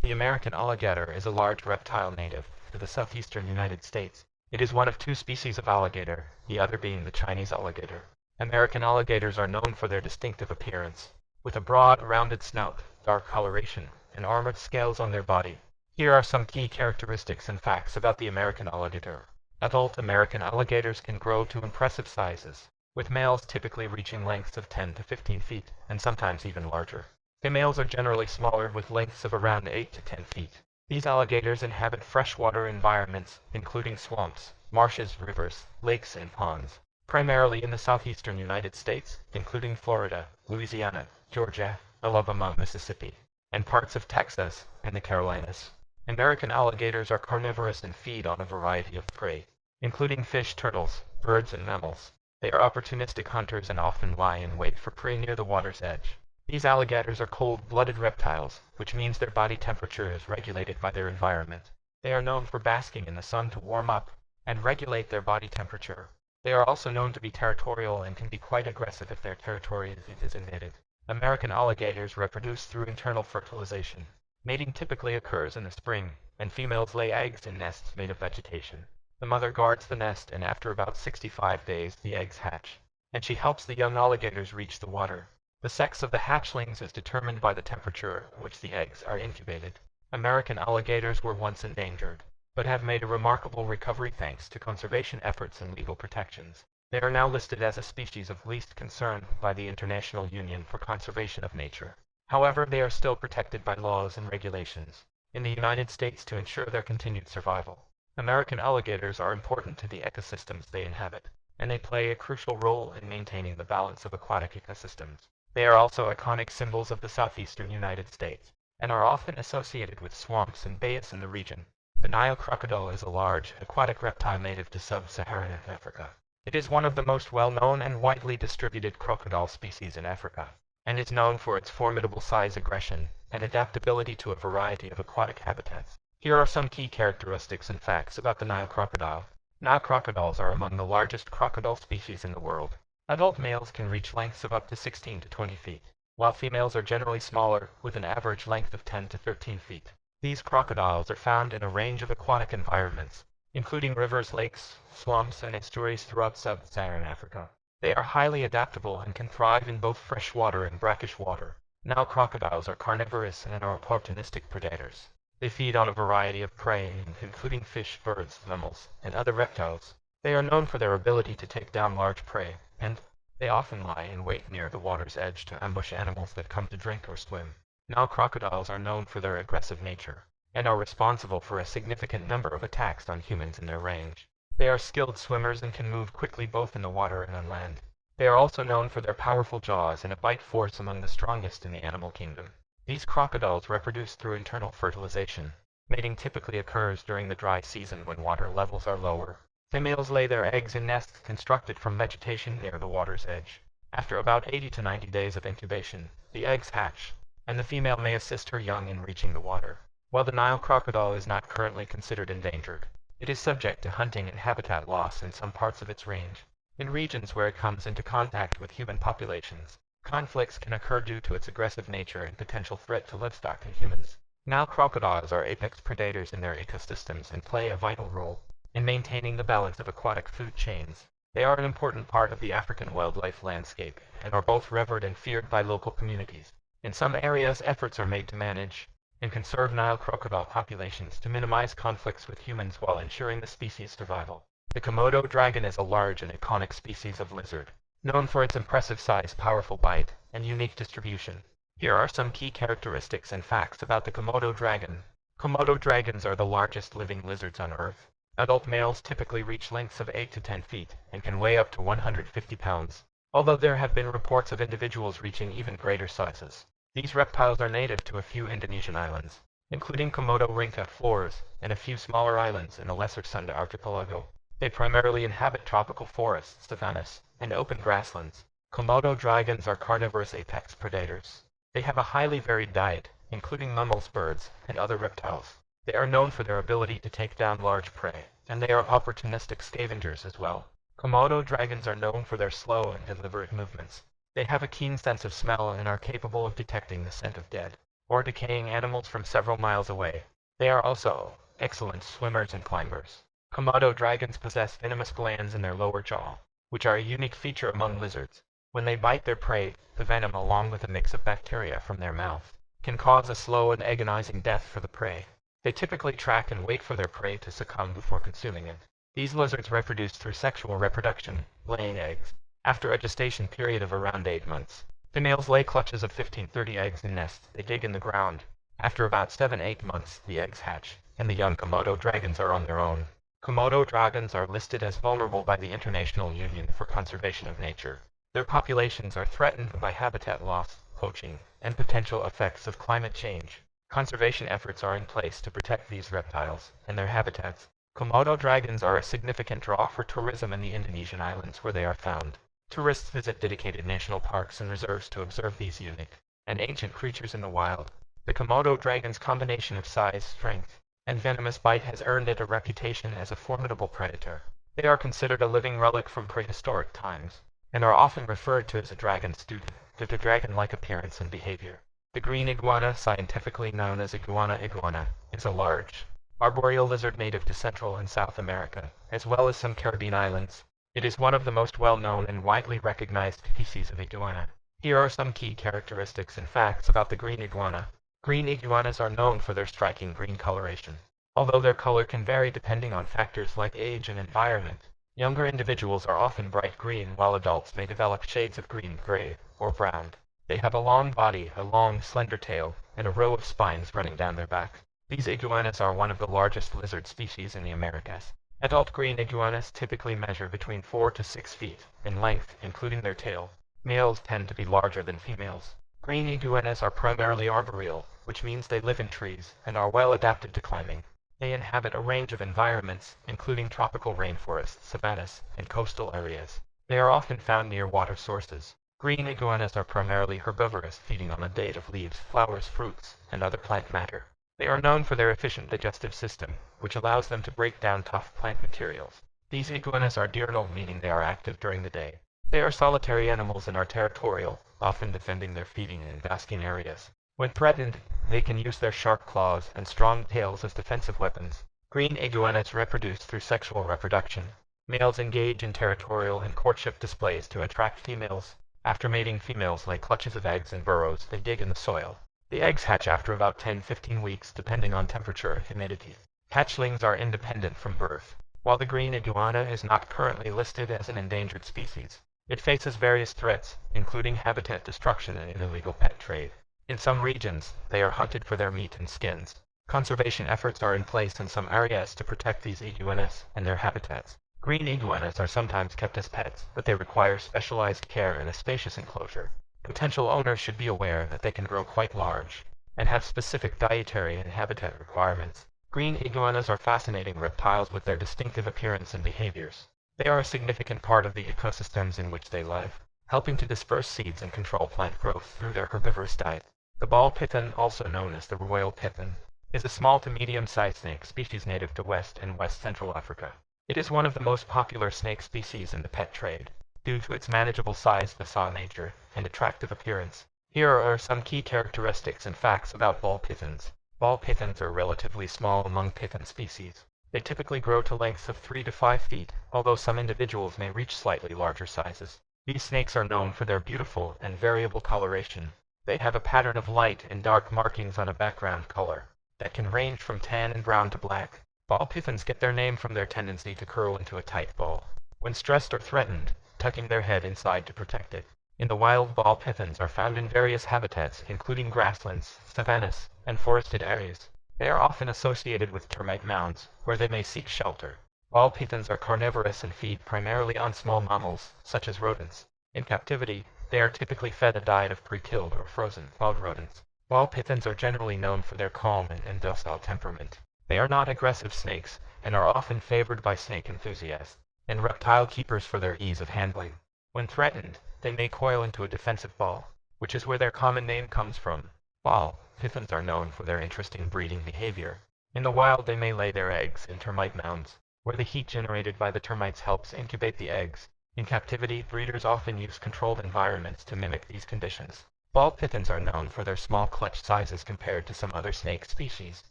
The American alligator is a large reptile native to the southeastern United States. It is one of two species of alligator, the other being the Chinese alligator. American alligators are known for their distinctive appearance, with a broad, rounded snout, dark coloration, and armored scales on their body. Here are some key characteristics and facts about the American alligator. Adult American alligators can grow to impressive sizes, with males typically reaching lengths of 10 to 15 feet, and sometimes even larger. Females are generally smaller with lengths of around 8 to 10 feet. These alligators inhabit freshwater environments, including swamps, marshes, rivers, lakes, and ponds, primarily in the southeastern United States, including Florida, Louisiana, Georgia, Alabama, Mississippi, and parts of Texas and the Carolinas. American alligators are carnivorous and feed on a variety of prey, including fish, turtles, birds, and mammals. They are opportunistic hunters and often lie in wait for prey near the water's edge. These alligators are cold-blooded reptiles, which means their body temperature is regulated by their environment. They are known for basking in the sun to warm up and regulate their body temperature. They are also known to be territorial and can be quite aggressive if their territory is invaded. American alligators reproduce through internal fertilization. Mating typically occurs in the spring, and females lay eggs in nests made of vegetation. The mother guards the nest, and after about 65 days the eggs hatch, and she helps the young alligators reach the water. The sex of the hatchlings is determined by the temperature at which the eggs are incubated. American alligators were once endangered, but have made a remarkable recovery thanks to conservation efforts and legal protections. They are now listed as a species of least concern by the International Union for Conservation of Nature. However, they are still protected by laws and regulations in the United States to ensure their continued survival. American alligators are important to the ecosystems they inhabit, and they play a crucial role in maintaining the balance of aquatic ecosystems. They are also iconic symbols of the southeastern United States, and are often associated with swamps and bayous in the region. The Nile crocodile is a large, aquatic reptile native to sub-Saharan Africa. It is one of the most well-known and widely distributed crocodile species in Africa, and is known for its formidable size, aggression, and adaptability to a variety of aquatic habitats. Here are some key characteristics and facts about the Nile crocodile. Nile crocodiles are among the largest crocodile species in the world. Adult males can reach lengths of up to 16 to 20 feet, while females are generally smaller, with an average length of 10 to 13 feet. These crocodiles are found in a range of aquatic environments, including rivers, lakes, swamps, and estuaries throughout sub-Saharan Africa. They are highly adaptable and can thrive in both freshwater and brackish water. Nile crocodiles are carnivorous and are opportunistic predators. They feed on a variety of prey, including fish, birds, mammals, and other reptiles. They are known for their ability to take down large prey, and they often lie in wait near the water's edge to ambush animals that come to drink or swim. Nile crocodiles are known for their aggressive nature, and are responsible for a significant number of attacks on humans in their range. They are skilled swimmers and can move quickly both in the water and on land. They are also known for their powerful jaws and a bite force among the strongest in the animal kingdom. These crocodiles reproduce through internal fertilization. Mating typically occurs during the dry season when water levels are lower. Females lay their eggs in nests constructed from vegetation near the water's edge. After about 80 to 90 days of incubation, the eggs hatch, and the female may assist her young in reaching the water. While the Nile crocodile is not currently considered endangered, it is subject to hunting and habitat loss in some parts of its range. In regions where it comes into contact with human populations, conflicts can occur due to its aggressive nature and potential threat to livestock and humans. Nile crocodiles are apex predators in their ecosystems and play a vital role in maintaining the balance of aquatic food chains. They are an important part of the African wildlife landscape, and are both revered and feared by local communities. In some areas, efforts are made to manage and conserve Nile crocodile populations to minimize conflicts with humans while ensuring the species' survival. The Komodo dragon is a large and iconic species of lizard, known for its impressive size, powerful bite, and unique distribution. Here are some key characteristics and facts about the Komodo dragon. Komodo dragons are the largest living lizards on Earth. Adult males typically reach lengths of 8 to 10 feet and can weigh up to 150 pounds, although there have been reports of individuals reaching even greater sizes. These reptiles are native to a few Indonesian islands, including Komodo Ringka Flores and a few smaller islands in the Lesser Sunda archipelago. They primarily inhabit tropical forests, savannas, and open grasslands. Komodo dragons are carnivorous apex predators. They have a highly varied diet, including mammals, birds, and other reptiles. They are known for their ability to take down large prey, and they are opportunistic scavengers as well. Komodo dragons are known for their slow and deliberate movements. They have a keen sense of smell and are capable of detecting the scent of dead or decaying animals from several miles away. They are also excellent swimmers and climbers. Komodo dragons possess venomous glands in their lower jaw, which are a unique feature among lizards. When they bite their prey, the venom, along with a mix of bacteria from their mouth, can cause a slow and agonizing death for the prey. They typically track and wait for their prey to succumb before consuming it. These lizards reproduce through sexual reproduction, laying eggs. After a gestation period of around 8 months, females lay clutches of 15-30 eggs in nests they dig in the ground. After about 7-8 months, the eggs hatch, and the young Komodo dragons are on their own. Komodo dragons are listed as vulnerable by the International Union for Conservation of Nature. Their populations are threatened by habitat loss, poaching, and potential effects of climate change. Conservation efforts are in place to protect these reptiles and their habitats. Komodo dragons are a significant draw for tourism in the Indonesian islands where they are found. Tourists visit dedicated national parks and reserves to observe these unique and ancient creatures in the wild. The Komodo dragon's combination of size, strength, and venomous bite has earned it a reputation as a formidable predator. They are considered a living relic from prehistoric times, and are often referred to as a dragon student due to dragon-like appearance and behavior. The green iguana, scientifically known as iguana iguana, is a large, arboreal lizard native to Central and South America, as well as some Caribbean islands. It is one of the most well-known and widely recognized species of iguana. Here are some key characteristics and facts about the green iguana. Green iguanas are known for their striking green coloration. Although their color can vary depending on factors like age and environment, younger individuals are often bright green while adults may develop shades of green, gray, or brown. They have a long body, a long, slender tail, and a row of spines running down their back. These iguanas are one of the largest lizard species in the Americas. Adult green iguanas typically measure between 4 to 6 feet in length, including their tail. Males tend to be larger than females. Green iguanas are primarily arboreal, which means they live in trees and are well adapted to climbing. They inhabit a range of environments, including tropical rainforests, savannas, and coastal areas. They are often found near water sources. Green iguanas are primarily herbivorous, feeding on a diet of leaves, flowers, fruits, and other plant matter. They are known for their efficient digestive system, which allows them to break down tough plant materials. These iguanas are diurnal, meaning they are active during the day. They are solitary animals and are territorial, often defending their feeding and basking areas. When threatened, they can use their sharp claws and strong tails as defensive weapons. Green iguanas reproduce through sexual reproduction. Males engage in territorial and courtship displays to attract females. After mating, females lay clutches of eggs in burrows they dig in the soil. The eggs hatch after about 10-15 weeks depending on temperature and humidity. Hatchlings are independent from birth. While the green iguana is not currently listed as an endangered species, it faces various threats, including habitat destruction and illegal pet trade. In some regions, they are hunted for their meat and skins. Conservation efforts are in place in some areas to protect these iguanas and their habitats. Green iguanas are sometimes kept as pets, but they require specialized care in a spacious enclosure. Potential owners should be aware that they can grow quite large and have specific dietary and habitat requirements. Green iguanas are fascinating reptiles with their distinctive appearance and behaviors. They are a significant part of the ecosystems in which they live, helping to disperse seeds and control plant growth through their herbivorous diet. The ball python, also known as the royal python, is a small to medium-sized snake species native to West and West Central Africa. It is one of the most popular snake species in the pet trade, due to its manageable size, facile nature, and attractive appearance. Here are some key characteristics and facts about ball pythons. Ball pythons are relatively small among python species. They typically grow to lengths of 3 to 5 feet, although some individuals may reach slightly larger sizes. These snakes are known for their beautiful and variable coloration. They have a pattern of light and dark markings on a background color that can range from tan and brown to black. Ball pythons get their name from their tendency to curl into a tight ball when stressed or threatened, tucking their head inside to protect it. In the wild, ball pythons are found in various habitats, including grasslands, savannas, and forested areas. They are often associated with termite mounds, where they may seek shelter. Ball pythons are carnivorous and feed primarily on small mammals, such as rodents. In captivity, they are typically fed a diet of pre-killed or frozen wild rodents. Ball pythons are generally known for their calm and docile temperament. They are not aggressive snakes, and are often favored by snake enthusiasts and reptile keepers for their ease of handling. When threatened, they may coil into a defensive ball, which is where their common name comes from. Ball pythons are known for their interesting breeding behavior. In the wild, they may lay their eggs in termite mounds, where the heat generated by the termites helps incubate the eggs. In captivity, breeders often use controlled environments to mimic these conditions. Ball pythons are known for their small clutch sizes compared to some other snake species.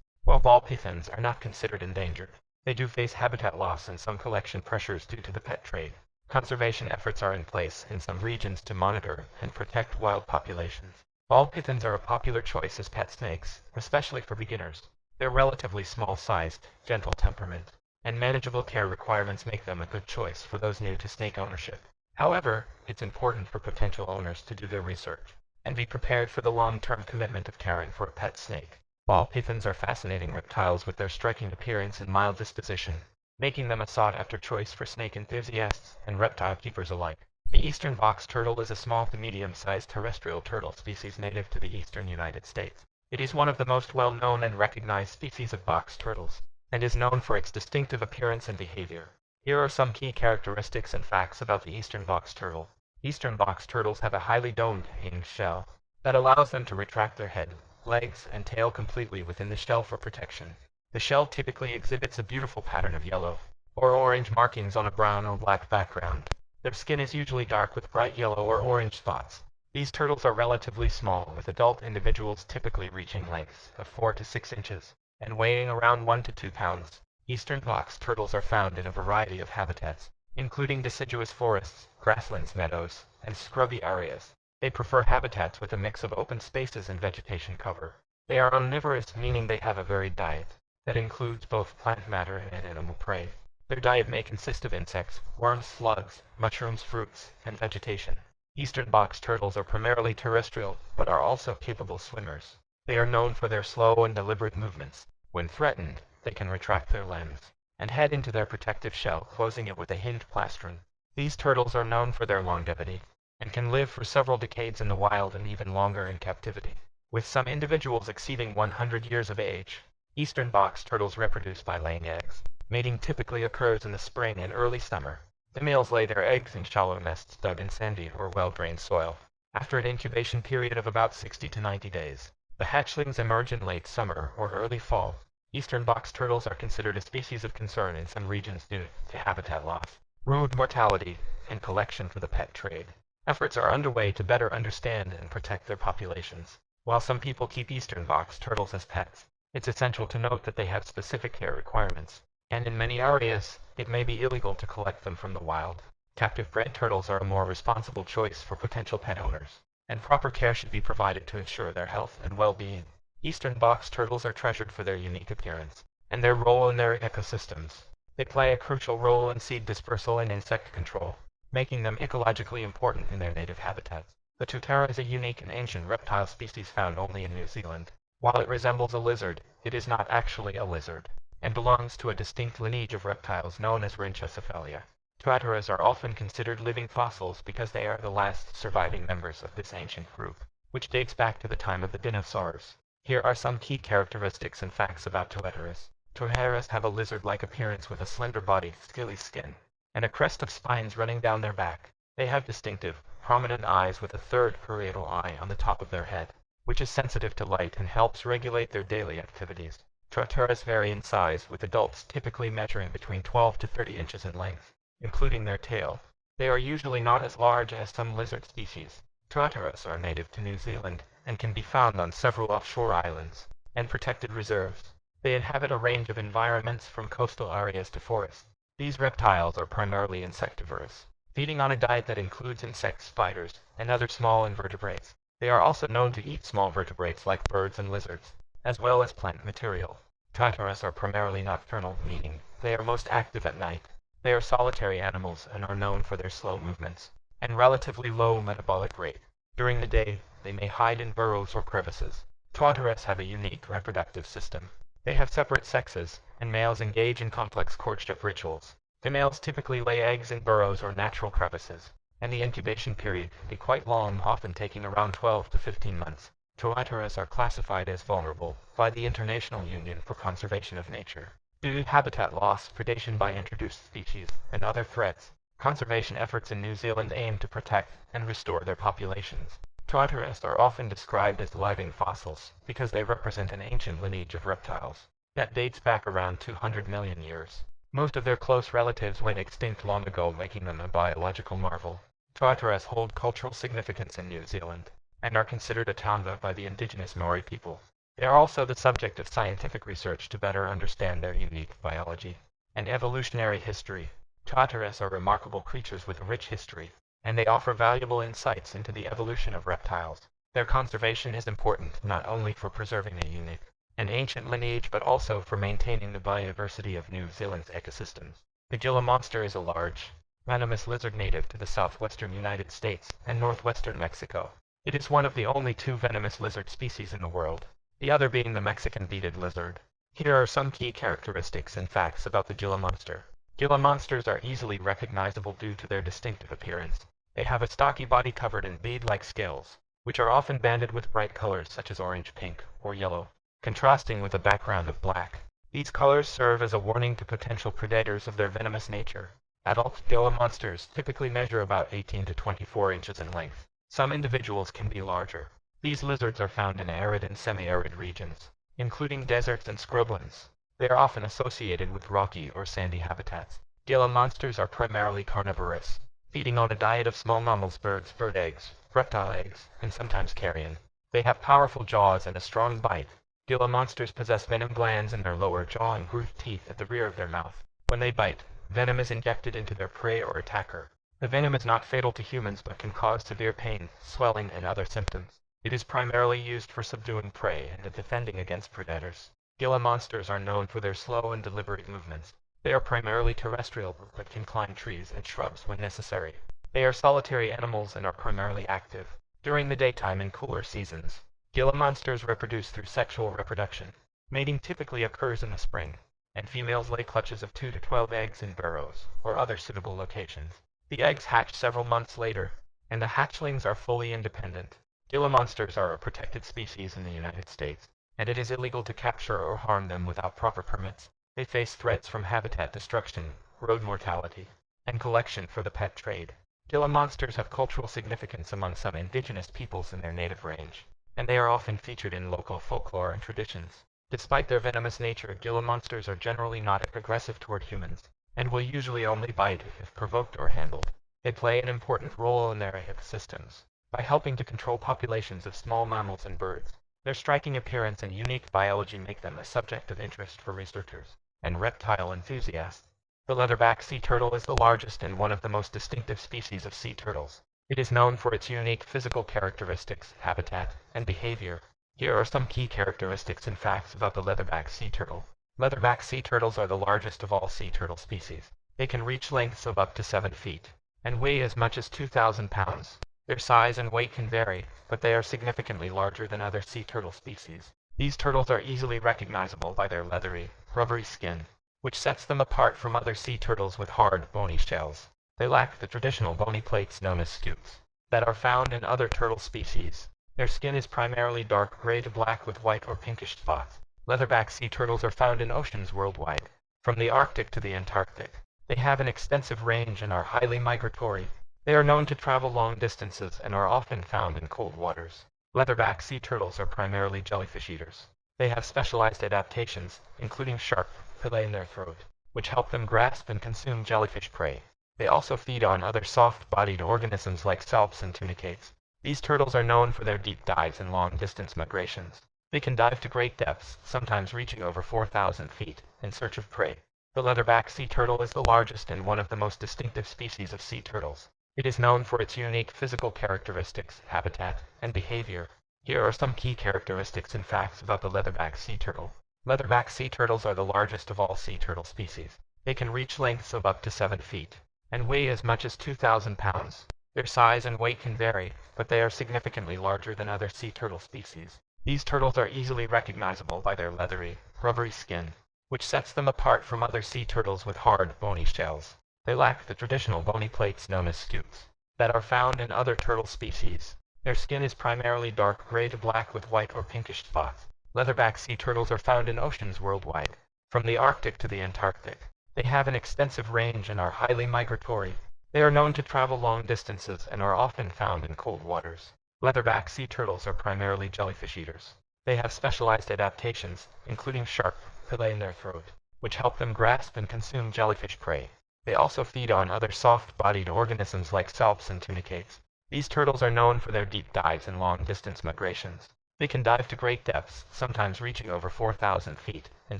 While ball pythons are not considered endangered, they do face habitat loss and some collection pressures due to the pet trade. Conservation efforts are in place in some regions to monitor and protect wild populations. Ball pythons are a popular choice as pet snakes, especially for beginners. Their relatively small-sized, gentle temperament, and manageable care requirements make them a good choice for those new to snake ownership. However, it's important for potential owners to do their research and be prepared for the long-term commitment of caring for a pet snake. Ball pythons are fascinating reptiles with their striking appearance and mild disposition, making them a sought-after choice for snake enthusiasts and reptile keepers alike. The eastern box turtle is a small to medium-sized terrestrial turtle species native to the eastern United States. It is one of the most well-known and recognized species of box turtles, and is known for its distinctive appearance and behavior. Here are some key characteristics and facts about the eastern box turtle. Eastern box turtles have a highly domed, hinged shell that allows them to retract their head, legs, and tail completely within the shell for protection. The shell typically exhibits a beautiful pattern of yellow or orange markings on a brown or black background. Their skin is usually dark with bright yellow or orange spots. These turtles are relatively small, with adult individuals typically reaching lengths of 4 to 6 inches and weighing around 1 to 2 pounds. Eastern box turtles are found in a variety of habitats, including deciduous forests, grasslands, meadows, and scrubby areas. They prefer habitats with a mix of open spaces and vegetation cover. They are omnivorous, meaning they have a varied diet that includes both plant matter and animal prey. Their diet may consist of insects, worms, slugs, mushrooms, fruits, and vegetation. Eastern box turtles are primarily terrestrial, but are also capable swimmers. They are known for their slow and deliberate movements. When threatened, they can retract their limbs and head into their protective shell, closing it with a hinged plastron. These turtles are known for their longevity and can live for several decades in the wild and even longer in captivity, with some individuals exceeding 100 years of age. Eastern box turtles reproduce by laying eggs. Mating typically occurs in the spring and early summer. The males lay their eggs in shallow nests dug in sandy or well-drained soil. After an incubation period of about 60 to 90 days, the hatchlings emerge in late summer or early fall. Eastern box turtles are considered a species of concern in some regions due to habitat loss, brood mortality, and collection for the pet trade. Efforts are underway to better understand and protect their populations. While some people keep eastern box turtles as pets, it's essential to note that they have specific care requirements, and in many areas, it may be illegal to collect them from the wild. Captive bred turtles are a more responsible choice for potential pet owners, and proper care should be provided to ensure their health and well-being. Eastern box turtles are treasured for their unique appearance and their role in their ecosystems. They play a crucial role in seed dispersal and insect control, making them ecologically important in their native habitats. The tutara is a unique and ancient reptile species found only in New Zealand. While it resembles a lizard, it is not actually a lizard, and belongs to a distinct lineage of reptiles known as Rhynchocephalia. Tuataras are often considered living fossils because they are the last surviving members of this ancient group, which dates back to the time of the dinosaurs. Here are some key characteristics and facts about tuataras. Tuataras have a lizard-like appearance with a slender body, scaly skin, and a crest of spines running down their back. They have distinctive, prominent eyes with a third parietal eye on the top of their head, which is sensitive to light and helps regulate their daily activities. Tuataras vary in size, with adults typically measuring between 12 to 30 inches in length, including their tail. They are usually not as large as some lizard species. Tuataras are native to New Zealand and can be found on several offshore islands and protected reserves. They inhabit a range of environments from coastal areas to forests. These reptiles are primarily insectivorous, feeding on a diet that includes insects, spiders, and other small invertebrates. They are also known to eat small vertebrates like birds and lizards, as well as plant material. Tuataras are primarily nocturnal, meaning they are most active at night. They are solitary animals and are known for their slow movements and relatively low metabolic rate. During the day, they may hide in burrows or crevices. Tuataras have a unique reproductive system. They have separate sexes, and males engage in complex courtship rituals. Females typically lay eggs in burrows or natural crevices, and the incubation period can be quite long, often taking around 12 to 15 months. Tuataras are classified as vulnerable by the International Union for Conservation of Nature due to habitat loss, predation by introduced species, and other threats. Conservation efforts in New Zealand aim to protect and restore their populations. Tuataras are often described as living fossils because they represent an ancient lineage of reptiles that dates back around 200 million years. Most of their close relatives went extinct long ago, making them a biological marvel. Tuataras hold cultural significance in New Zealand and are considered a tanda by the indigenous Maori people. They are also the subject of scientific research to better understand their unique biology and evolutionary history. Tartarus are remarkable creatures with a rich history, and they offer valuable insights into the evolution of reptiles. Their conservation is important not only for preserving a unique and ancient lineage but also for maintaining the biodiversity of New Zealand's ecosystems. The Gila monster is a large, venomous lizard native to the southwestern United States and northwestern Mexico. It is one of the only two venomous lizard species in the world, the other being the Mexican beaded lizard. Here are some key characteristics and facts about the Gila monster. Gila monsters are easily recognizable due to their distinctive appearance. They have a stocky body covered in bead-like scales, which are often banded with bright colors such as orange, pink, or yellow, contrasting with a background of black. These colors serve as a warning to potential predators of their venomous nature. Adult Gila monsters typically measure about 18 to 24 inches in length. Some individuals can be larger. These lizards are found in arid and semi-arid regions, including deserts and scrublands. They are often associated with rocky or sandy habitats. Gila monsters are primarily carnivorous, feeding on a diet of small mammals, birds, bird eggs, reptile eggs, and sometimes carrion. They have powerful jaws and a strong bite. Gila monsters possess venom glands in their lower jaw and grooved teeth at the rear of their mouth. When they bite, venom is injected into their prey or attacker. The venom is not fatal to humans but can cause severe pain, swelling, and other symptoms. It is primarily used for subduing prey and defending against predators. Gila monsters are known for their slow and deliberate movements. They are primarily terrestrial but can climb trees and shrubs when necessary. They are solitary animals and are primarily active during the daytime in cooler seasons. Gila monsters reproduce through sexual reproduction. Mating typically occurs in the spring, and females lay clutches of 2 to 12 eggs in burrows or other suitable locations. The eggs hatch several months later, and the hatchlings are fully independent. Gila monsters are a protected species in the United States, and it is illegal to capture or harm them without proper permits. They face threats from habitat destruction, road mortality, and collection for the pet trade. Gila monsters have cultural significance among some indigenous peoples in their native range, and they are often featured in local folklore and traditions. Despite their venomous nature, Gila monsters are generally not aggressive toward humans, and will usually only bite if provoked or handled. They play an important role in their ecosystems by helping to control populations of small mammals and birds. Their striking appearance and unique biology make them a subject of interest for researchers and reptile enthusiasts. The leatherback sea turtle is the largest and one of the most distinctive species of sea turtles. It is known for its unique physical characteristics, habitat, and behavior. Here are some key characteristics and facts about the leatherback sea turtle. Leatherback sea turtles are the largest of all sea turtle species. They can reach lengths of up to 7 feet and weigh as much as 2,000 pounds. Their size and weight can vary, but they are significantly larger than other sea turtle species. These turtles are easily recognizable by their leathery, rubbery skin, which sets them apart from other sea turtles with hard, bony shells. They lack the traditional bony plates known as scutes that are found in other turtle species. Their skin is primarily dark gray to black with white or pinkish spots. Leatherback sea turtles are found in oceans worldwide, from the Arctic to the Antarctic. They have an extensive range and are highly migratory. They are known to travel long distances and are often found in cold waters. Leatherback sea turtles are primarily jellyfish eaters. They have specialized adaptations, including sharp fillet in their throat, which help them grasp and consume jellyfish prey. They also feed on other soft-bodied organisms like salps and tunicates. These turtles are known for their deep dives and long-distance migrations. They can dive to great depths, sometimes reaching over 4,000 feet, in search of prey. The leatherback sea turtle is the largest and one of the most distinctive species of sea turtles. It is known for its unique physical characteristics, habitat, and behavior. Here are some key characteristics and facts about the leatherback sea turtle. Leatherback sea turtles are the largest of all sea turtle species. They can reach lengths of up to 7 feet and weigh as much as 2,000 pounds. Their size and weight can vary, but they are significantly larger than other sea turtle species. These turtles are easily recognizable by their leathery, rubbery skin, which sets them apart from other sea turtles with hard, bony shells. They lack the traditional bony plates known as scutes that are found in other turtle species. Their skin is primarily dark gray to black with white or pinkish spots. Leatherback sea turtles are found in oceans worldwide, from the Arctic to the Antarctic. They have an extensive range and are highly migratory. They are known to travel long distances and are often found in cold waters. Leatherback sea turtles are primarily jellyfish eaters. They have specialized adaptations, including sharp fillet in their throat, which help them grasp and consume jellyfish prey. They also feed on other soft-bodied organisms like salps and tunicates. These turtles are known for their deep dives and long-distance migrations. They can dive to great depths, sometimes reaching over 4,000 feet, in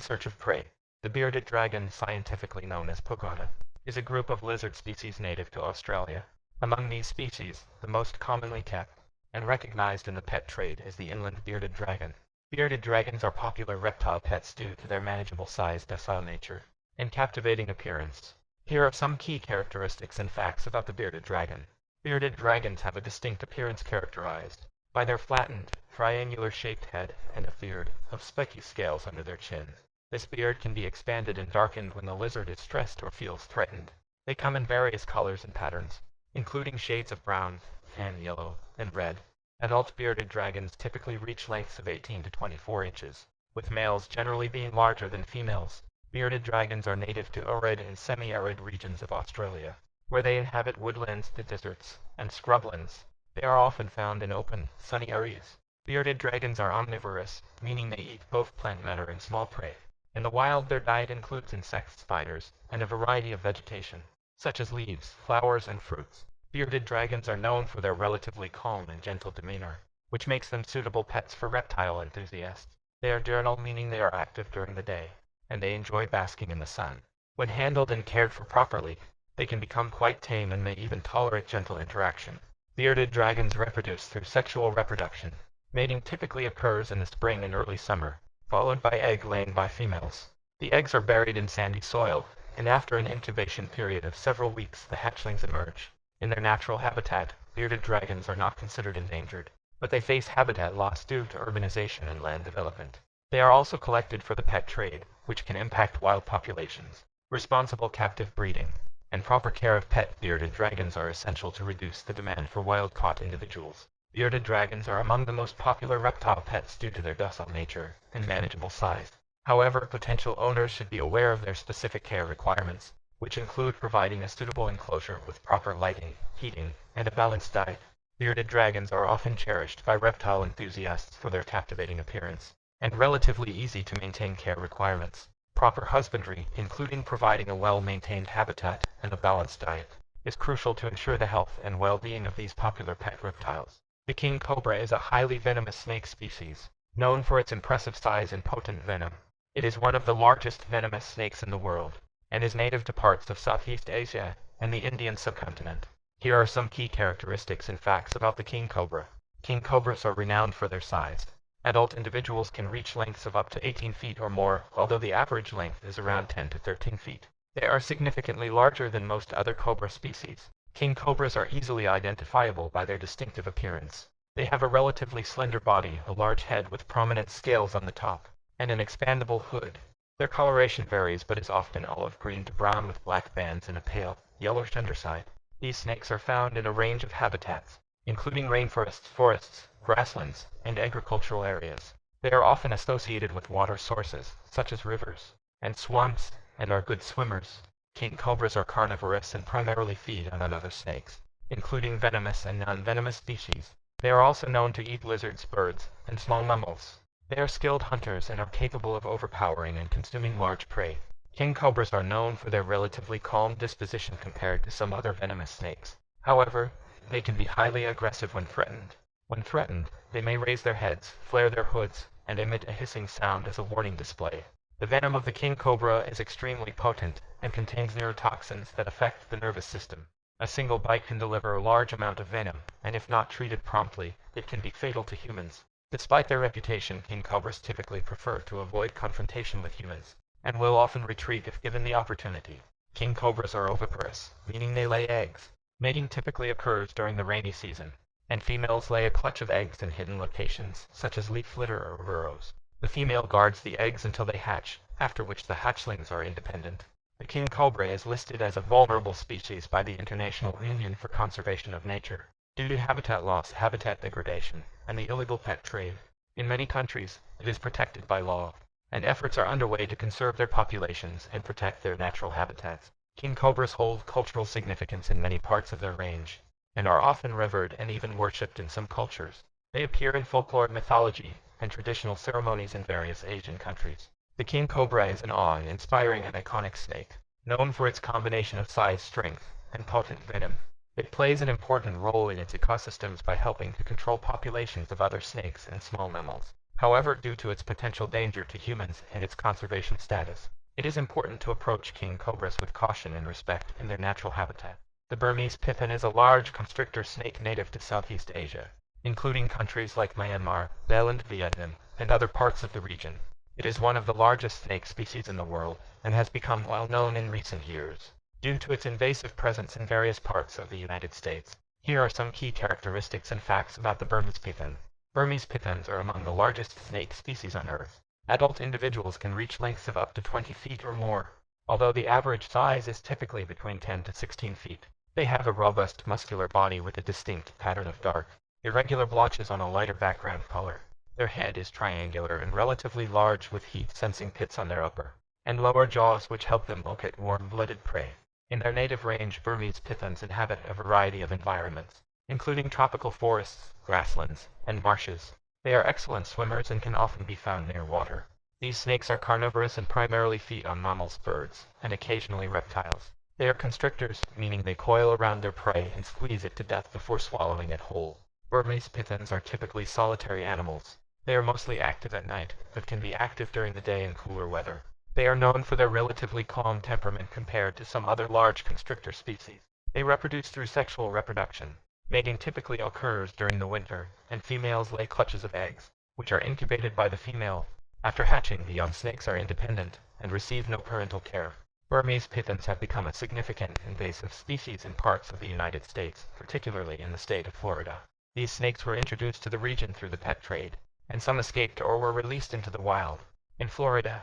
search of prey. The bearded dragon, scientifically known as pagoda, is a group of lizard species native to Australia. Among these species, the most commonly kept and recognized in the pet trade is the inland bearded dragon. Bearded dragons are popular reptile pets due to their manageable size, docile nature, and captivating appearance. Here are some key characteristics and facts about the bearded dragon. Bearded dragons have a distinct appearance characterized by their flattened, triangular-shaped head and a beard of spiky scales under their chins. This beard can be expanded and darkened when the lizard is stressed or feels threatened. They come in various colors and patterns, including shades of brown, tan yellow, and red. Adult bearded dragons typically reach lengths of 18 to 24 inches, with males generally being larger than females. Bearded dragons are native to arid and semi-arid regions of Australia, where they inhabit woodlands, the deserts, and scrublands. They are often found in open, sunny areas. Bearded dragons are omnivorous, meaning they eat both plant matter and small prey. In the wild, their diet includes insects, spiders, and a variety of vegetation, such as leaves, flowers, and fruits. Bearded dragons are known for their relatively calm and gentle demeanor, which makes them suitable pets for reptile enthusiasts. They are diurnal, meaning they are active during the day, and they enjoy basking in the sun. When handled and cared for properly, they can become quite tame and may even tolerate gentle interaction. Bearded dragons reproduce through sexual reproduction. Mating typically occurs in the spring and early summer, followed by egg laying by females. The eggs are buried in sandy soil, and after an incubation period of several weeks the hatchlings emerge. In their natural habitat, bearded dragons are not considered endangered, but they face habitat loss due to urbanization and land development. They are also collected for the pet trade, which can impact wild populations. Responsible captive breeding and proper care of pet bearded dragons are essential to reduce the demand for wild-caught individuals. Bearded dragons are among the most popular reptile pets due to their docile nature and manageable size. However, potential owners should be aware of their specific care requirements, which include providing a suitable enclosure with proper lighting, heating, and a balanced diet. Bearded dragons are often cherished by reptile enthusiasts for their captivating appearance and relatively easy to maintain care requirements. Proper husbandry, including providing a well-maintained habitat and a balanced diet, is crucial to ensure the health and well-being of these popular pet reptiles. The king cobra is a highly venomous snake species, known for its impressive size and potent venom. It is one of the largest venomous snakes in the world, and is native to parts of Southeast Asia and the Indian subcontinent. Here are some key characteristics and facts about the king cobra. King cobras are renowned for their size. Adult individuals can reach lengths of up to 18 feet or more, although the average length is around 10 to 13 feet. They are significantly larger than most other cobra species. King cobras are easily identifiable by their distinctive appearance. They have a relatively slender body, a large head with prominent scales on the top, and an expandable hood. Their coloration varies but is often olive green to brown with black bands and a pale, yellowish underside. These snakes are found in a range of habitats, including rainforests, forests, grasslands, and agricultural areas. They are often associated with water sources, such as rivers and swamps, and are good swimmers. King cobras are carnivorous and primarily feed on other snakes, including venomous and non-venomous species. They are also known to eat lizards, birds, and small mammals. They are skilled hunters and are capable of overpowering and consuming large prey. King cobras are known for their relatively calm disposition compared to some other venomous snakes. However, they can be highly aggressive when threatened. When threatened, they may raise their heads, flare their hoods, and emit a hissing sound as a warning display. The venom of the king cobra is extremely potent and contains neurotoxins that affect the nervous system. A single bite can deliver a large amount of venom, and if not treated promptly, it can be fatal to humans. Despite their reputation, king cobras typically prefer to avoid confrontation with humans, and will often retreat if given the opportunity. King cobras are oviparous, meaning they lay eggs. Mating typically occurs during the rainy season, and females lay a clutch of eggs in hidden locations, such as leaf litter or burrows. The female guards the eggs until they hatch, after which the hatchlings are independent. The king cobra is listed as a vulnerable species by the International Union for Conservation of Nature, due to habitat loss, habitat degradation, and the illegal pet trade. In many countries, it is protected by law, and efforts are underway to conserve their populations and protect their natural habitats. King cobras hold cultural significance in many parts of their range, and are often revered and even worshipped in some cultures. They appear in folklore, mythology, and traditional ceremonies in various Asian countries. The king cobra is an awe-inspiring and iconic snake, known for its combination of size, strength, and potent venom. It plays an important role in its ecosystems by helping to control populations of other snakes and small mammals. However, due to its potential danger to humans and its conservation status, it is important to approach king cobras with caution and respect in their natural habitat. The Burmese python is a large constrictor snake native to Southeast Asia, including countries like Myanmar, Thailand, Vietnam, and other parts of the region. It is one of the largest snake species in the world and has become well known in recent years due to its invasive presence in various parts of the United States. Here are some key characteristics and facts about the Burmese python. Burmese pythons are among the largest snake species on Earth. Adult individuals can reach lengths of up to 20 feet or more, although the average size is typically between 10 to 16 feet. They have a robust muscular body with a distinct pattern of dark, irregular blotches on a lighter background color. Their head is triangular and relatively large with heat-sensing pits on their upper and lower jaws which help them locate warm-blooded prey. In their native range, Burmese pythons inhabit a variety of environments, including tropical forests, grasslands, and marshes. They are excellent swimmers and can often be found near water. These snakes are carnivorous and primarily feed on mammals, birds, and occasionally reptiles. They are constrictors, meaning they coil around their prey and squeeze it to death before swallowing it whole. Burmese pythons are typically solitary animals. They are mostly active at night, but can be active during the day in cooler weather. They are known for their relatively calm temperament compared to some other large constrictor species. They reproduce through sexual reproduction. Mating typically occurs during the winter, and females lay clutches of eggs, which are incubated by the female. After hatching, the young snakes are independent and receive no parental care. Burmese pythons have become a significant invasive species in parts of the United States, particularly in the state of Florida. These snakes were introduced to the region through the pet trade, and some escaped or were released into the wild. In Florida,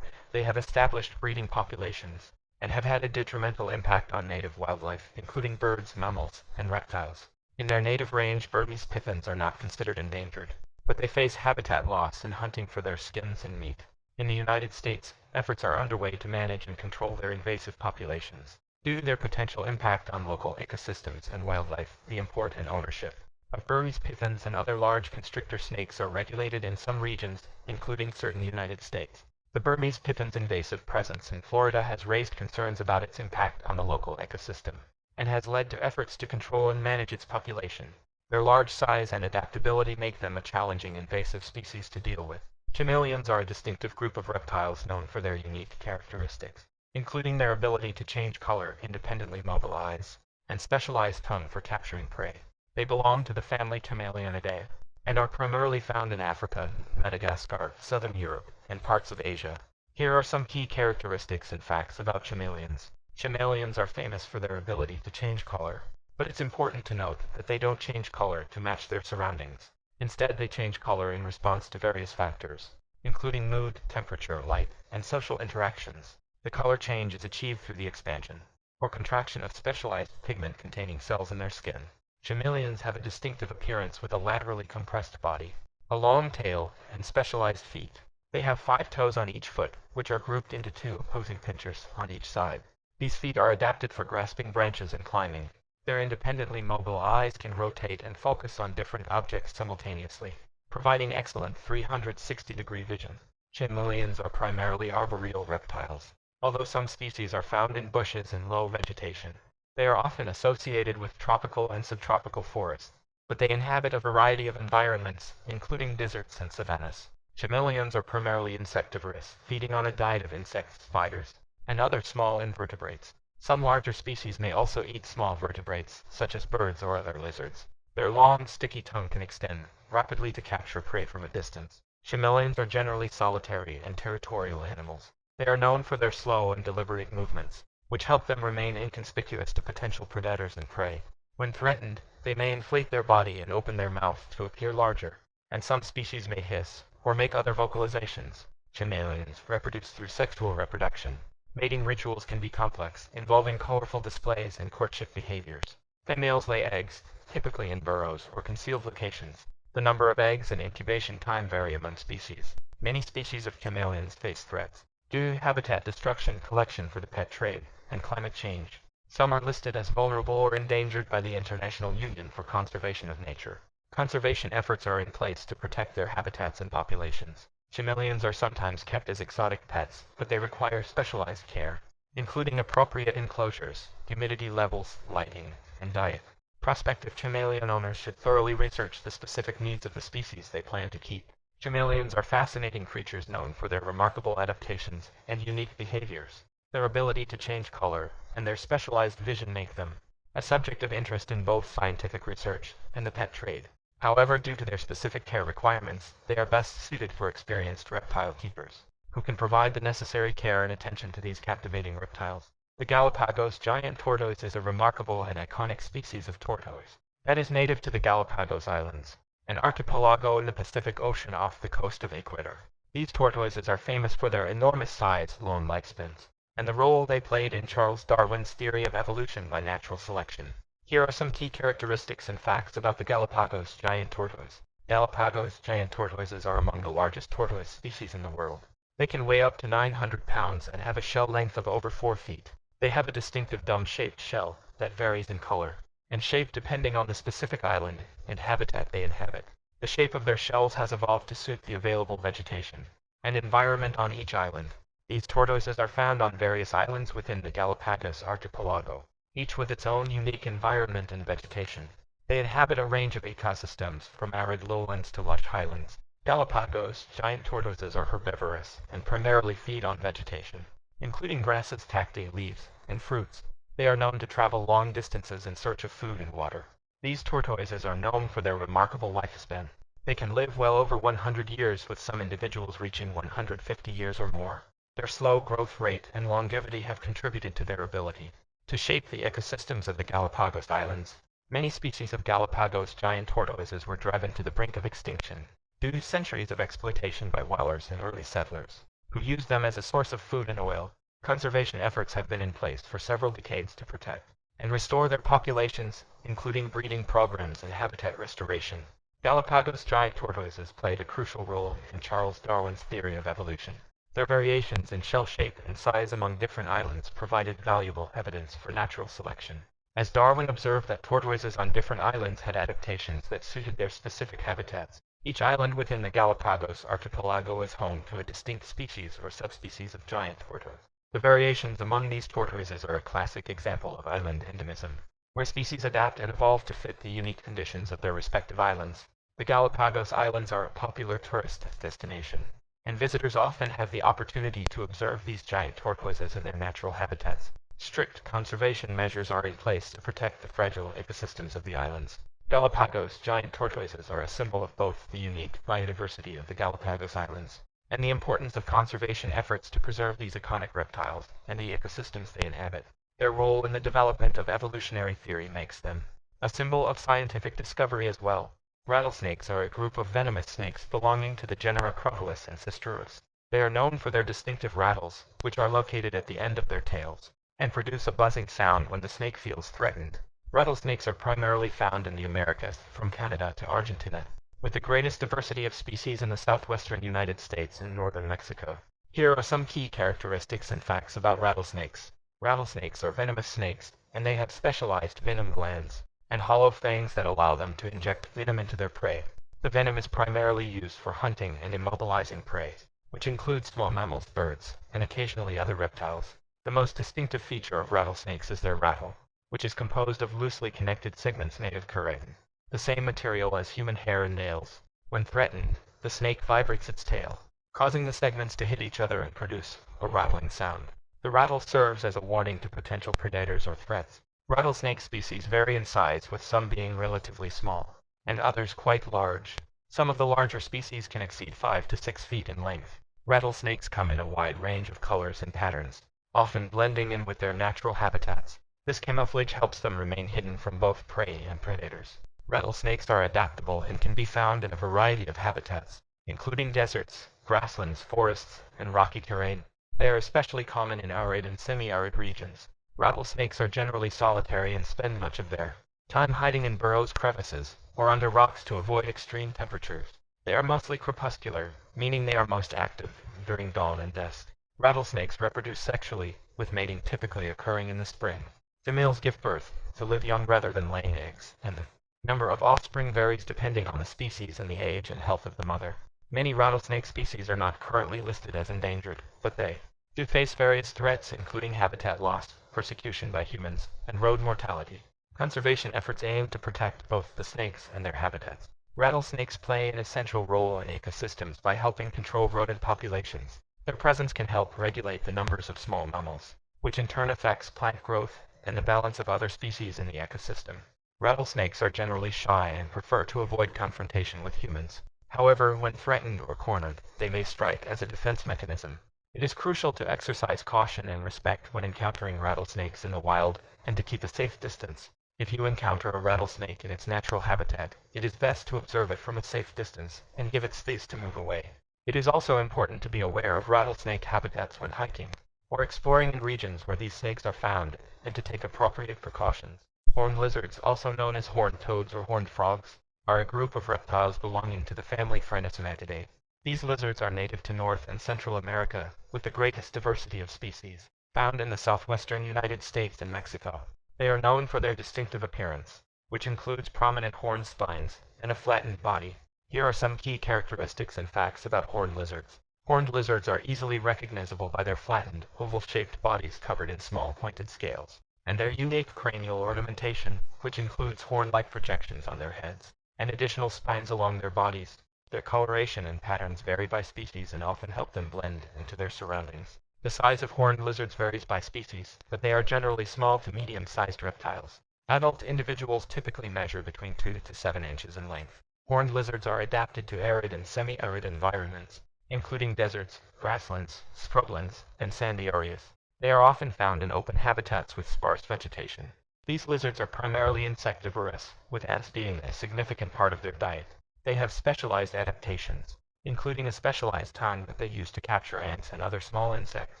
they have established breeding populations and have had a detrimental impact on native wildlife, including birds, mammals, and reptiles. In their native range, Burmese pythons are not considered endangered, but they face habitat loss in hunting for their skins and meat. In the United States, efforts are underway to manage and control their invasive populations. Due to their potential impact on local ecosystems and wildlife, the import and ownership of Burmese pythons and other large constrictor snakes are regulated in some regions, including certain United States. The Burmese python's invasive presence in Florida has raised concerns about its impact on the local ecosystem, and has led to efforts to control and manage its population. Their large size and adaptability make them a challenging invasive species to deal with. Chameleons are a distinctive group of reptiles known for their unique characteristics, including their ability to change color, independently mobilize, and specialized tongue for capturing prey. They belong to the family Chameleonidae, and are primarily found in Africa, Madagascar, southern Europe, and parts of Asia. Here are some key characteristics and facts about chameleons. Chameleons are famous for their ability to change color, but it's important to note that they don't change color to match their surroundings. Instead, they change color in response to various factors, including mood, temperature, light, and social interactions. The color change is achieved through the expansion or contraction of specialized pigment-containing cells in their skin. Chameleons have a distinctive appearance with a laterally compressed body, a long tail, and specialized feet. They have 5 toes on each foot, which are grouped into 2 opposing pinchers on each side. These feet are adapted for grasping branches and climbing. Their independently mobile eyes can rotate and focus on different objects simultaneously, providing excellent 360-degree vision. Chameleons are primarily arboreal reptiles. Although some species are found in bushes and low vegetation, they are often associated with tropical and subtropical forests, but they inhabit a variety of environments, including deserts and savannas. Chameleons are primarily insectivorous, feeding on a diet of insects, spiders, and other small invertebrates. Some larger species may also eat small vertebrates, such as birds or other lizards. Their long, sticky tongue can extend rapidly to capture prey from a distance. Chameleons are generally solitary and territorial animals. They are known for their slow and deliberate movements, which help them remain inconspicuous to potential predators and prey. When threatened, they may inflate their body and open their mouth to appear larger, and some species may hiss or make other vocalizations. Chameleons reproduce through sexual reproduction. Mating rituals can be complex, involving colorful displays and courtship behaviors. Females lay eggs, typically in burrows or concealed locations. The number of eggs and incubation time vary among species. Many species of chameleons face threats due to habitat destruction, collection for the pet trade, and climate change. Some are listed as vulnerable or endangered by the International Union for Conservation of Nature. Conservation efforts are in place to protect their habitats and populations. Chameleons are sometimes kept as exotic pets, but they require specialized care, including appropriate enclosures, humidity levels, lighting, and diet. Prospective chameleon owners should thoroughly research the specific needs of the species they plan to keep. Chameleons are fascinating creatures known for their remarkable adaptations and unique behaviors. Their ability to change color and their specialized vision make them a subject of interest in both scientific research and the pet trade. However, due to their specific care requirements, they are best suited for experienced reptile keepers, who can provide the necessary care and attention to these captivating reptiles. The Galapagos giant tortoise is a remarkable and iconic species of tortoise that is native to the Galapagos Islands, an archipelago in the Pacific Ocean off the coast of Ecuador. These tortoises are famous for their enormous size, long lifespans, and the role they played in Charles Darwin's theory of evolution by natural selection. Here are some key characteristics and facts about the Galapagos giant tortoise. Galapagos giant tortoises are among the largest tortoise species in the world. They can weigh up to 900 pounds and have a shell length of over 4 feet. They have a distinctive dome-shaped shell that varies in color and shape depending on the specific island and habitat they inhabit. The shape of their shells has evolved to suit the available vegetation and environment on each island. These tortoises are found on various islands within the Galapagos archipelago, each with its own unique environment and vegetation. They inhabit a range of ecosystems, from arid lowlands to lush highlands. Galapagos giant tortoises are herbivorous and primarily feed on vegetation, including grasses, cacti, leaves, and fruits. They are known to travel long distances in search of food and water. These tortoises are known for their remarkable lifespan. They can live well over 100 years, with some individuals reaching 150 years or more. Their slow growth rate and longevity have contributed to their ability to shape the ecosystems of the Galapagos Islands. Many species of Galapagos giant tortoises were driven to the brink of extinction due to centuries of exploitation by whalers and early settlers, who used them as a source of food and oil. Conservation efforts have been in place for several decades to protect and restore their populations, including breeding programs and habitat restoration. Galapagos giant tortoises played a crucial role in Charles Darwin's theory of evolution. Their variations in shell shape and size among different islands provided valuable evidence for natural selection, as Darwin observed that tortoises on different islands had adaptations that suited their specific habitats. Each island within the Galapagos archipelago is home to a distinct species or subspecies of giant tortoise. The variations among these tortoises are a classic example of island endemism, where species adapt and evolve to fit the unique conditions of their respective islands. The Galapagos Islands are a popular tourist destination, and visitors often have the opportunity to observe these giant tortoises in their natural habitats. Strict conservation measures are in place to protect the fragile ecosystems of the islands. Galapagos giant tortoises are a symbol of both the unique biodiversity of the Galapagos Islands and the importance of conservation efforts to preserve these iconic reptiles and the ecosystems they inhabit. Their role in the development of evolutionary theory makes them a symbol of scientific discovery as well. Rattlesnakes are a group of venomous snakes belonging to the genera Crotalus and Cistrurus. They are known for their distinctive rattles, which are located at the end of their tails, and produce a buzzing sound when the snake feels threatened. Rattlesnakes are primarily found in the Americas, from Canada to Argentina, with the greatest diversity of species in the southwestern United States and northern Mexico. Here are some key characteristics and facts about rattlesnakes. Rattlesnakes are venomous snakes, and they have specialized venom glands and hollow fangs that allow them to inject venom into their prey. The venom is primarily used for hunting and immobilizing prey, which includes small mammals, birds, and occasionally other reptiles. The most distinctive feature of rattlesnakes is their rattle, which is composed of loosely connected segments made of keratin, the same material as human hair and nails. When threatened, the snake vibrates its tail, causing the segments to hit each other and produce a rattling sound. The rattle serves as a warning to potential predators or threats. Rattlesnake species vary in size, with some being relatively small and others quite large. Some of the larger species can exceed 5 to 6 feet in length. Rattlesnakes come in a wide range of colors and patterns, often blending in with their natural habitats. This camouflage helps them remain hidden from both prey and predators. Rattlesnakes are adaptable and can be found in a variety of habitats, including deserts, grasslands, forests, and rocky terrain. They are especially common in arid and semi-arid regions. Rattlesnakes are generally solitary and spend much of their time hiding in burrows, crevices, or under rocks to avoid extreme temperatures. They are mostly crepuscular, meaning they are most active during dawn and dusk. Rattlesnakes reproduce sexually, with mating typically occurring in the spring. Females give birth to live young rather than laying eggs, and the number of offspring varies depending on the species and the age and health of the mother. Many rattlesnake species are not currently listed as endangered, but they do face various threats, including habitat loss, persecution by humans, and road mortality. Conservation efforts aim to protect both the snakes and their habitats. Rattlesnakes play an essential role in ecosystems by helping control rodent populations. Their presence can help regulate the numbers of small mammals, which in turn affects plant growth and the balance of other species in the ecosystem. Rattlesnakes are generally shy and prefer to avoid confrontation with humans. However, when threatened or cornered, they may strike as a defense mechanism. It is crucial to exercise caution and respect when encountering rattlesnakes in the wild, and to keep a safe distance. If you encounter a rattlesnake in its natural habitat, it is best to observe it from a safe distance and give it space to move away. It is also important to be aware of rattlesnake habitats when hiking or exploring in regions where these snakes are found, and to take appropriate precautions. Horned lizards, also known as horned toads or horned frogs, are a group of reptiles belonging to the family Phrenicomatidae. These lizards are native to North and Central America, with the greatest diversity of species, found in the southwestern United States and Mexico. They are known for their distinctive appearance, which includes prominent horn spines and a flattened body. Here are some key characteristics and facts about horned lizards. Horned lizards are easily recognizable by their flattened, oval-shaped bodies covered in small pointed scales, and their unique cranial ornamentation, which includes horn-like projections on their heads and additional spines along their bodies. Their coloration and patterns vary by species and often help them blend into their surroundings. The size of horned lizards varies by species, but they are generally small to medium-sized reptiles. Adult individuals typically measure between 2 to 7 inches in length. Horned lizards are adapted to arid and semi-arid environments, including deserts, grasslands, scrublands, and sandy areas. They are often found in open habitats with sparse vegetation. These lizards are primarily insectivorous, with ants being a significant part of their diet. They have specialized adaptations, including a specialized tongue that they use to capture ants and other small insects.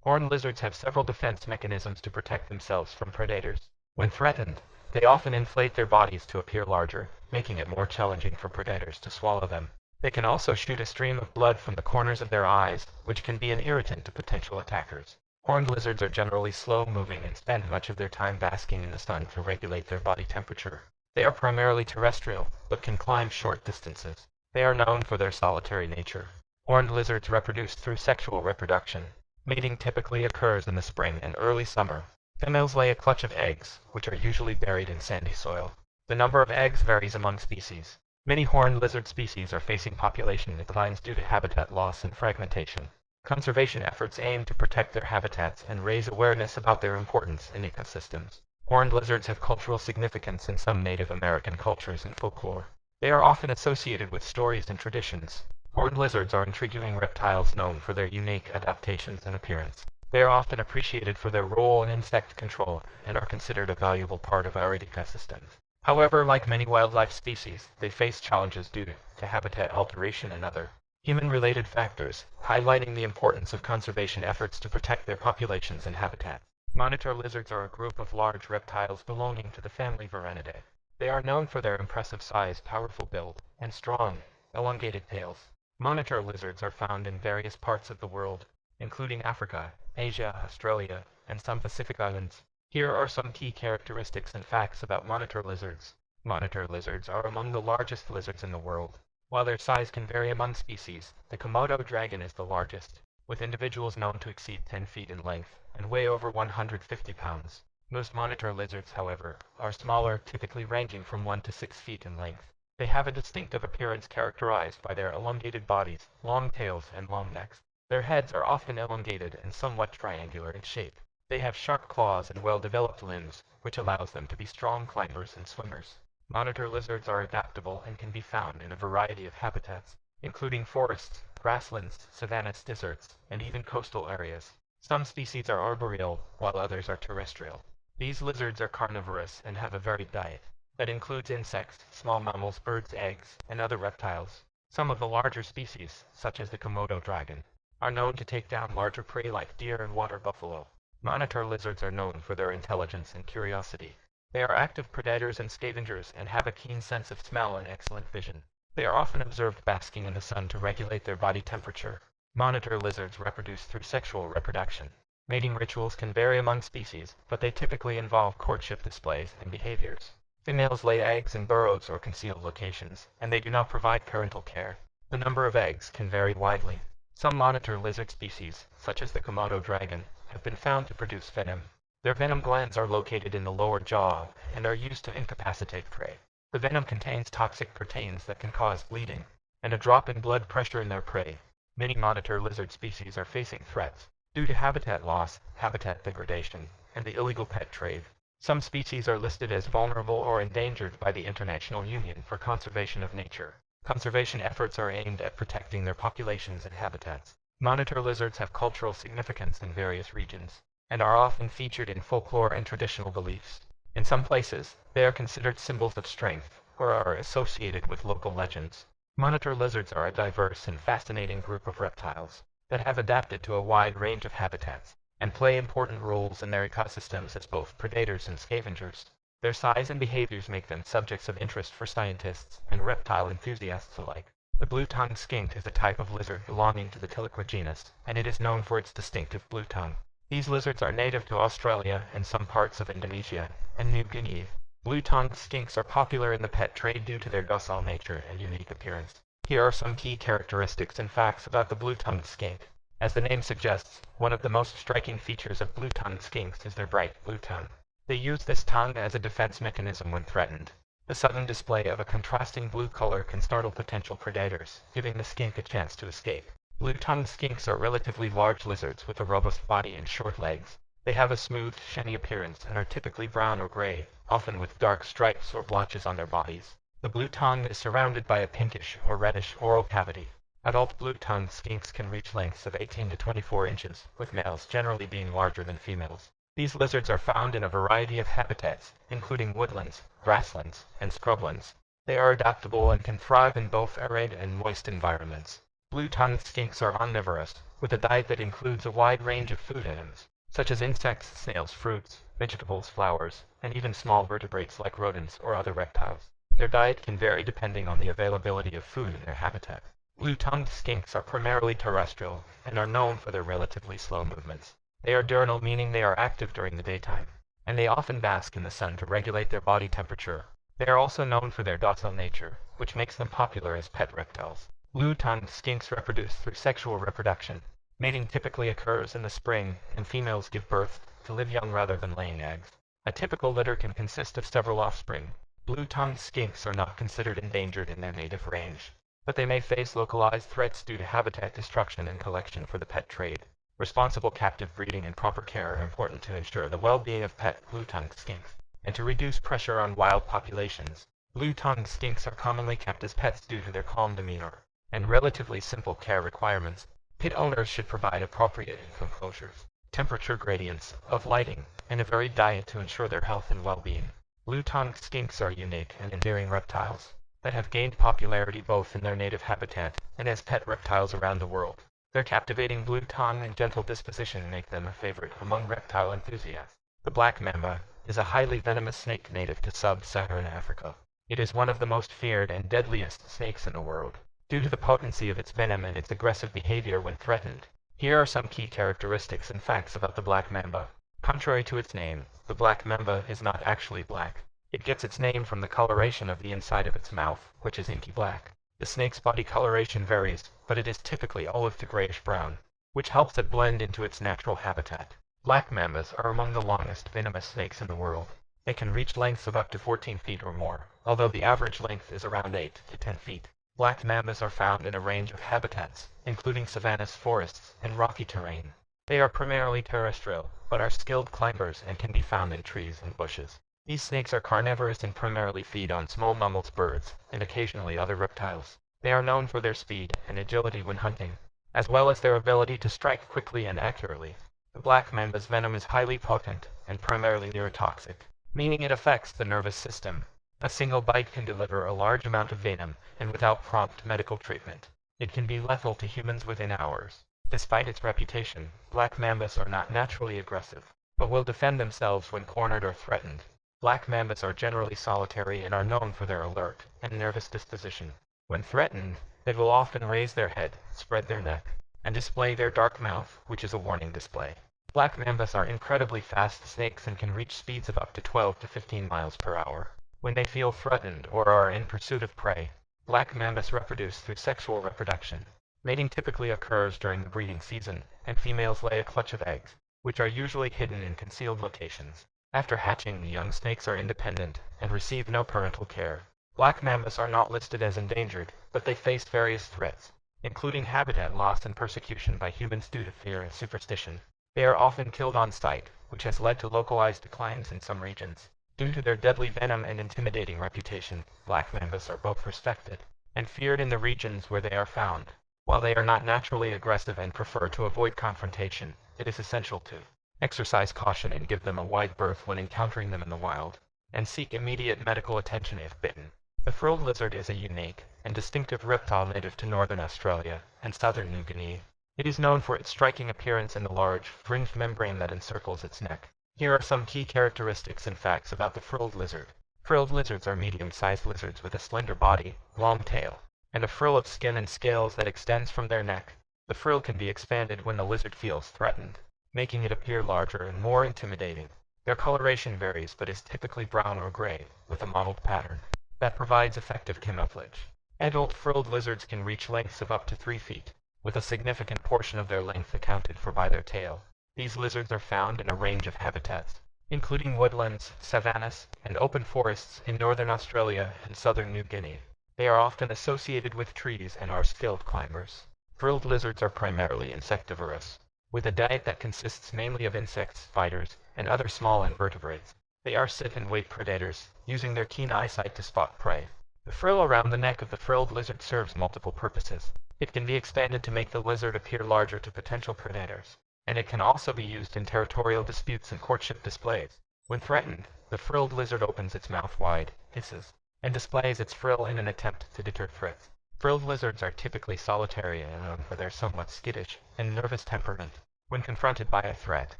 Horned lizards have several defense mechanisms to protect themselves from predators. When threatened, they often inflate their bodies to appear larger, making it more challenging for predators to swallow them. They can also shoot a stream of blood from the corners of their eyes, which can be an irritant to potential attackers. Horned lizards are generally slow-moving and spend much of their time basking in the sun to regulate their body temperature. They are primarily terrestrial, but can climb short distances. They are known for their solitary nature. Horned lizards reproduce through sexual reproduction. Mating typically occurs in the spring and early summer. Females lay a clutch of eggs, which are usually buried in sandy soil. The number of eggs varies among species. Many horned lizard species are facing population declines due to habitat loss and fragmentation. Conservation efforts aim to protect their habitats and raise awareness about their importance in ecosystems. Horned lizards have cultural significance in some Native American cultures and folklore. They are often associated with stories and traditions. Horned lizards are intriguing reptiles known for their unique adaptations and appearance. They are often appreciated for their role in insect control and are considered a valuable part of our ecosystems. However, like many wildlife species, they face challenges due to habitat alteration and other human-related factors, highlighting the importance of conservation efforts to protect their populations and habitats. Monitor lizards are a group of large reptiles belonging to the family Varanidae. They are known for their impressive size, powerful build, and strong, elongated tails. Monitor lizards are found in various parts of the world, including Africa, Asia, Australia, and some Pacific islands. Here are some key characteristics and facts about monitor lizards. Monitor lizards are among the largest lizards in the world. While their size can vary among species, the Komodo dragon is the largest, with individuals known to exceed 10 feet in length and weigh over 150 pounds. Most monitor lizards, however, are smaller, typically ranging from 1 to 6 feet in length. They have a distinctive appearance characterized by their elongated bodies, long tails, and long necks. Their heads are often elongated and somewhat triangular in shape. They have sharp claws and well-developed limbs, which allows them to be strong climbers and swimmers. Monitor lizards are adaptable and can be found in a variety of habitats, including forests, grasslands, savannas, deserts, and even coastal areas. Some species are arboreal, while others are terrestrial. These lizards are carnivorous and have a varied diet that includes insects, small mammals, birds, eggs, and other reptiles. Some of the larger species, such as the Komodo dragon, are known to take down larger prey like deer and water buffalo. Monitor lizards are known for their intelligence and curiosity. They are active predators and scavengers and have a keen sense of smell and excellent vision. They are often observed basking in the sun to regulate their body temperature. Monitor lizards reproduce through sexual reproduction. Mating rituals can vary among species, but they typically involve courtship displays and behaviors. Females lay eggs in burrows or concealed locations, and they do not provide parental care. The number of eggs can vary widely. Some monitor lizard species, such as the Komodo dragon, have been found to produce venom. Their venom glands are located in the lower jaw and are used to incapacitate prey. The venom contains toxic proteins that can cause bleeding and a drop in blood pressure in their prey. Many monitor lizard species are facing threats due to habitat loss, habitat degradation, and the illegal pet trade. Some species are listed as vulnerable or endangered by the International Union for Conservation of Nature. Conservation efforts are aimed at protecting their populations and habitats. Monitor lizards have cultural significance in various regions and are often featured in folklore and traditional beliefs. In some places, they are considered symbols of strength or are associated with local legends. Monitor lizards are a diverse and fascinating group of reptiles that have adapted to a wide range of habitats and play important roles in their ecosystems as both predators and scavengers. Their size and behaviors make them subjects of interest for scientists and reptile enthusiasts alike. The blue-tongued skink is a type of lizard belonging to the Tiliqua genus, and it is known for its distinctive blue tongue. These lizards are native to Australia and some parts of Indonesia and New Guinea. Blue-tongued skinks are popular in the pet trade due to their docile nature and unique appearance. Here are some key characteristics and facts about the blue-tongued skink. As the name suggests, one of the most striking features of blue-tongued skinks is their bright blue tongue. They use this tongue as a defense mechanism when threatened. The sudden display of a contrasting blue color can startle potential predators, giving the skink a chance to escape. Blue-tongued skinks are relatively large lizards with a robust body and short legs. They have a smooth, shiny appearance and are typically brown or gray, often with dark stripes or blotches on their bodies. The blue tongue is surrounded by a pinkish or reddish oral cavity. Adult blue-tongued skinks can reach lengths of 18 to 24 inches, with males generally being larger than females. These lizards are found in a variety of habitats, including woodlands, grasslands, and scrublands. They are adaptable and can thrive in both arid and moist environments. Blue-tongued skinks are omnivorous, with a diet that includes a wide range of food items, such as insects, snails, fruits, vegetables, flowers, and even small vertebrates like rodents or other reptiles. Their diet can vary depending on the availability of food in their habitat. Blue-tongued skinks are primarily terrestrial and are known for their relatively slow movements. They are diurnal, meaning they are active during the daytime, and they often bask in the sun to regulate their body temperature. They are also known for their docile nature, which makes them popular as pet reptiles. Blue-tongued skinks reproduce through sexual reproduction. Mating typically occurs in the spring, and females give birth to live young rather than laying eggs. A typical litter can consist of several offspring. Blue-tongued skinks are not considered endangered in their native range, but they may face localized threats due to habitat destruction and collection for the pet trade. Responsible captive breeding and proper care are important to ensure the well-being of pet blue-tongued skinks and to reduce pressure on wild populations. Blue-tongued skinks are commonly kept as pets due to their calm demeanor and relatively simple care requirements. Pet owners should provide appropriate enclosures, temperature gradients of lighting, and a varied diet to ensure their health and well-being. Blue-tongued skinks are unique and endearing reptiles that have gained popularity both in their native habitat and as pet reptiles around the world. Their captivating blue tongue and gentle disposition make them a favorite among reptile enthusiasts. The black mamba is a highly venomous snake native to sub-Saharan Africa. It is one of the most feared and deadliest snakes in the world, due to the potency of its venom and its aggressive behavior when threatened. Here are some key characteristics and facts about the black mamba. Contrary to its name, the black mamba is not actually black. It gets its name from the coloration of the inside of its mouth, which is inky black. The snake's body coloration varies, but it is typically olive to grayish-brown, which helps it blend into its natural habitat. Black mambas are among the longest venomous snakes in the world. They can reach lengths of up to 14 feet or more, although the average length is around 8 to 10 feet. Black mambas are found in a range of habitats, including savannas, forests, and rocky terrain. They are primarily terrestrial, but are skilled climbers and can be found in trees and bushes. These snakes are carnivorous and primarily feed on small mammals, birds, and occasionally other reptiles. They are known for their speed and agility when hunting, as well as their ability to strike quickly and accurately. The black mamba's venom is highly potent and primarily neurotoxic, meaning it affects the nervous system. A single bite can deliver a large amount of venom, and without prompt medical treatment, it can be lethal to humans within hours. Despite its reputation, black mambas are not naturally aggressive, but will defend themselves when cornered or threatened. Black mambas are generally solitary and are known for their alert and nervous disposition. When threatened, they will often raise their head, spread their neck, and display their dark mouth, which is a warning display. Black mambas are incredibly fast snakes and can reach speeds of up to 12 to 15 miles per hour. When they feel threatened or are in pursuit of prey, black mambas reproduce through sexual reproduction. Mating typically occurs during the breeding season, and females lay a clutch of eggs. which are usually hidden in concealed locations. After hatching, the young snakes are independent and receive no parental care. Black mambas are not listed as endangered, but they face various threats, including habitat loss and persecution by humans due to fear and superstition. They are often killed on sight, which has led to localized declines in some regions. Due to their deadly venom and intimidating reputation, black mambas are both respected and feared in the regions where they are found. While they are not naturally aggressive and prefer to avoid confrontation, it is essential to exercise caution and give them a wide berth when encountering them in the wild, and seek immediate medical attention if bitten. The frilled lizard is a unique and distinctive reptile native to northern Australia and southern New Guinea. It is known for its striking appearance and the large, fringed membrane that encircles its neck. Here are some key characteristics and facts about the frilled lizard. Frilled lizards are medium-sized lizards with a slender body, long tail, and a frill of skin and scales that extends from their neck. The frill can be expanded when the lizard feels threatened, making it appear larger and more intimidating. Their coloration varies but is typically brown or gray, with a mottled pattern that provides effective camouflage. Adult frilled lizards can reach lengths of up to 3 feet, with a significant portion of their length accounted for by their tail. These lizards are found in a range of habitats, including woodlands, savannas, and open forests in northern Australia and southern New Guinea. They are often associated with trees and are skilled climbers. Frilled lizards are primarily insectivorous, with a diet that consists mainly of insects, spiders, and other small invertebrates. They are sit-and-wait predators, using their keen eyesight to spot prey. The frill around the neck of the frilled lizard serves multiple purposes. It can be expanded to make the lizard appear larger to potential predators, and it can also be used in territorial disputes and courtship displays. When threatened, the frilled lizard opens its mouth wide, hisses, and displays its frill in an attempt to deter threats. Frilled lizards are typically solitary and known for their somewhat skittish and nervous temperament. When confronted by a threat,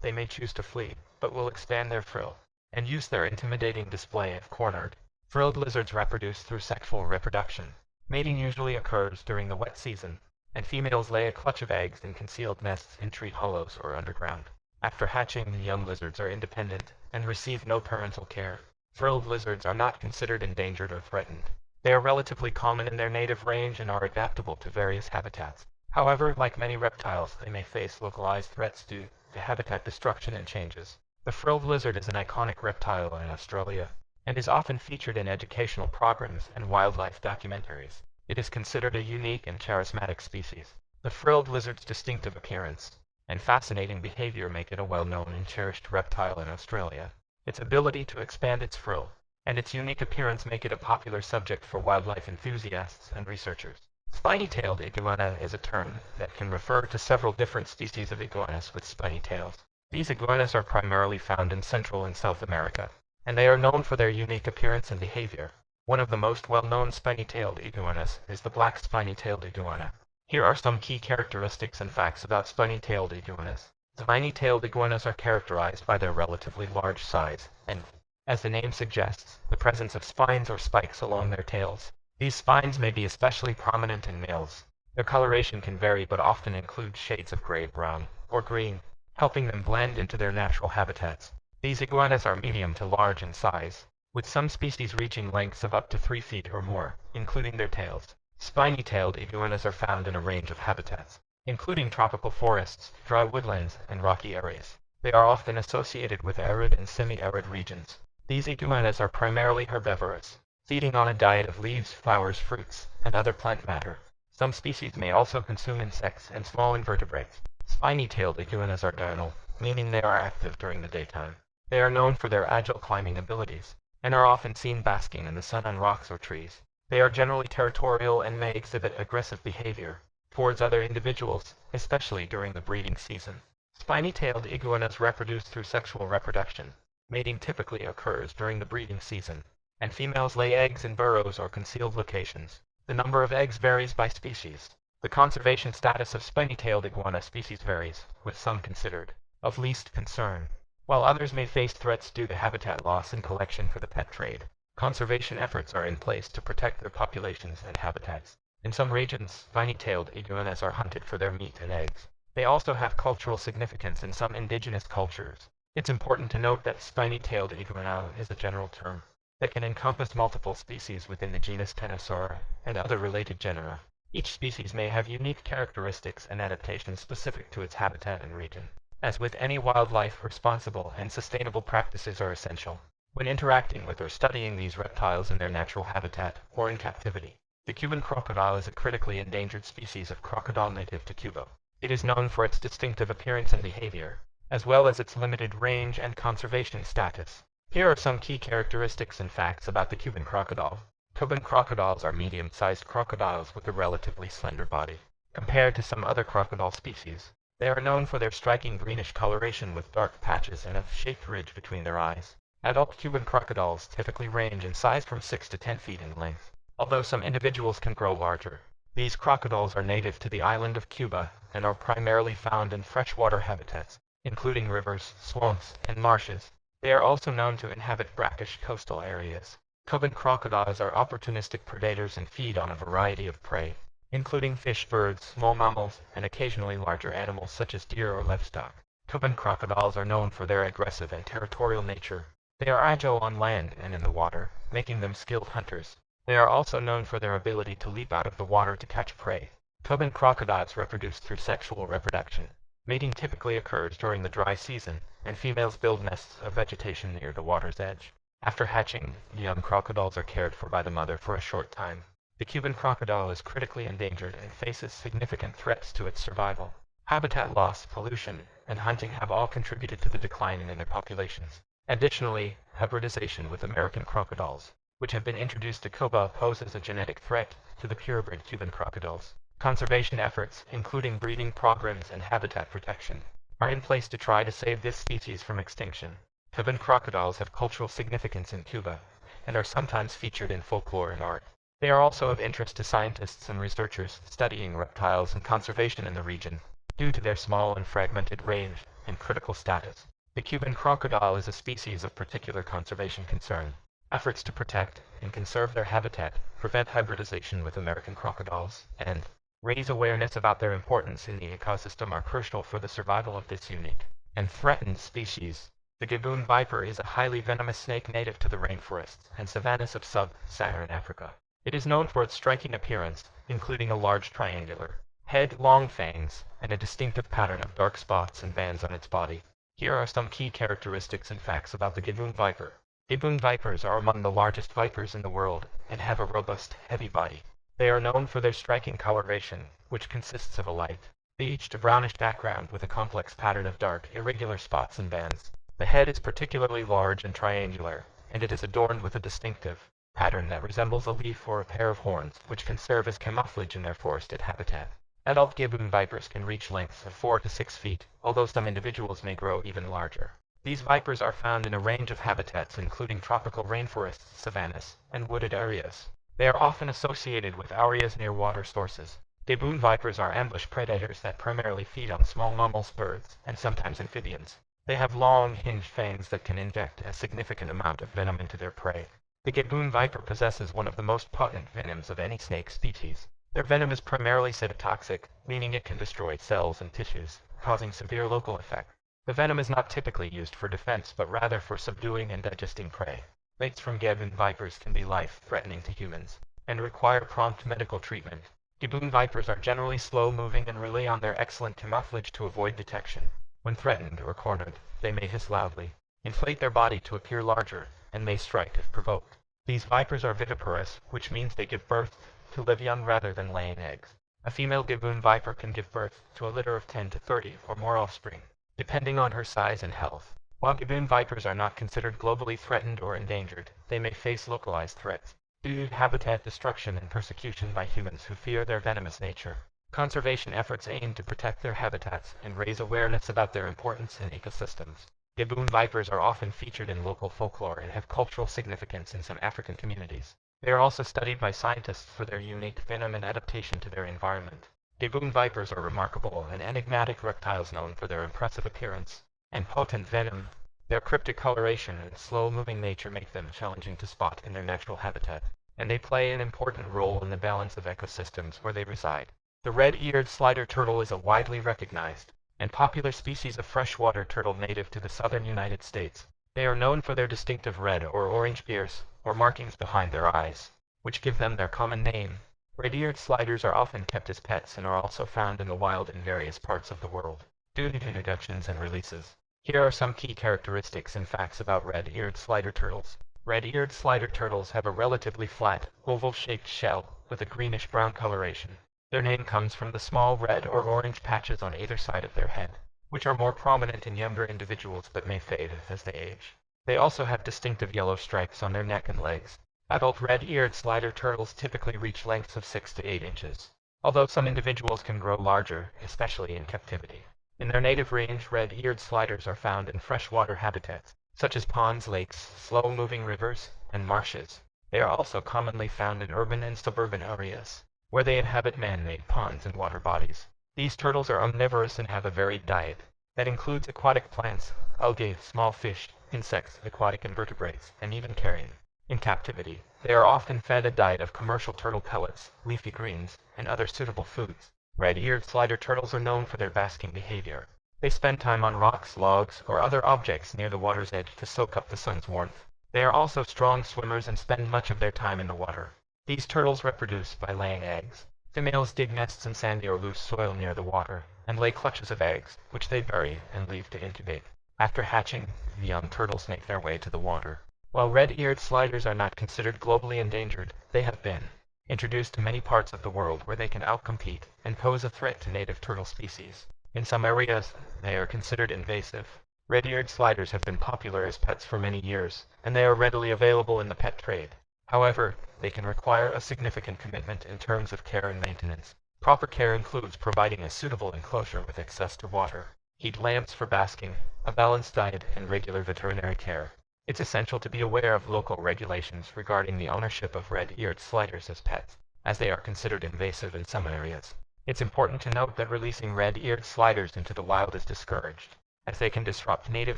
they may choose to flee, but will expand their frill and use their intimidating display if cornered. Frilled lizards reproduce through sexual reproduction. Mating usually occurs during the wet season, and females lay a clutch of eggs in concealed nests in tree hollows or underground. After hatching, the young lizards are independent and receive no parental care. Frilled lizards are not considered endangered or threatened. They are relatively common in their native range and are adaptable to various habitats. However, like many reptiles, they may face localized threats due to habitat destruction and changes. The frilled lizard is an iconic reptile in Australia, and is often featured in educational programs and wildlife documentaries. It is considered a unique and charismatic species. The frilled lizard's distinctive appearance and fascinating behavior make it a well-known and cherished reptile in Australia. Its ability to expand its frill and its unique appearance make it a popular subject for wildlife enthusiasts and researchers. Spiny-tailed iguana is a term that can refer to several different species of iguanas with spiny tails. These iguanas are primarily found in Central and South America, and they are known for their unique appearance and behavior. One of the most well-known spiny-tailed iguanas is the black spiny-tailed iguana. Here are some key characteristics and facts about spiny-tailed iguanas. Spiny-tailed iguanas are characterized by their relatively large size, and, as the name suggests, the presence of spines or spikes along their tails. These spines may be especially prominent in males. Their coloration can vary but often include shades of gray-brown or green, helping them blend into their natural habitats. These iguanas are medium to large in size, with some species reaching lengths of up to 3 feet or more, including their tails. Spiny-tailed iguanas are found in a range of habitats, including tropical forests, dry woodlands, and rocky areas. They are often associated with arid and semi-arid regions. These iguanas are primarily herbivorous, feeding on a diet of leaves, flowers, fruits, and other plant matter. Some species may also consume insects and small invertebrates. Spiny-tailed iguanas are diurnal, meaning they are active during the daytime. They are known for their agile climbing abilities, and are often seen basking in the sun on rocks or trees. They are generally territorial and may exhibit aggressive behavior towards other individuals, especially during the breeding season. Spiny-tailed iguanas reproduce through sexual reproduction. Mating typically occurs during the breeding season, and females lay eggs in burrows or concealed locations. The number of eggs varies by species. The conservation status of spiny-tailed iguana species varies, with some considered of least concern, while others may face threats due to habitat loss and collection for the pet trade. Conservation efforts are in place to protect their populations and habitats. In some regions, spiny-tailed iguanas are hunted for their meat and eggs. They also have cultural significance in some indigenous cultures. It's important to note that spiny-tailed iguana is a general term that can encompass multiple species within the genus Tenosaura and other related genera. Each species may have unique characteristics and adaptations specific to its habitat and region. As with any wildlife, responsible and sustainable practices are essential when interacting with or studying these reptiles in their natural habitat or in captivity. The Cuban crocodile is a critically endangered species of crocodile native to Cuba. It is known for its distinctive appearance and behavior, as well as its limited range and conservation status. Here are some key characteristics and facts about the Cuban crocodile. Cuban crocodiles are medium-sized crocodiles with a relatively slender body. Compared to some other crocodile species, they are known for their striking greenish coloration with dark patches and a shaped ridge between their eyes. Adult Cuban crocodiles typically range in size from 6 to 10 feet in length, although some individuals can grow larger. These crocodiles are native to the island of Cuba and are primarily found in freshwater habitats, including rivers, swamps, and marshes. They are also known to inhabit brackish coastal areas. Cuban crocodiles are opportunistic predators and feed on a variety of prey, including fish, birds, small mammals, and occasionally larger animals such as deer or livestock. Cuban crocodiles are known for their aggressive and territorial nature. They are agile on land and in the water, making them skilled hunters. They are also known for their ability to leap out of the water to catch prey. Cuban crocodiles reproduce through sexual reproduction. Mating typically occurs during the dry season, and females build nests of vegetation near the water's edge. After hatching, young crocodiles are cared for by the mother for a short time. The Cuban crocodile is critically endangered and faces significant threats to its survival. Habitat loss, pollution, and hunting have all contributed to the decline in their populations. Additionally, hybridization with American crocodiles, which have been introduced to Cuba, poses a genetic threat to the purebred Cuban crocodiles. Conservation efforts, including breeding programs and habitat protection, are in place to try to save this species from extinction. Cuban crocodiles have cultural significance in Cuba and are sometimes featured in folklore and art. They are also of interest to scientists and researchers studying reptiles and conservation in the region, due to their small and fragmented range and critical status. The Cuban crocodile is a species of particular conservation concern. Efforts to protect and conserve their habitat, prevent hybridization with American crocodiles, and raise awareness about their importance in the ecosystem are crucial for the survival of this unique and threatened species. The Gaboon viper is a highly venomous snake native to the rainforests and savannas of sub-Saharan Africa. It is known for its striking appearance, including a large triangular head, long fangs, and a distinctive pattern of dark spots and bands on its body. Here are some key characteristics and facts about the Gaboon viper. Gaboon vipers are among the largest vipers in the world and have a robust, heavy body. They are known for their striking coloration, which consists of a light, bleached brownish background with a complex pattern of dark, irregular spots and bands. The head is particularly large and triangular, and it is adorned with a distinctive pattern that resembles a leaf or a pair of horns, which can serve as camouflage in their forested habitat. Adult Gaboon vipers can reach lengths of 4 to 6 feet, although some individuals may grow even larger. These vipers are found in a range of habitats including tropical rainforests, savannas, and wooded areas. They are often associated with areas near water sources. Gaboon vipers are ambush predators that primarily feed on small mammals, birds, and sometimes amphibians. They have long, hinged fangs that can inject a significant amount of venom into their prey. The Gaboon viper possesses one of the most potent venoms of any snake species. Their venom is primarily cytotoxic, meaning it can destroy cells and tissues, causing severe local effect. The venom is not typically used for defense, but rather for subduing and digesting prey. Bites from Gaboon vipers can be life-threatening to humans and require prompt medical treatment. Gaboon vipers are generally slow-moving and rely on their excellent camouflage to avoid detection. When threatened or cornered, they may hiss loudly, inflate their body to appear larger, and may strike if provoked. These vipers are viviparous, which means they give birth to live young rather than laying eggs. A female Gaboon viper can give birth to a litter of 10 to 30 or more offspring, depending on her size and health. While Gaboon vipers are not considered globally threatened or endangered, they may face localized threats due to habitat destruction and persecution by humans who fear their venomous nature. Conservation efforts aim to protect their habitats and raise awareness about their importance in ecosystems. Gaboon vipers are often featured in local folklore and have cultural significance in some African communities. They are also studied by scientists for their unique venom and adaptation to their environment. Gaboon vipers are remarkable and enigmatic reptiles known for their impressive appearance and potent venom. Their cryptic coloration and slow-moving nature make them challenging to spot in their natural habitat, and they play an important role in the balance of ecosystems where they reside. The red-eared slider turtle is a widely recognized and popular species of freshwater turtle native to the southern United States. They are known for their distinctive red or orange ears, or markings behind their eyes, which give them their common name. Red-eared sliders are often kept as pets and are also found in the wild in various parts of the world. due to introductions and releases. Here are some key characteristics and facts about red-eared slider turtles. Red-eared slider turtles have a relatively flat, oval-shaped shell with a greenish-brown coloration. Their name comes from the small red or orange patches on either side of their head, which are more prominent in younger individuals but may fade as they age. They also have distinctive yellow stripes on their neck and legs. Adult red-eared slider turtles typically reach lengths of 6 to 8 inches, although some individuals can grow larger, especially in captivity. In their native range, red-eared sliders are found in freshwater habitats, such as ponds, lakes, slow-moving rivers, and marshes. They are also commonly found in urban and suburban areas, where they inhabit man-made ponds and water bodies. These turtles are omnivorous and have a varied diet that includes aquatic plants, algae, small fish, insects, aquatic invertebrates, and even carrion. In captivity, they are often fed a diet of commercial turtle pellets, leafy greens, and other suitable foods. Red-eared slider turtles are known for their basking behavior. They spend time on rocks, logs, or other objects near the water's edge to soak up the sun's warmth. They are also strong swimmers and spend much of their time in the water. These turtles reproduce by laying eggs. Females dig nests in sandy or loose soil near the water, and lay clutches of eggs, which they bury and leave to incubate. After hatching, the young turtles make their way to the water. While red-eared sliders are not considered globally endangered, they have been introduced to many parts of the world where they can outcompete and pose a threat to native turtle species. In some areas, they are considered invasive. Red-eared sliders have been popular as pets for many years, and they are readily available in the pet trade. However, they can require a significant commitment in terms of care and maintenance. Proper care includes providing a suitable enclosure with access to water, heat lamps for basking, a balanced diet, and regular veterinary care. It's essential to be aware of local regulations regarding the ownership of red-eared sliders as pets, as they are considered invasive in some areas. It's important to note that releasing red-eared sliders into the wild is discouraged, as they can disrupt native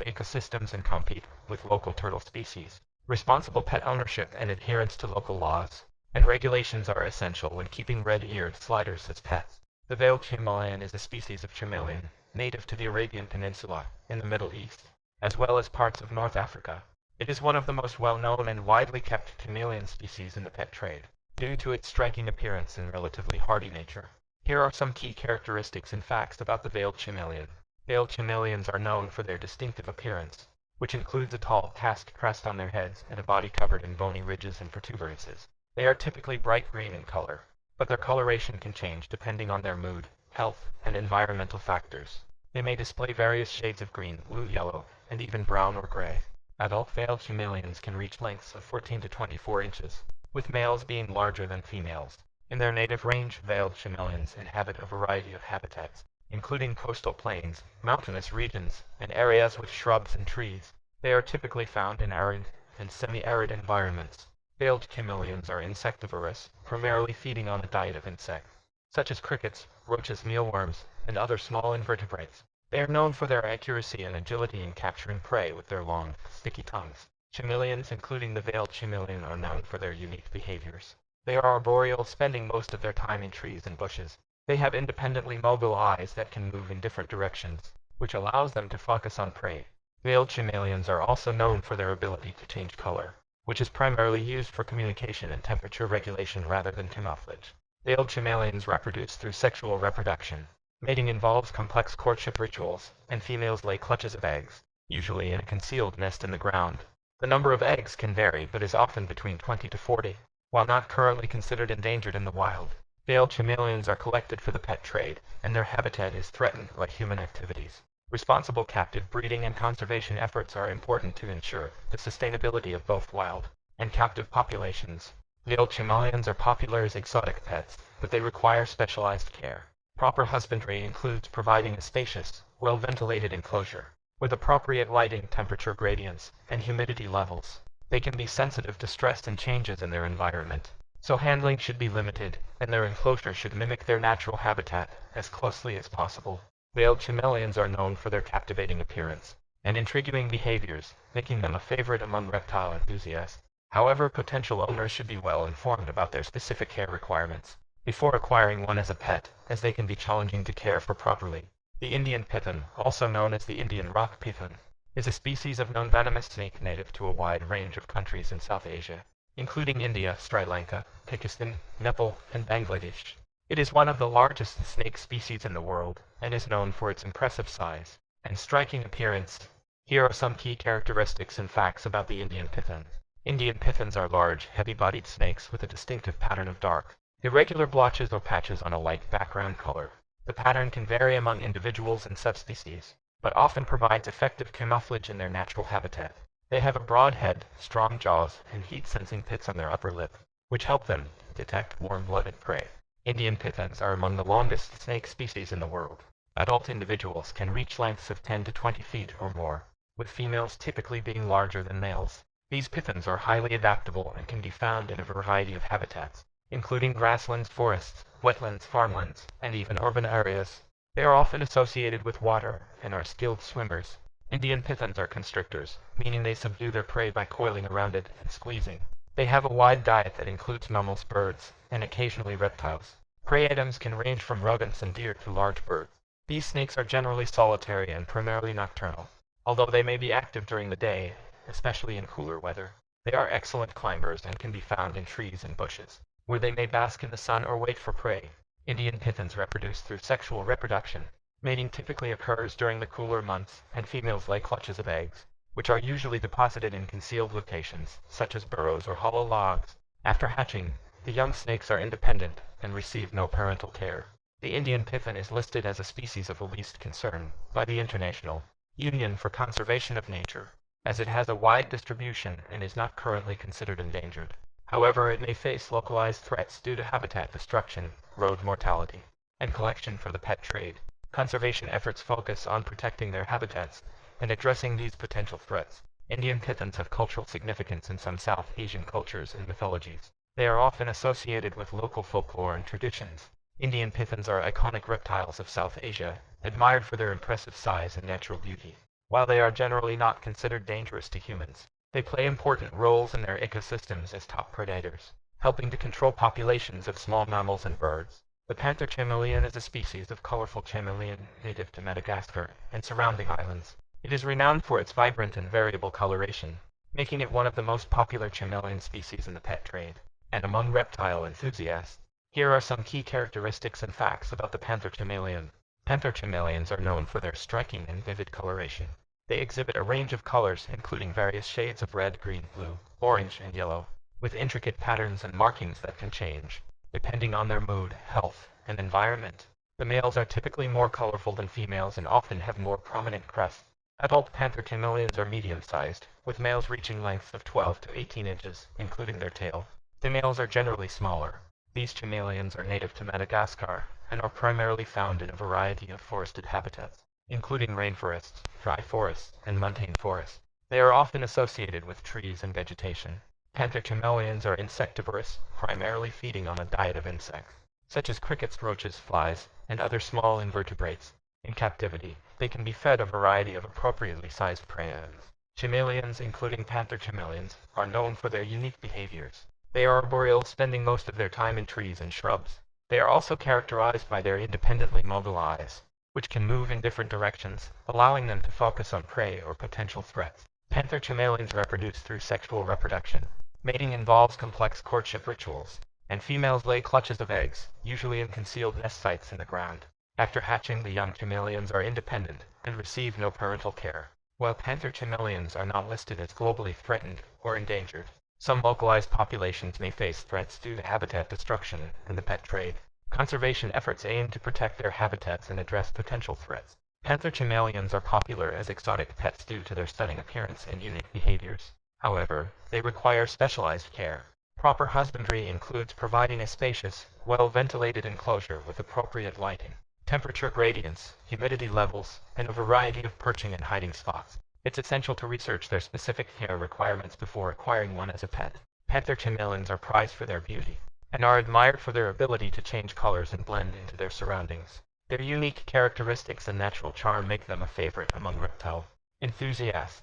ecosystems and compete with local turtle species. Responsible pet ownership and adherence to local laws and regulations are essential when keeping red-eared sliders as pets. The veiled chameleon is a species of chameleon, native to the Arabian Peninsula in the Middle East, as well as parts of North Africa. It is one of the most well-known and widely kept chameleon species in the pet trade, due to its striking appearance and relatively hardy nature. Here are some key characteristics and facts about the veiled chameleon. Veiled chameleons are known for their distinctive appearance, which includes a tall casque crest on their heads and a body covered in bony ridges and protuberances. They are typically bright green in color, but their coloration can change depending on their mood, health, and environmental factors. They may display various shades of green, blue, yellow, and even brown or gray. Adult veiled chameleons can reach lengths of 14 to 24 inches, with males being larger than females. In their native range, veiled chameleons inhabit a variety of habitats, including coastal plains, mountainous regions, and areas with shrubs and trees. They are typically found in arid and semi-arid environments. Veiled chameleons are insectivorous, primarily feeding on a diet of insects, such as crickets, roaches, mealworms, and other small invertebrates. They are known for their accuracy and agility in capturing prey with their long, sticky tongues. Chameleons, including the veiled chameleon, are known for their unique behaviors. They are arboreal, spending most of their time in trees and bushes. They have independently mobile eyes that can move in different directions, which allows them to focus on prey. Veiled chameleons are also known for their ability to change color, which is primarily used for communication and temperature regulation rather than camouflage. Veiled chameleons reproduce through sexual reproduction. Mating involves complex courtship rituals, and females lay clutches of eggs, usually in a concealed nest in the ground. The number of eggs can vary but is often between 20 to 40. While not currently considered endangered in the wild, veiled chameleons are collected for the pet trade, and their habitat is threatened by human activities. Responsible captive breeding and conservation efforts are important to ensure the sustainability of both wild and captive populations. Veiled chameleons are popular as exotic pets, but they require specialized care. Proper husbandry includes providing a spacious, well-ventilated enclosure, with appropriate lighting, temperature gradients, and humidity levels. They can be sensitive to stress and changes in their environment, so handling should be limited, and their enclosure should mimic their natural habitat as closely as possible. Veiled chameleons are known for their captivating appearance and intriguing behaviors, making them a favorite among reptile enthusiasts. However, potential owners should be well informed about their specific care requirements before acquiring one as a pet, as they can be challenging to care for properly. The Indian python, also known as the Indian rock python, is a species of non-venomous snake native to a wide range of countries in South Asia, including India, Sri Lanka, Pakistan, Nepal, and Bangladesh. It is one of the largest snake species in the world, and is known for its impressive size and striking appearance. Here are some key characteristics and facts about the Indian python. Indian pythons are large, heavy-bodied snakes with a distinctive pattern of dark, irregular blotches or patches on a light background color. The pattern can vary among individuals and subspecies, but often provides effective camouflage in their natural habitat. They have a broad head, strong jaws, and heat-sensing pits on their upper lip, which help them detect warm-blooded prey. Indian pythons are among the longest snake species in the world. Adult individuals can reach lengths of 10 to 20 feet or more, with females typically being larger than males. These pythons are highly adaptable and can be found in a variety of habitats, including grasslands, forests, wetlands, farmlands, and even urban areas. They are often associated with water and are skilled swimmers. Indian pythons are constrictors, meaning they subdue their prey by coiling around it and squeezing. They have a wide diet that includes mammals, birds, and occasionally reptiles. Prey items can range from rodents and deer to large birds. These snakes are generally solitary and primarily nocturnal. Although they may be active during the day, especially in cooler weather, they are excellent climbers and can be found in trees and bushes, where they may bask in the sun or wait for prey. Indian pythons reproduce through sexual reproduction. Mating typically occurs during the cooler months, and females lay clutches of eggs, which are usually deposited in concealed locations, such as burrows or hollow logs. After hatching, the young snakes are independent and receive no parental care. The Indian python is listed as a species of least concern by the International Union for Conservation of Nature, as it has a wide distribution and is not currently considered endangered. However, it may face localized threats due to habitat destruction, road mortality, and collection for the pet trade. Conservation efforts focus on protecting their habitats and addressing these potential threats. Indian pythons have cultural significance in some South Asian cultures and mythologies. They are often associated with local folklore and traditions. Indian pythons are iconic reptiles of South Asia, admired for their impressive size and natural beauty. While they are generally not considered dangerous to humans, they play important roles in their ecosystems as top predators, helping to control populations of small mammals and birds. The panther chameleon is a species of colorful chameleon native to Madagascar and surrounding islands. It is renowned for its vibrant and variable coloration, making it one of the most popular chameleon species in the pet trade. And among reptile enthusiasts, here are some key characteristics and facts about the panther chameleon. Panther chameleons are known for their striking and vivid coloration. They exhibit a range of colors including various shades of red, green, blue, orange, and yellow, with intricate patterns and markings that can change depending on their mood, health, and environment. The males are typically more colorful than females and often have more prominent crests. Adult panther chameleons are medium-sized, with males reaching lengths of 12 to 18 inches, including their tail. Females are generally smaller. These chameleons are native to Madagascar and are primarily found in a variety of forested habitats, including rainforests, dry forests, and montane forests. They are often associated with trees and vegetation. Panther chameleons are insectivorous, primarily feeding on a diet of insects, such as crickets, roaches, flies, and other small invertebrates. In captivity, they can be fed a variety of appropriately sized prey items. Chameleons, including panther chameleons, are known for their unique behaviors. They are arboreal, spending most of their time in trees and shrubs. They are also characterized by their independently mobile eyes, which can move in different directions, allowing them to focus on prey or potential threats. Panther chameleons reproduce through sexual reproduction. Mating involves complex courtship rituals, and females lay clutches of eggs, usually in concealed nest sites in the ground. After hatching, the young chameleons are independent and receive no parental care. While panther chameleons are not listed as globally threatened or endangered, some localized populations may face threats due to habitat destruction and the pet trade. Conservation efforts aim to protect their habitats and address potential threats. Panther chameleons are popular as exotic pets due to their stunning appearance and unique behaviors. However, they require specialized care. Proper husbandry includes providing a spacious, well-ventilated enclosure with appropriate lighting, temperature gradients, humidity levels, and a variety of perching and hiding spots. It's essential to research their specific care requirements before acquiring one as a pet. Panther chameleons are prized for their beauty, and are admired for their ability to change colors and blend into their surroundings. Their unique characteristics and natural charm make them a favorite among reptile enthusiasts.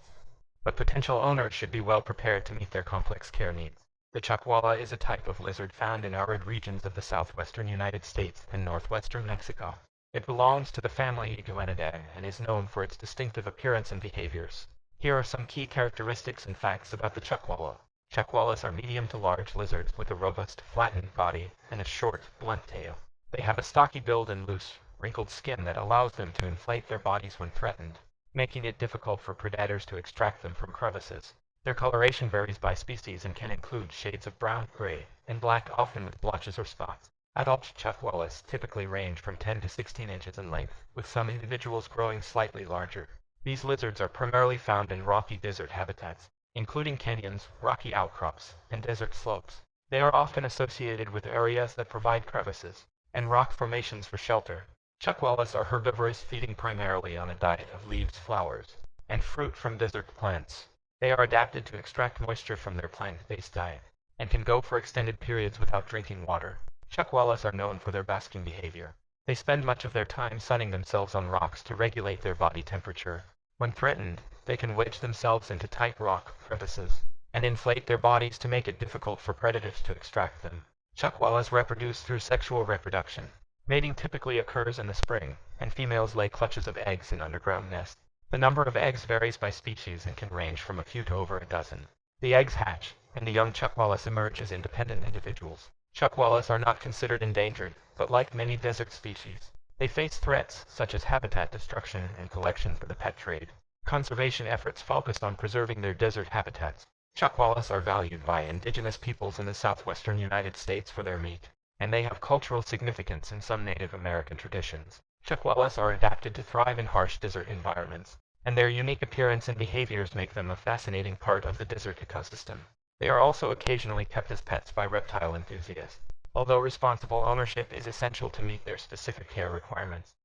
But potential owners should be well prepared to meet their complex care needs. The chakwala is a type of lizard found in arid regions of the southwestern United States and northwestern Mexico. It belongs to the family Iguanidae and is known for its distinctive appearance and behaviors. Here are some key characteristics and facts about the chakwala. Chakwalas are medium to large lizards with a robust, flattened body and a short, blunt tail. They have a stocky build and loose, wrinkled skin that allows them to inflate their bodies when threatened, making it difficult for predators to extract them from crevices. Their coloration varies by species and can include shades of brown, gray, and black, often with blotches or spots. Adult chuckwallas typically range from 10 to 16 inches in length, with some individuals growing slightly larger. These lizards are primarily found in rocky desert habitats, including canyons, rocky outcrops, and desert slopes. They are often associated with areas that provide crevices and rock formations for shelter. Chuckwallas are herbivorous, feeding primarily on a diet of leaves, flowers, and fruit from desert plants. They are adapted to extract moisture from their plant-based diet, and can go for extended periods without drinking water. Chuckwallas are known for their basking behavior. They spend much of their time sunning themselves on rocks to regulate their body temperature. When threatened, they can wedge themselves into tight rock crevices and inflate their bodies to make it difficult for predators to extract them. Chuckwallas reproduce through sexual reproduction. Mating typically occurs in the spring, and females lay clutches of eggs in underground nests. The number of eggs varies by species and can range from a few to over a dozen. The eggs hatch, and the young chuckwallas emerge as independent individuals. Chuckwallas are not considered endangered, but like many desert species, they face threats such as habitat destruction and collection for the pet trade. Conservation efforts focus on preserving their desert habitats. Chuckwallas are valued by indigenous peoples in the southwestern United States for their meat, and they have cultural significance in some Native American traditions. Chuckwallas are adapted to thrive in harsh desert environments, and their unique appearance and behaviors make them a fascinating part of the desert ecosystem. They are also occasionally kept as pets by reptile enthusiasts, although responsible ownership is essential to meet their specific care requirements.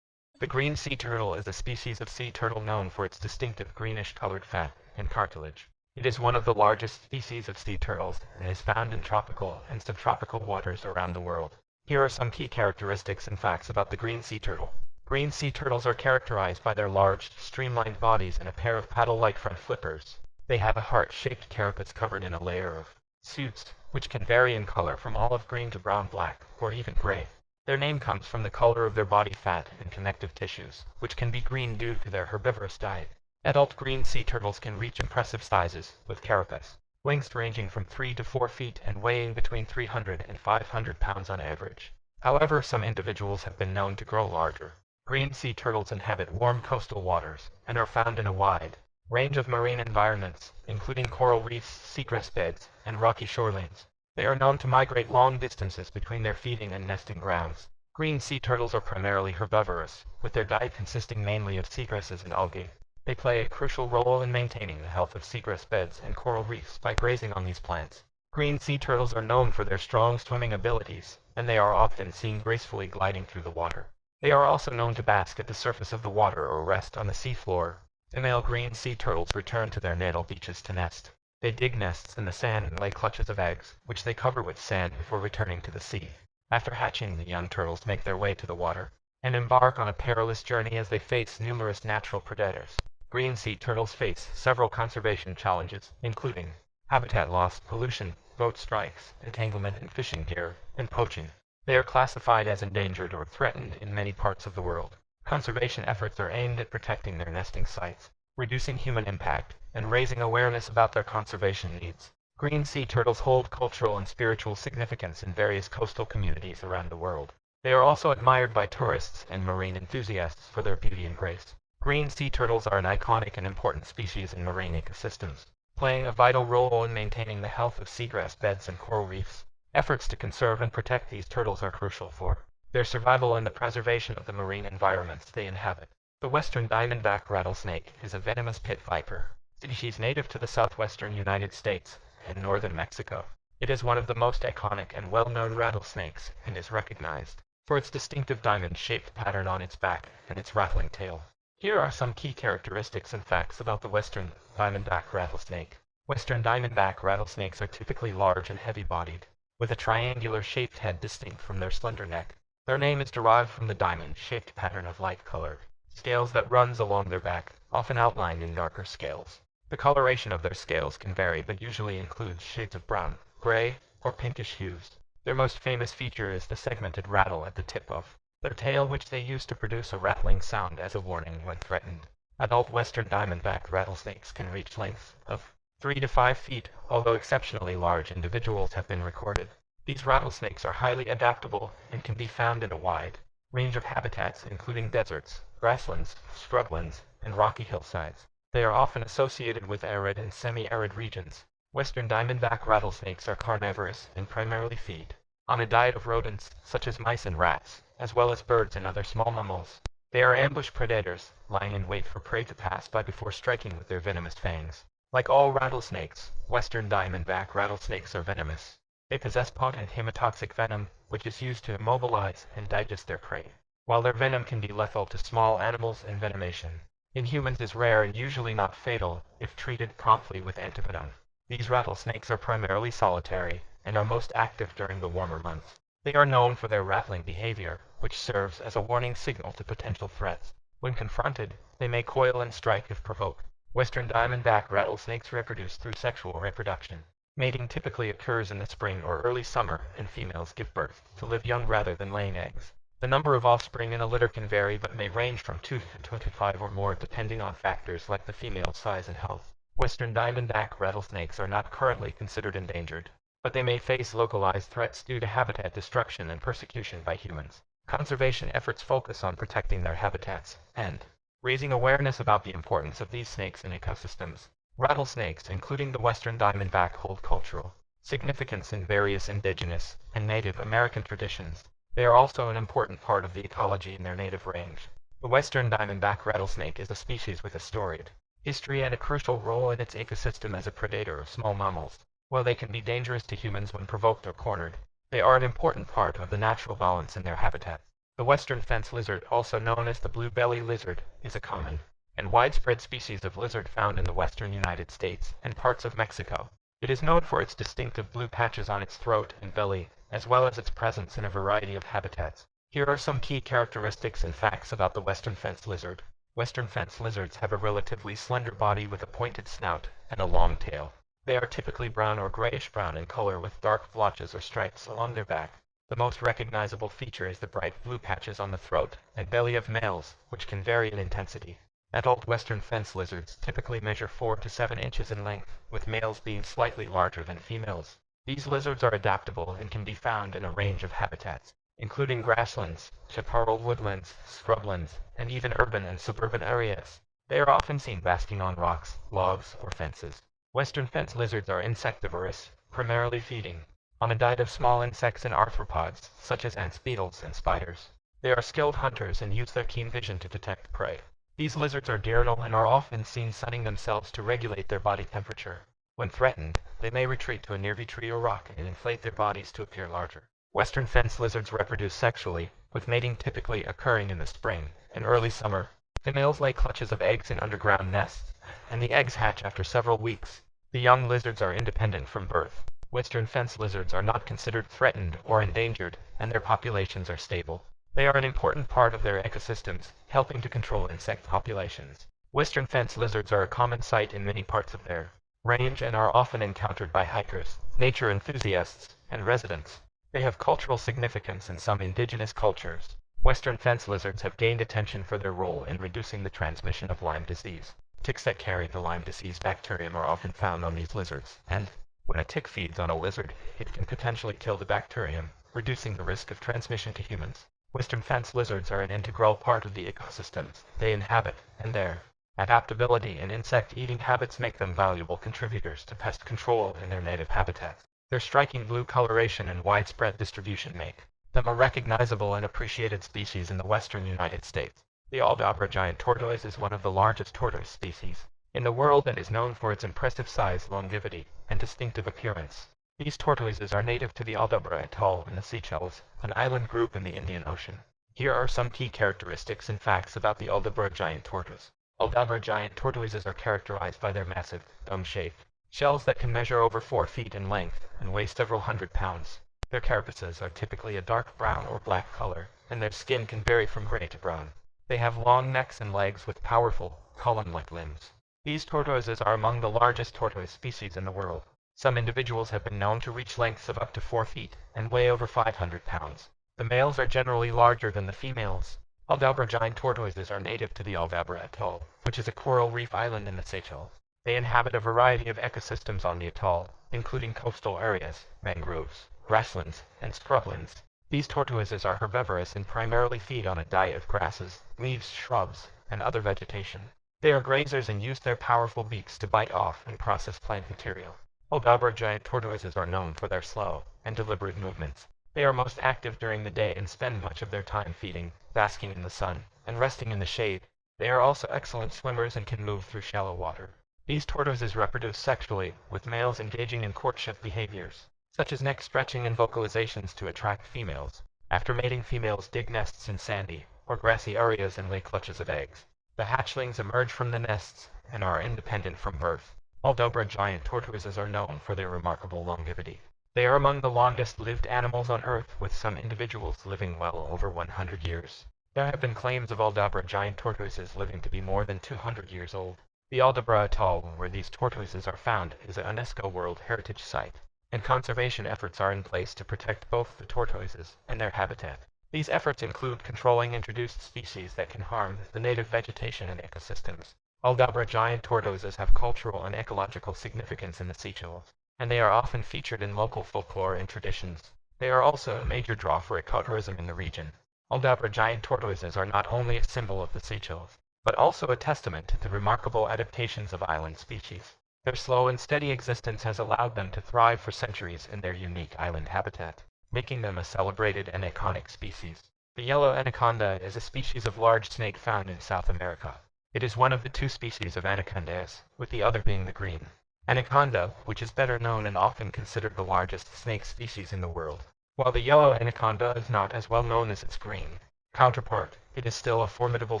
The green sea turtle is a species of sea turtle known for its distinctive greenish-colored fat and cartilage. It is one of the largest species of sea turtles and is found in tropical and subtropical waters around the world. Here are some key characteristics and facts about the green sea turtle. Green sea turtles are characterized by their large, streamlined bodies and a pair of paddle-like front flippers. They have a heart-shaped carapace covered in a layer of suits, which can vary in color from olive green to brown-black, or even gray. Their name comes from the color of their body fat and connective tissues, which can be green due to their herbivorous diet. Adult green sea turtles can reach impressive sizes, with carapace lengths ranging from 3 to 4 feet and weighing between 300 and 500 pounds on average. However, some individuals have been known to grow larger. Green sea turtles inhabit warm coastal waters and are found in a wide range of marine environments, including coral reefs, seagrass beds, and rocky shorelines. They are known to migrate long distances between their feeding and nesting grounds. Green sea turtles are primarily herbivorous, with their diet consisting mainly of seagrasses and algae. They play a crucial role in maintaining the health of seagrass beds and coral reefs by grazing on these plants. Green sea turtles are known for their strong swimming abilities, and they are often seen gracefully gliding through the water. They are also known to bask at the surface of the water or rest on the seafloor. Female green sea turtles return to their natal beaches to nest. They dig nests in the sand and lay clutches of eggs, which they cover with sand before returning to the sea. After hatching, the young turtles make their way to the water and embark on a perilous journey as they face numerous natural predators. Green sea turtles face several conservation challenges, including habitat loss, pollution, boat strikes, entanglement in fishing gear, and poaching. They are classified as endangered or threatened in many parts of the world. Conservation efforts are aimed at protecting their nesting sites, reducing human impact, and raising awareness about their conservation needs. Green sea turtles hold cultural and spiritual significance in various coastal communities around the world. They are also admired by tourists and marine enthusiasts for their beauty and grace. Green sea turtles are an iconic and important species in marine ecosystems, playing a vital role in maintaining the health of seagrass beds and coral reefs. Efforts to conserve and protect these turtles are crucial for their survival and the preservation of the marine environments they inhabit. The western diamondback rattlesnake is a venomous pit viper, species native to the southwestern United States and northern Mexico. It is one of the most iconic and well-known rattlesnakes and is recognized for its distinctive diamond-shaped pattern on its back and its rattling tail. Here are some key characteristics and facts about the western diamondback rattlesnake. Western diamondback rattlesnakes are typically large and heavy-bodied, with a triangular-shaped head distinct from their slender neck. Their name is derived from the diamond-shaped pattern of light-colored scales that runs along their back, often outlined in darker scales. The coloration of their scales can vary but usually includes shades of brown, gray, or pinkish hues. Their most famous feature is the segmented rattle at the tip of their tail, which they use to produce a rattling sound as a warning when threatened. Adult western diamondback rattlesnakes can reach lengths of 3 to 5 feet, although exceptionally large individuals have been recorded. These rattlesnakes are highly adaptable and can be found in a wide range of habitats including deserts, grasslands, scrublands, and rocky hillsides. They are often associated with arid and semi-arid regions. Western diamondback rattlesnakes are carnivorous and primarily feed on a diet of rodents, such as mice and rats, as well as birds and other small mammals. They are ambush predators, lying in wait for prey to pass by before striking with their venomous fangs. Like all rattlesnakes, western diamondback rattlesnakes are venomous. They possess potent hemotoxic venom, which is used to immobilize and digest their prey, while their venom can be lethal to small animals and venomation in humans is rare and usually not fatal if treated promptly with antivenom. These rattlesnakes are primarily solitary and are most active during the warmer months. They are known for their rattling behavior, which serves as a warning signal to potential threats. When confronted, they may coil and strike if provoked. Western diamondback rattlesnakes reproduce through sexual reproduction. Mating typically occurs in the spring or early summer, and females give birth to live young rather than laying eggs. The number of offspring in a litter can vary but may range from 2 to 25 or more depending on factors like the female's size and health. Western diamondback rattlesnakes are not currently considered endangered, but they may face localized threats due to habitat destruction and persecution by humans. Conservation efforts focus on protecting their habitats and raising awareness about the importance of these snakes in ecosystems. Rattlesnakes, including the western diamondback, hold cultural significance in various indigenous and Native American traditions. They are also an important part of the ecology in their native range. The western diamondback rattlesnake is a species with a storied history and a crucial role in its ecosystem as a predator of small mammals. While they can be dangerous to humans when provoked or cornered, they are an important part of the natural balance in their habitat. The western fence lizard, also known as the blue-belly lizard, is a common and widespread species of lizard found in the western United States and parts of Mexico. It is known for its distinctive blue patches on its throat and belly, as well as its presence in a variety of habitats. Here are some key characteristics and facts about the western fence lizard. Western fence lizards have a relatively slender body with a pointed snout and a long tail. They are typically brown or grayish-brown in color with dark blotches or stripes along their back. The most recognizable feature is the bright blue patches on the throat and belly of males, which can vary in intensity. Adult western fence lizards typically measure 4 to 7 inches in length, with males being slightly larger than females. These lizards are adaptable and can be found in a range of habitats, including grasslands, chaparral woodlands, scrublands, and even urban and suburban areas. They are often seen basking on rocks, logs, or fences. Western fence lizards are insectivorous, primarily feeding on a diet of small insects and arthropods, such as ants, beetles, and spiders. They are skilled hunters and use their keen vision to detect prey. These lizards are diurnal and are often seen sunning themselves to regulate their body temperature. When threatened, they may retreat to a nearby tree or rock and inflate their bodies to appear larger. Western fence lizards reproduce sexually, with mating typically occurring in the spring and early summer. The males lay clutches of eggs in underground nests, and the eggs hatch after several weeks. The young lizards are independent from birth. Western fence lizards are not considered threatened or endangered, and their populations are stable. They are an important part of their ecosystems, helping to control insect populations. Western fence lizards are a common sight in many parts of their range and are often encountered by hikers, nature enthusiasts, and residents. They have cultural significance in some indigenous cultures. Western fence lizards have gained attention for their role in reducing the transmission of Lyme disease. Ticks that carry the Lyme disease bacterium are often found on these lizards, and when a tick feeds on a lizard, it can potentially kill the bacterium, reducing the risk of transmission to humans. Western fence lizards are an integral part of the ecosystems they inhabit, and their adaptability and insect-eating habits make them valuable contributors to pest control in their native habitats. Their striking blue coloration and widespread distribution make them a recognizable and appreciated species in the western United States. The Aldabra giant tortoise is one of the largest tortoise species in the world and is known for its impressive size, longevity, and distinctive appearance. These tortoises are native to the Aldabra atoll in the Seychelles, an island group in the Indian Ocean. Here are some key characteristics and facts about the Aldabra giant tortoise. Aldabra giant tortoises are characterized by their massive, dome-shaped shells that can measure over 4 feet in length and weigh several hundred pounds. Their carapaces are typically a dark brown or black color, and their skin can vary from gray to brown. They have long necks and legs with powerful, column-like limbs. These tortoises are among the largest tortoise species in the world. Some individuals have been known to reach lengths of up to 4 feet and weigh over 500 pounds. The males are generally larger than the females. Aldabra giant tortoises are native to the Aldabra atoll, which is a coral reef island in the Seychelles. They inhabit a variety of ecosystems on the atoll, including coastal areas, mangroves, grasslands, and scrublands. These tortoises are herbivorous and primarily feed on a diet of grasses, leaves, shrubs, and other vegetation. They are grazers and use their powerful beaks to bite off and process plant material. Aldabra giant tortoises are known for their slow and deliberate movements. They are most active during the day and spend much of their time feeding, basking in the sun, and resting in the shade. They are also excellent swimmers and can move through shallow water. These tortoises reproduce sexually, with males engaging in courtship behaviors, such as neck stretching and vocalizations to attract females. After mating, females dig nests in sandy or grassy areas and lay clutches of eggs. The hatchlings emerge from the nests and are independent from birth. Aldabra giant tortoises are known for their remarkable longevity. They are among the longest-lived animals on Earth, with some individuals living well over 100 years. There have been claims of Aldabra giant tortoises living to be more than 200 years old. The Aldabra Atoll, where these tortoises are found, is a UNESCO World Heritage Site, and conservation efforts are in place to protect both the tortoises and their habitat. These efforts include controlling introduced species that can harm the native vegetation and ecosystems. Aldabra giant tortoises have cultural and ecological significance in the Seychelles, and they are often featured in local folklore and traditions. They are also a major draw for ecotourism in the region. Aldabra giant tortoises are not only a symbol of the Seychelles, but also a testament to the remarkable adaptations of island species. Their slow and steady existence has allowed them to thrive for centuries in their unique island habitat, making them a celebrated and iconic species. The yellow anaconda is a species of large snake found in South America. It is one of the two species of anacondas, with the other being the green anaconda, which is better known and often considered the largest snake species in the world. While the yellow anaconda is not as well known as its green counterpart, it is still a formidable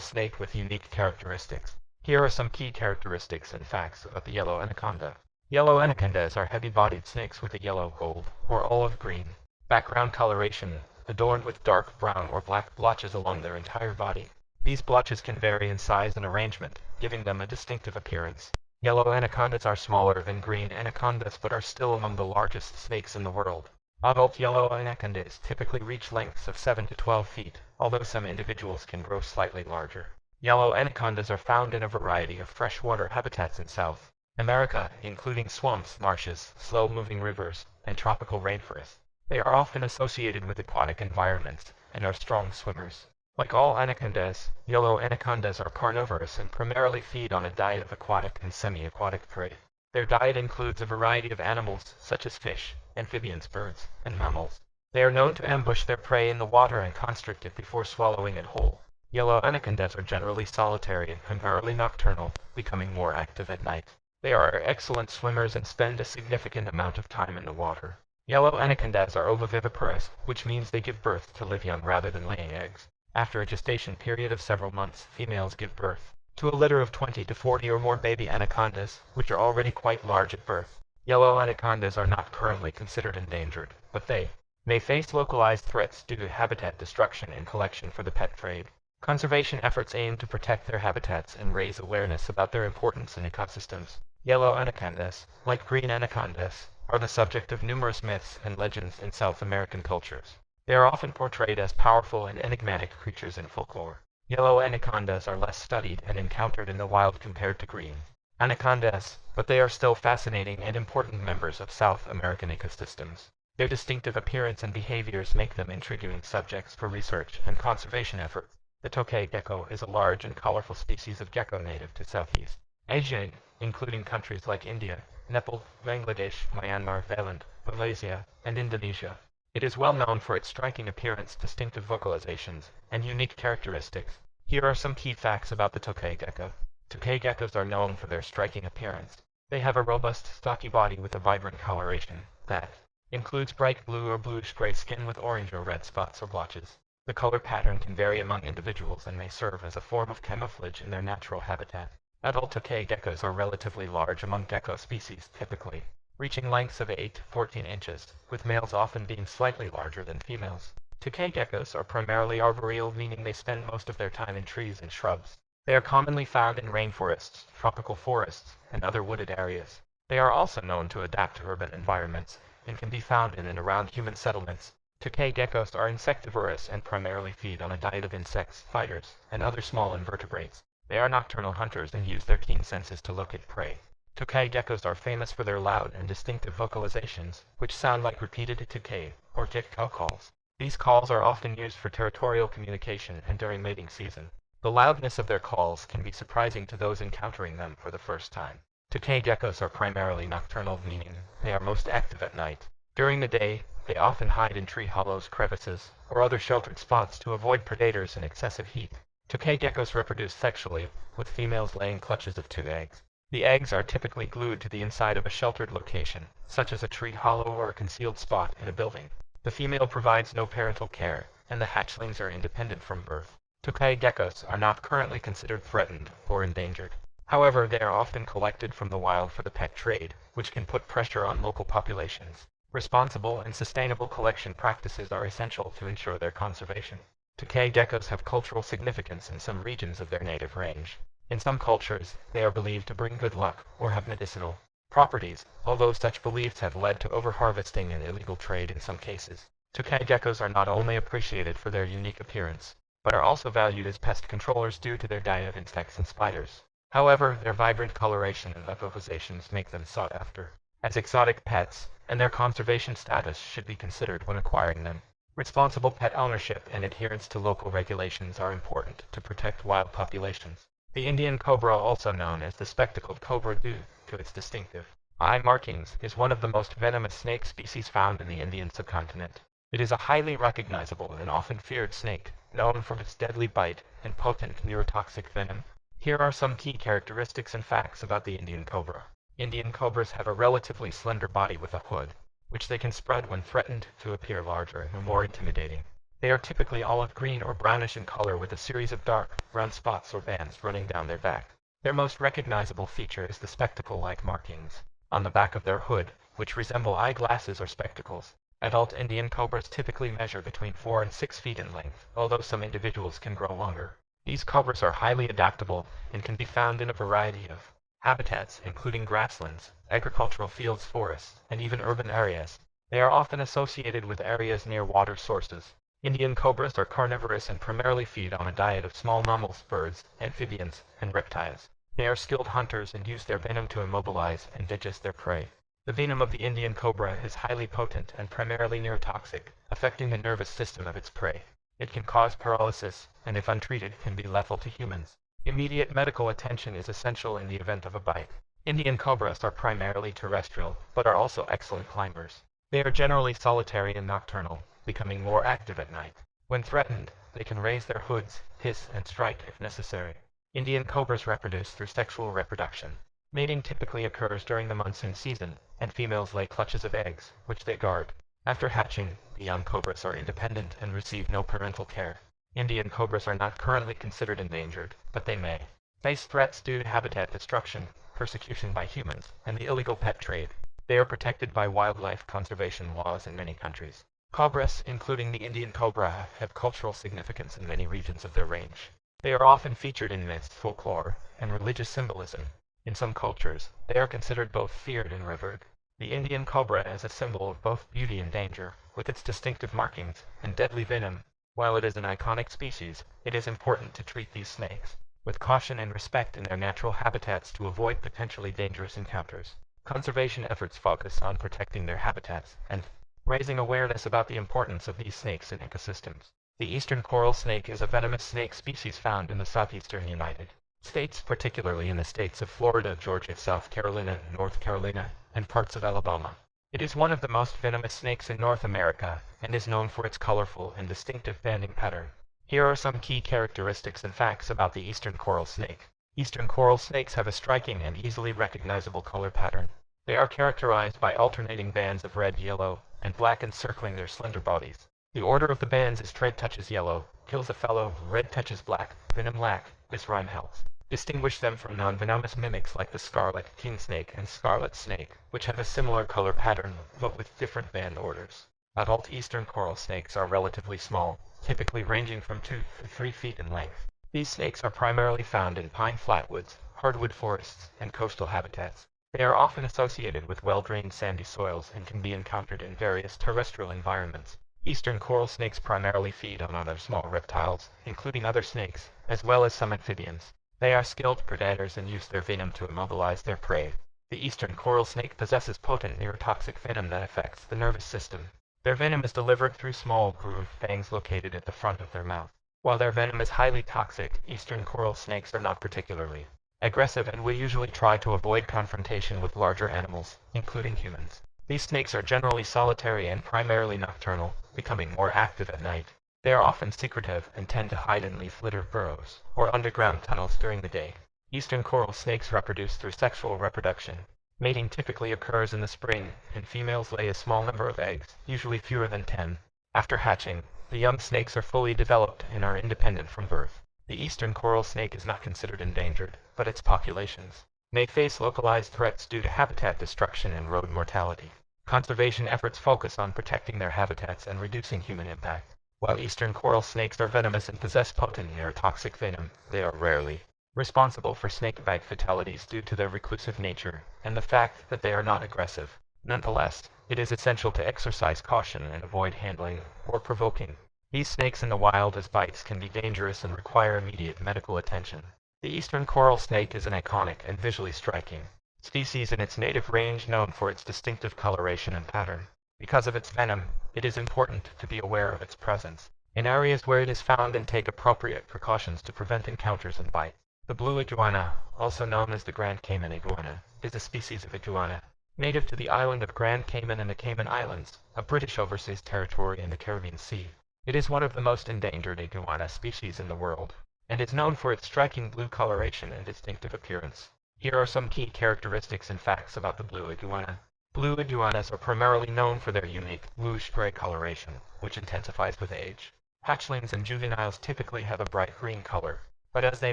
snake with unique characteristics. Here are some key characteristics and facts about the yellow anaconda. Yellow anacondas are heavy-bodied snakes with a yellow, gold, or olive-green background coloration, adorned with dark brown or black blotches along their entire body. These blotches can vary in size and arrangement, giving them a distinctive appearance. Yellow anacondas are smaller than green anacondas but are still among the largest snakes in the world. Adult yellow anacondas typically reach lengths of 7 to 12 feet, although some individuals can grow slightly larger. Yellow anacondas are found in a variety of freshwater habitats in South America, including swamps, marshes, slow-moving rivers, and tropical rainforests. They are often associated with aquatic environments and are strong swimmers. Like all anacondas, yellow anacondas are carnivorous and primarily feed on a diet of aquatic and semi-aquatic prey. Their diet includes a variety of animals, such as fish, amphibians, birds, and mammals. They are known to ambush their prey in the water and constrict it before swallowing it whole. Yellow anacondas are generally solitary and primarily nocturnal, becoming more active at night. They are excellent swimmers and spend a significant amount of time in the water. Yellow anacondas are ovoviviparous, which means they give birth to live young rather than laying eggs. After a gestation period of several months, females give birth to a litter of 20 to 40 or more baby anacondas, which are already quite large at birth. Yellow anacondas are not currently considered endangered, but they may face localized threats due to habitat destruction and collection for the pet trade. Conservation efforts aim to protect their habitats and raise awareness about their importance in ecosystems. Yellow anacondas, like green anacondas, are the subject of numerous myths and legends in South American cultures. They are often portrayed as powerful and enigmatic creatures in folklore. Yellow anacondas are less studied and encountered in the wild compared to green anacondas, but they are still fascinating and important members of South American ecosystems. Their distinctive appearance and behaviors make them intriguing subjects for research and conservation efforts. The tokay gecko is a large and colorful species of gecko native to Southeast Asia, including countries like India, Nepal, Bangladesh, Myanmar, Thailand, Malaysia, and Indonesia. It is well known for its striking appearance, distinctive vocalizations, and unique characteristics. Here are some key facts about the tokay gecko. Tokay geckos are known for their striking appearance. They have a robust, stocky body with a vibrant coloration that includes bright blue or bluish-gray skin with orange or red spots or blotches. The color pattern can vary among individuals and may serve as a form of camouflage in their natural habitat. Adult tokay geckos are relatively large among gecko species, typically reaching lengths of 8 to 14 inches, with males often being slightly larger than females. Tokay geckos are primarily arboreal, meaning they spend most of their time in trees and shrubs. They are commonly found in rainforests, tropical forests, and other wooded areas. They are also known to adapt to urban environments, and can be found in and around human settlements. Tokay geckos are insectivorous and primarily feed on a diet of insects, spiders, and other small invertebrates. They are nocturnal hunters and use their keen senses to locate prey. Tokay geckos are famous for their loud and distinctive vocalizations, which sound like repeated tokay or tick-tock calls. These calls are often used for territorial communication and during mating season. The loudness of their calls can be surprising to those encountering them for the first time. Tokay geckos are primarily nocturnal, meaning they are most active at night. During the day, they often hide in tree hollows, crevices, or other sheltered spots to avoid predators and excessive heat. Tokay geckos reproduce sexually, with females laying clutches of 2 eggs. The eggs are typically glued to the inside of a sheltered location, such as a tree hollow or a concealed spot in a building. The female provides no parental care, and the hatchlings are independent from birth. Tokay geckos are not currently considered threatened or endangered. However, they are often collected from the wild for the pet trade, which can put pressure on local populations. Responsible and sustainable collection practices are essential to ensure their conservation. Tokay geckos have cultural significance in some regions of their native range. In some cultures, they are believed to bring good luck or have medicinal properties, although such beliefs have led to overharvesting and illegal trade in some cases. Tokay geckos are not only appreciated for their unique appearance, but are also valued as pest controllers due to their diet of insects and spiders. However, their vibrant coloration and vocalizations make them sought after as exotic pets, and their conservation status should be considered when acquiring them. Responsible pet ownership and adherence to local regulations are important to protect wild populations. The Indian cobra, also known as the spectacled cobra due to its distinctive eye markings, is one of the most venomous snake species found in the Indian subcontinent. It is a highly recognizable and often feared snake, known for its deadly bite and potent neurotoxic venom. Here are some key characteristics and facts about the Indian cobra. Indian cobras have a relatively slender body with a hood, which they can spread when threatened to appear larger and more intimidating. They are typically olive green or brownish in color with a series of dark, round spots or bands running down their back. Their most recognizable feature is the spectacle-like markings on the back of their hood, which resemble eyeglasses or spectacles. Adult Indian cobras typically measure between 4 and 6 feet in length, although some individuals can grow longer. These cobras are highly adaptable and can be found in a variety of habitats, including grasslands, agricultural fields, forests, and even urban areas. They are often associated with areas near water sources. Indian cobras are carnivorous and primarily feed on a diet of small mammals, birds, amphibians, and reptiles. They are skilled hunters and use their venom to immobilize and digest their prey. The venom of the Indian cobra is highly potent and primarily neurotoxic, affecting the nervous system of its prey. It can cause paralysis, and if untreated, can be lethal to humans. Immediate medical attention is essential in the event of a bite. Indian cobras are primarily terrestrial, but are also excellent climbers. They are generally solitary and nocturnal, becoming more active at night. When threatened, they can raise their hoods, hiss, and strike if necessary. Indian cobras reproduce through sexual reproduction. Mating typically occurs during the monsoon season, and females lay clutches of eggs, which they guard. After hatching, the young cobras are independent and receive no parental care. Indian cobras are not currently considered endangered, but they may face threats due to habitat destruction, persecution by humans, and the illegal pet trade. They are protected by wildlife conservation laws in many countries. Cobras, including the Indian cobra, have cultural significance in many regions of their range. They are often featured in myths, folklore, and religious symbolism. In some cultures, they are considered both feared and revered. The Indian cobra is a symbol of both beauty and danger, with its distinctive markings and deadly venom. While it is an iconic species, it is important to treat these snakes with caution and respect in their natural habitats to avoid potentially dangerous encounters. Conservation efforts focus on protecting their habitats and raising awareness about the importance of these snakes in ecosystems. The eastern coral snake is a venomous snake species found in the southeastern United States, particularly in the states of Florida, Georgia, South Carolina, North Carolina, and parts of Alabama. It is one of the most venomous snakes in North America, and is known for its colorful and distinctive banding pattern. Here are some key characteristics and facts about the eastern coral snake. Eastern coral snakes have a striking and easily recognizable color pattern. They are characterized by alternating bands of red, yellow, and black encircling their slender bodies. The order of the bands is red touches yellow, kills a fellow, red touches black, venom lack. This rhyme helps distinguish them from non-venomous mimics like the scarlet king snake and scarlet snake, which have a similar color pattern, but with different band orders. Adult eastern coral snakes are relatively small, typically ranging from 2 to 3 feet in length. These snakes are primarily found in pine flatwoods, hardwood forests, and coastal habitats. They are often associated with well-drained sandy soils and can be encountered in various terrestrial environments. Eastern coral snakes primarily feed on other small reptiles, including other snakes, as well as some amphibians. They are skilled predators and use their venom to immobilize their prey. The eastern coral snake possesses potent neurotoxic venom that affects the nervous system. Their venom is delivered through small grooved fangs located at the front of their mouth. While their venom is highly toxic, eastern coral snakes are not particularly aggressive and will usually try to avoid confrontation with larger animals, including humans. These snakes are generally solitary and primarily nocturnal, becoming more active at night. They are often secretive and tend to hide in leaf-littered burrows or underground tunnels during the day. Eastern coral snakes reproduce through sexual reproduction. Mating typically occurs in the spring, and females lay a small number of eggs, usually fewer than 10. After hatching, the young snakes are fully developed and are independent from birth. The eastern coral snake is not considered endangered, but its populations may face localized threats due to habitat destruction and road mortality. Conservation efforts focus on protecting their habitats and reducing human impact. While eastern coral snakes are venomous and possess potent neurotoxic venom, they are rarely responsible for snakebite fatalities due to their reclusive nature and the fact that they are not aggressive. Nonetheless, it is essential to exercise caution and avoid handling or provoking these snakes in the wild, as bites can be dangerous and require immediate medical attention. The eastern coral snake is an iconic and visually striking species in its native range, known for its distinctive coloration and pattern. Because of its venom, it is important to be aware of its presence in areas where it is found and take appropriate precautions to prevent encounters and bites. The blue iguana, also known as the Grand Cayman iguana, is a species of iguana native to the island of Grand Cayman and the Cayman Islands, a British overseas territory in the Caribbean Sea. It is one of the most endangered iguana species in the world, and is known for its striking blue coloration and distinctive appearance. Here are some key characteristics and facts about the blue iguana. Blue iguanas are primarily known for their unique bluish-gray coloration, which intensifies with age. Hatchlings and juveniles typically have a bright green color, but as they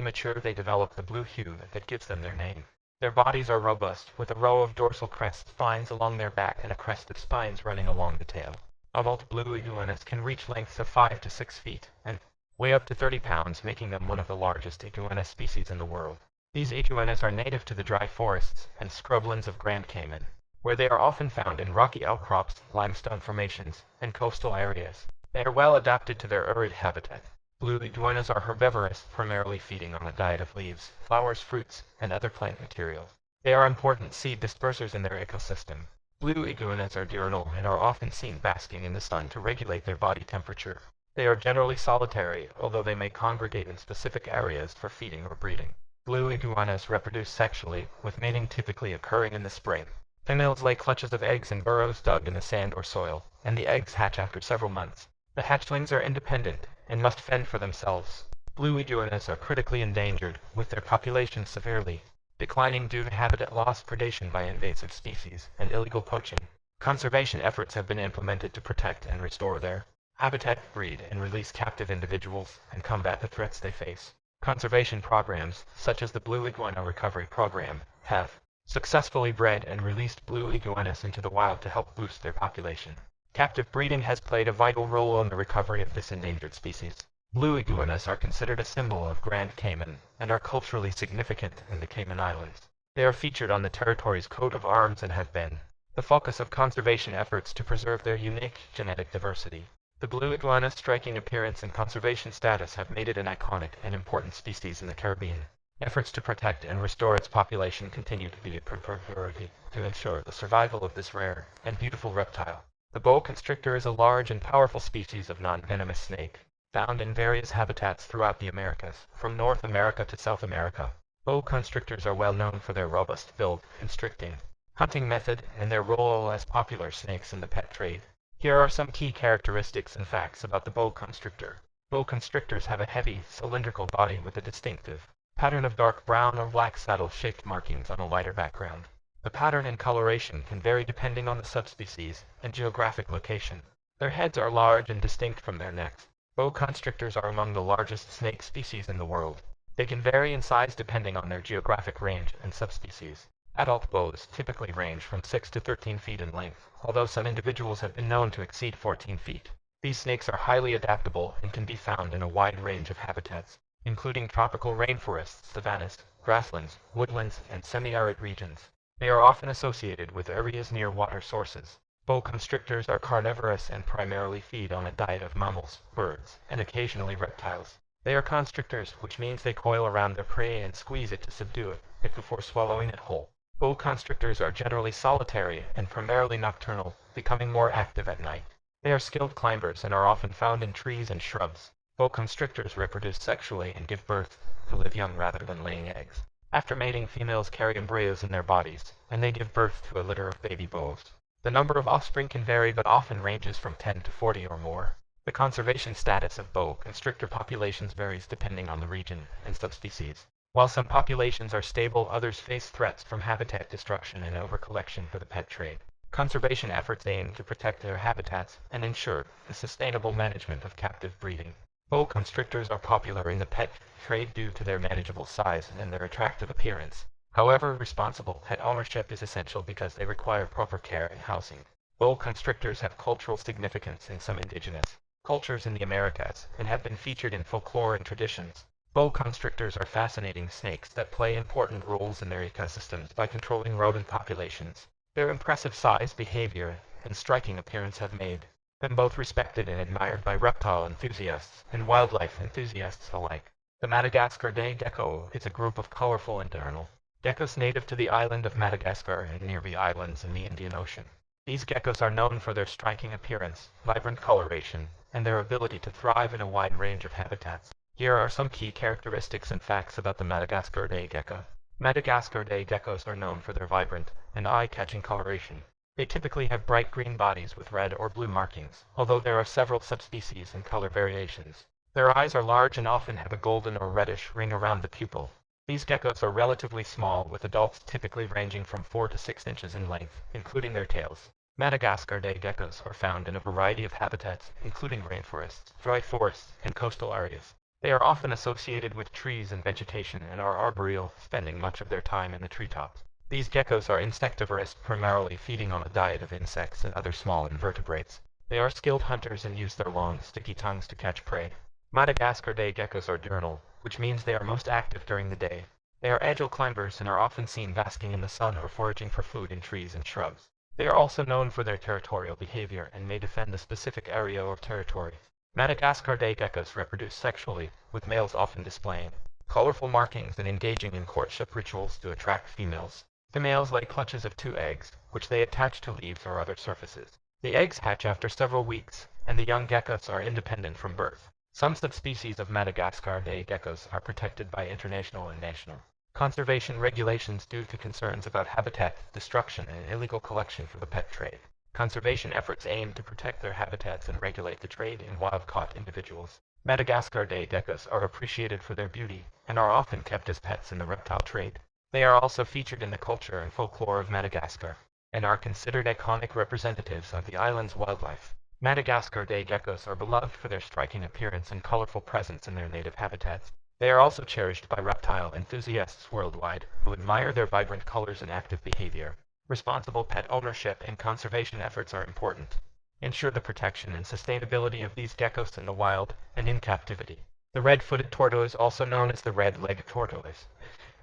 mature they develop the blue hue that gives them their name. Their bodies are robust, with a row of dorsal crest spines along their back and a crest of spines running along the tail. Adult blue iguanas can reach lengths of 5 to 6 feet and weigh up to 30 pounds, making them one of the largest iguana species in the world. These iguanas are native to the dry forests and scrublands of Grand Cayman, where they are often found in rocky outcrops, limestone formations, and coastal areas. They are well adapted to their arid habitat. Blue iguanas are herbivorous, primarily feeding on a diet of leaves, flowers, fruits, and other plant materials. They are important seed dispersers in their ecosystem. Blue iguanas are diurnal and are often seen basking in the sun to regulate their body temperature. They are generally solitary, although they may congregate in specific areas for feeding or breeding. Blue iguanas reproduce sexually, with mating typically occurring in the spring. Females lay clutches of eggs in burrows dug in the sand or soil, and the eggs hatch after several months. The hatchlings are independent and must fend for themselves. Blue iguanas are critically endangered, with their population severely declining due to habitat loss, predation by invasive species, and illegal poaching. Conservation efforts have been implemented to protect and restore their habitat, breed and release captive individuals, and combat the threats they face. Conservation programs, such as the Blue Iguana Recovery Program, have successfully bred and released blue iguanas into the wild to help boost their population. Captive breeding has played a vital role in the recovery of this endangered species. Blue iguanas are considered a symbol of Grand Cayman and are culturally significant in the Cayman Islands. They are featured on the territory's coat of arms and have been the focus of conservation efforts to preserve their unique genetic diversity. The blue iguana's striking appearance and conservation status have made it an iconic and important species in the Caribbean. Efforts to protect and restore its population continue to be a priority to ensure the survival of this rare and beautiful reptile. The boa constrictor is a large and powerful species of non-venomous snake, found in various habitats throughout the Americas, from North America to South America. Boa constrictors are well known for their robust bill constricting hunting method and their role as popular snakes in the pet trade. Here are some key characteristics and facts about the boa constrictor. Boa constrictors have a heavy, cylindrical body with a distinctive pattern of dark brown or black saddle-shaped markings on a lighter background. The pattern and coloration can vary depending on the subspecies and geographic location. Their heads are large and distinct from their necks. Boa constrictors are among the largest snake species in the world. They can vary in size depending on their geographic range and subspecies. Adult boas typically range from 6 to 13 feet in length, although some individuals have been known to exceed 14 feet. These snakes are highly adaptable and can be found in a wide range of habitats, including tropical rainforests, savannas, grasslands, woodlands, and semi-arid regions. They are often associated with areas near water sources. Boa constrictors are carnivorous and primarily feed on a diet of mammals, birds, and occasionally reptiles. They are constrictors, which means they coil around their prey and squeeze it to subdue it before swallowing it whole. Boa constrictors are generally solitary and primarily nocturnal, becoming more active at night. They are skilled climbers and are often found in trees and shrubs. Boa constrictors reproduce sexually and give birth to live young rather than laying eggs. After mating, females carry embryos in their bodies, and they give birth to a litter of baby boas. The number of offspring can vary but often ranges from 10 to 40 or more. The conservation status of boa constrictor populations varies depending on the region and subspecies. While some populations are stable, others face threats from habitat destruction and overcollection for the pet trade. Conservation efforts aim to protect their habitats and ensure the sustainable management of captive breeding. Boa constrictors are popular in the pet trade due to their manageable size and their attractive appearance. However, responsible pet ownership is essential because they require proper care and housing. Boa constrictors have cultural significance in some indigenous cultures in the Americas and have been featured in folklore and traditions. Boa constrictors are fascinating snakes that play important roles in their ecosystems by controlling rodent populations. Their impressive size, behavior, and striking appearance have made them both respected and admired by reptile enthusiasts and wildlife enthusiasts alike. The Madagascar day gecko is a group of colorful and diurnal geckos native to the island of Madagascar and nearby islands in the Indian Ocean. These geckos are known for their striking appearance, vibrant coloration, and their ability to thrive in a wide range of habitats. Here are some key characteristics and facts about the Madagascar day gecko. Madagascar day geckos are known for their vibrant and eye-catching coloration. They typically have bright green bodies with red or blue markings, although there are several subspecies and color variations. Their eyes are large and often have a golden or reddish ring around the pupil. These geckos are relatively small, with adults typically ranging from 4 to 6 inches in length, including their tails. Madagascar day geckos are found in a variety of habitats, including rainforests, dry forests, and coastal areas. They are often associated with trees and vegetation and are arboreal, spending much of their time in the treetops. These geckos are insectivorous, primarily feeding on a diet of insects and other small invertebrates. They are skilled hunters and use their long, sticky tongues to catch prey. Madagascar day geckos are diurnal, which means they are most active during the day. They are agile climbers and are often seen basking in the sun or foraging for food in trees and shrubs. They are also known for their territorial behavior and may defend a specific area or territory. Madagascar day geckos reproduce sexually, with males often displaying colorful markings and engaging in courtship rituals to attract females. The males lay clutches of 2 eggs, which they attach to leaves or other surfaces. The eggs hatch after several weeks, and the young geckos are independent from birth. Some subspecies of Madagascar day geckos are protected by international and national conservation regulations due to concerns about habitat destruction and illegal collection for the pet trade. Conservation efforts aim to protect their habitats and regulate the trade in wild-caught individuals. Madagascar day geckos are appreciated for their beauty and are often kept as pets in the reptile trade. They are also featured in the culture and folklore of Madagascar and are considered iconic representatives of the island's wildlife. Madagascar day geckos are beloved for their striking appearance and colorful presence in their native habitats. They are also cherished by reptile enthusiasts worldwide, who admire their vibrant colors and active behavior. Responsible pet ownership and conservation efforts are important. Ensure the protection and sustainability of these geckos in the wild and in captivity. The red-footed tortoise, also known as the red-legged tortoise,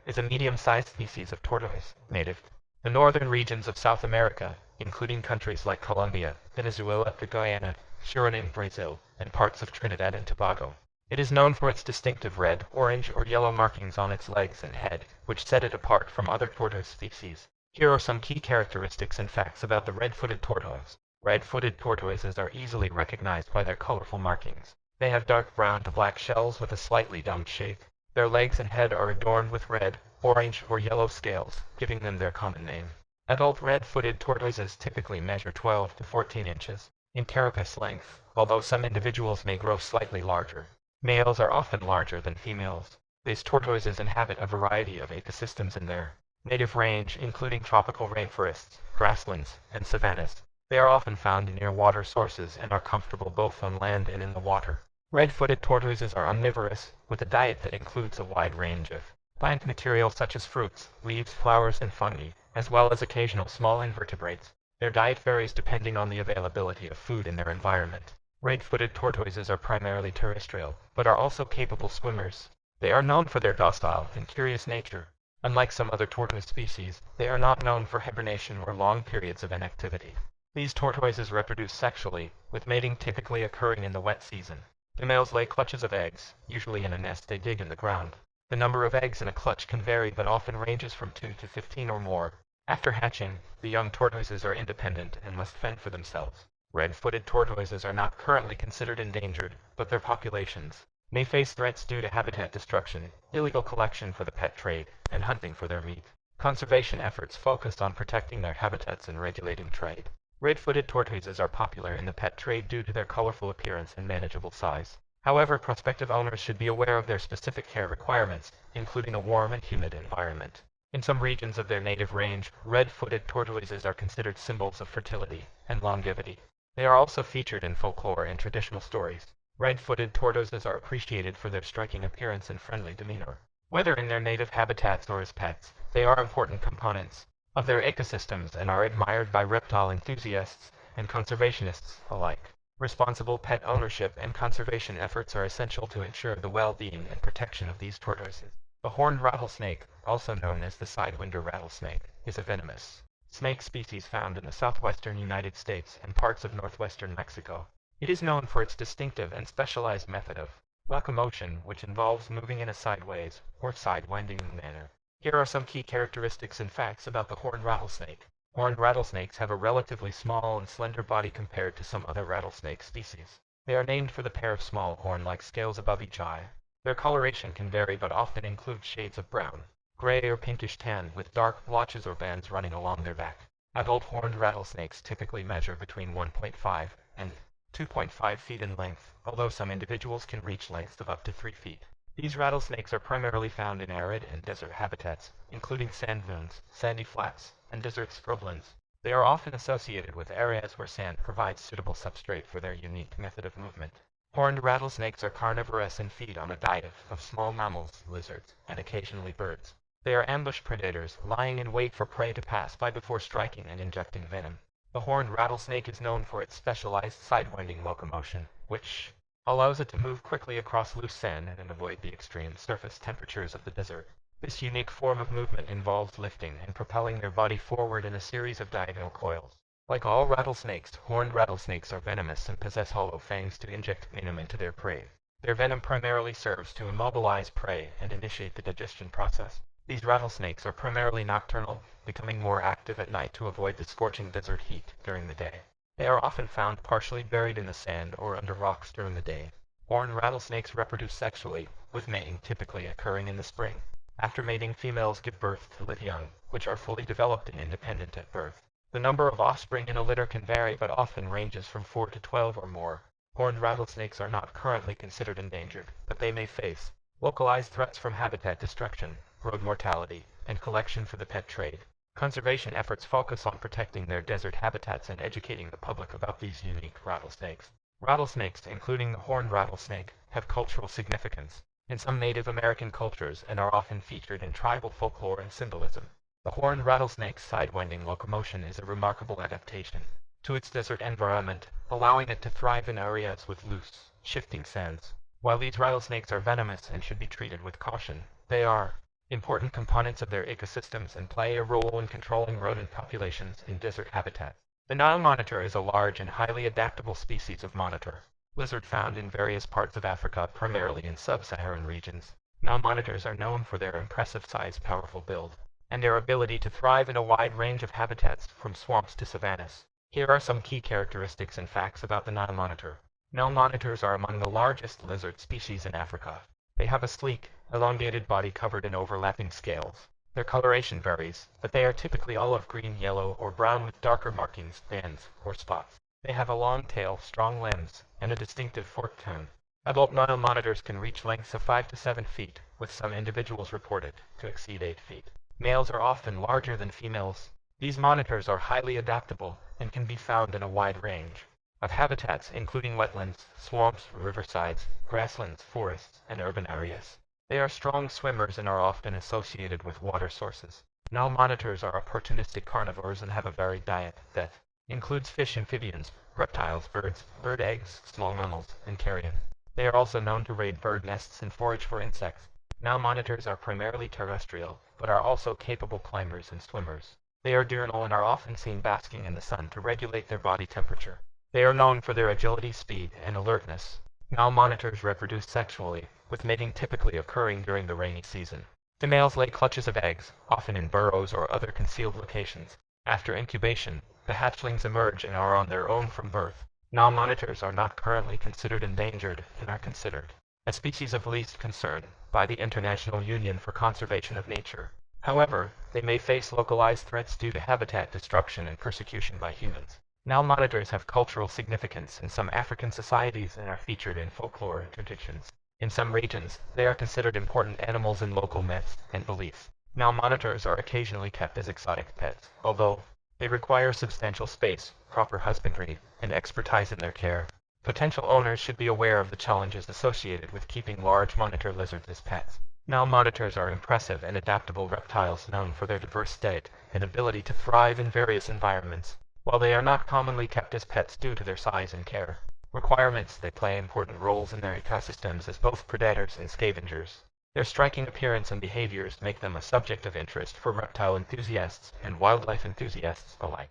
is a medium-sized species of tortoise, native to the northern regions of South America, including countries like Colombia, Venezuela, Guyana, Suriname, Brazil, and parts of Trinidad and Tobago. It is known for its distinctive red, orange, or yellow markings on its legs and head, which set it apart from other tortoise species. Here are some key characteristics and facts about the red-footed tortoise. Red-footed tortoises are easily recognized by their colorful markings. They have dark brown to black shells with a slightly domed shape. Their legs and head are adorned with red, orange, or yellow scales, giving them their common name. Adult red-footed tortoises typically measure 12 to 14 inches in carapace length, although some individuals may grow slightly larger. Males are often larger than females. These tortoises inhabit a variety of ecosystems in their native range, including tropical rainforests, grasslands, and savannas. They are often found near water sources and are comfortable both on land and in the water. Red-footed tortoises are omnivorous, with a diet that includes a wide range of plant material such as fruits, leaves, flowers, and fungi, as well as occasional small invertebrates. Their diet varies depending on the availability of food in their environment. Red-footed tortoises are primarily terrestrial, but are also capable swimmers. They are known for their docile and curious nature. Unlike some other tortoise species, they are not known for hibernation or long periods of inactivity. These tortoises reproduce sexually, with mating typically occurring in the wet season. The males lay clutches of eggs, usually in a nest they dig in the ground. The number of eggs in a clutch can vary but often ranges from 2 to 15 or more. After hatching, the young tortoises are independent and must fend for themselves. Red-footed tortoises are not currently considered endangered, but their populations may face threats due to habitat destruction, illegal collection for the pet trade, and hunting for their meat. Conservation efforts focus on protecting their habitats and regulating trade. Red-footed tortoises are popular in the pet trade due to their colorful appearance and manageable size. However, prospective owners should be aware of their specific care requirements, including a warm and humid environment. In some regions of their native range, red-footed tortoises are considered symbols of fertility and longevity. They are also featured in folklore and traditional stories. Red-footed tortoises are appreciated for their striking appearance and friendly demeanor. Whether in their native habitats or as pets, they are important components of their ecosystems and are admired by reptile enthusiasts and conservationists alike. Responsible pet ownership and conservation efforts are essential to ensure the well-being and protection of these tortoises. The horned rattlesnake, also known as the sidewinder rattlesnake, is a venomous snake species found in the southwestern United States and parts of northwestern Mexico. It is known for its distinctive and specialized method of locomotion, which involves moving in a sideways or sidewinding manner. Here are some key characteristics and facts about the horned rattlesnake. Horned rattlesnakes have a relatively small and slender body compared to some other rattlesnake species. They are named for the pair of small horn-like scales above each eye. Their coloration can vary but often includes shades of brown, gray or pinkish tan with dark blotches or bands running along their back. Adult horned rattlesnakes typically measure between 1.5 and 2.5 feet in length, although some individuals can reach lengths of up to 3 feet. These rattlesnakes are primarily found in arid and desert habitats, including sand dunes, sandy flats, and desert scrublands. They are often associated with areas where sand provides suitable substrate for their unique method of movement. Horned rattlesnakes are carnivorous and feed on a diet of small mammals, lizards, and occasionally birds. They are ambush predators, lying in wait for prey to pass by before striking and injecting venom. The horned rattlesnake is known for its specialized sidewinding locomotion, which allows it to move quickly across loose sand and avoid the extreme surface temperatures of the desert. This unique form of movement involves lifting and propelling their body forward in a series of diagonal coils. Like all rattlesnakes, horned rattlesnakes are venomous and possess hollow fangs to inject venom into their prey. Their venom primarily serves to immobilize prey and initiate the digestion process. These rattlesnakes are primarily nocturnal, becoming more active at night to avoid the scorching desert heat during the day. They are often found partially buried in the sand or under rocks during the day. Horned rattlesnakes reproduce sexually, with mating typically occurring in the spring. After mating, females give birth to live young, which are fully developed and independent at birth. The number of offspring in a litter can vary but often ranges from 4 to 12 or more. Horned rattlesnakes are not currently considered endangered, but they may face localized threats from habitat destruction, road mortality, and collection for the pet trade. Conservation efforts focus on protecting their desert habitats and educating the public about these unique rattlesnakes. Rattlesnakes, including the horned rattlesnake, have cultural significance in some Native American cultures and are often featured in tribal folklore and symbolism. The horned rattlesnake's sidewinding locomotion is a remarkable adaptation to its desert environment, allowing it to thrive in areas with loose, shifting sands. While these rattlesnakes are venomous and should be treated with caution, they are important components of their ecosystems and play a role in controlling rodent populations in desert habitats. The Nile monitor is a large and highly adaptable species of monitor lizard found in various parts of Africa, primarily in sub-Saharan regions. Nile monitors are known for their impressive size, powerful build, and their ability to thrive in a wide range of habitats, from swamps to savannas. Here are some key characteristics and facts about the Nile monitor. Nile monitors are among the largest lizard species in Africa. They have a sleek, elongated body covered in overlapping scales. Their coloration varies, but they are typically olive green, yellow, or brown with darker markings, bands, or spots. They have a long tail, strong limbs, and a distinctive forked tone. Adult Nile monitors can reach lengths of 5 to 7 feet, with some individuals reported to exceed 8 feet. Males are often larger than females. These monitors are highly adaptable and can be found in a wide range of habitats, including wetlands, swamps, riversides, grasslands, forests, and urban areas. They are strong swimmers and are often associated with water sources. Nile monitors are opportunistic carnivores and have a varied diet that includes fish, amphibians, reptiles, birds, bird eggs, small mammals, and carrion. They are also known to raid bird nests and forage for insects. Nile monitors are primarily terrestrial, but are also capable climbers and swimmers. They are diurnal and are often seen basking in the sun to regulate their body temperature. They are known for their agility, speed, and alertness. Nile monitors reproduce sexually, with mating typically occurring during the rainy season. The males lay clutches of eggs, often in burrows or other concealed locations. After incubation, the hatchlings emerge and are on their own from birth. Now monitors are not currently considered endangered and are considered a species of least concern by the International Union for Conservation of Nature. However, they may face localized threats due to habitat destruction and persecution by humans. Now monitors have cultural significance in some African societies and are featured in folklore and traditions. In some regions, they are considered important animals in local myths and beliefs. Now monitors are occasionally kept as exotic pets, although they require substantial space, proper husbandry, and expertise in their care. Potential owners should be aware of the challenges associated with keeping large monitor lizards as pets. Now monitors are impressive and adaptable reptiles known for their diverse state and ability to thrive in various environments. While they are not commonly kept as pets due to their size and care requirements, they play important roles in their ecosystems as both predators and scavengers. Their striking appearance and behaviors make them a subject of interest for reptile enthusiasts and wildlife enthusiasts alike.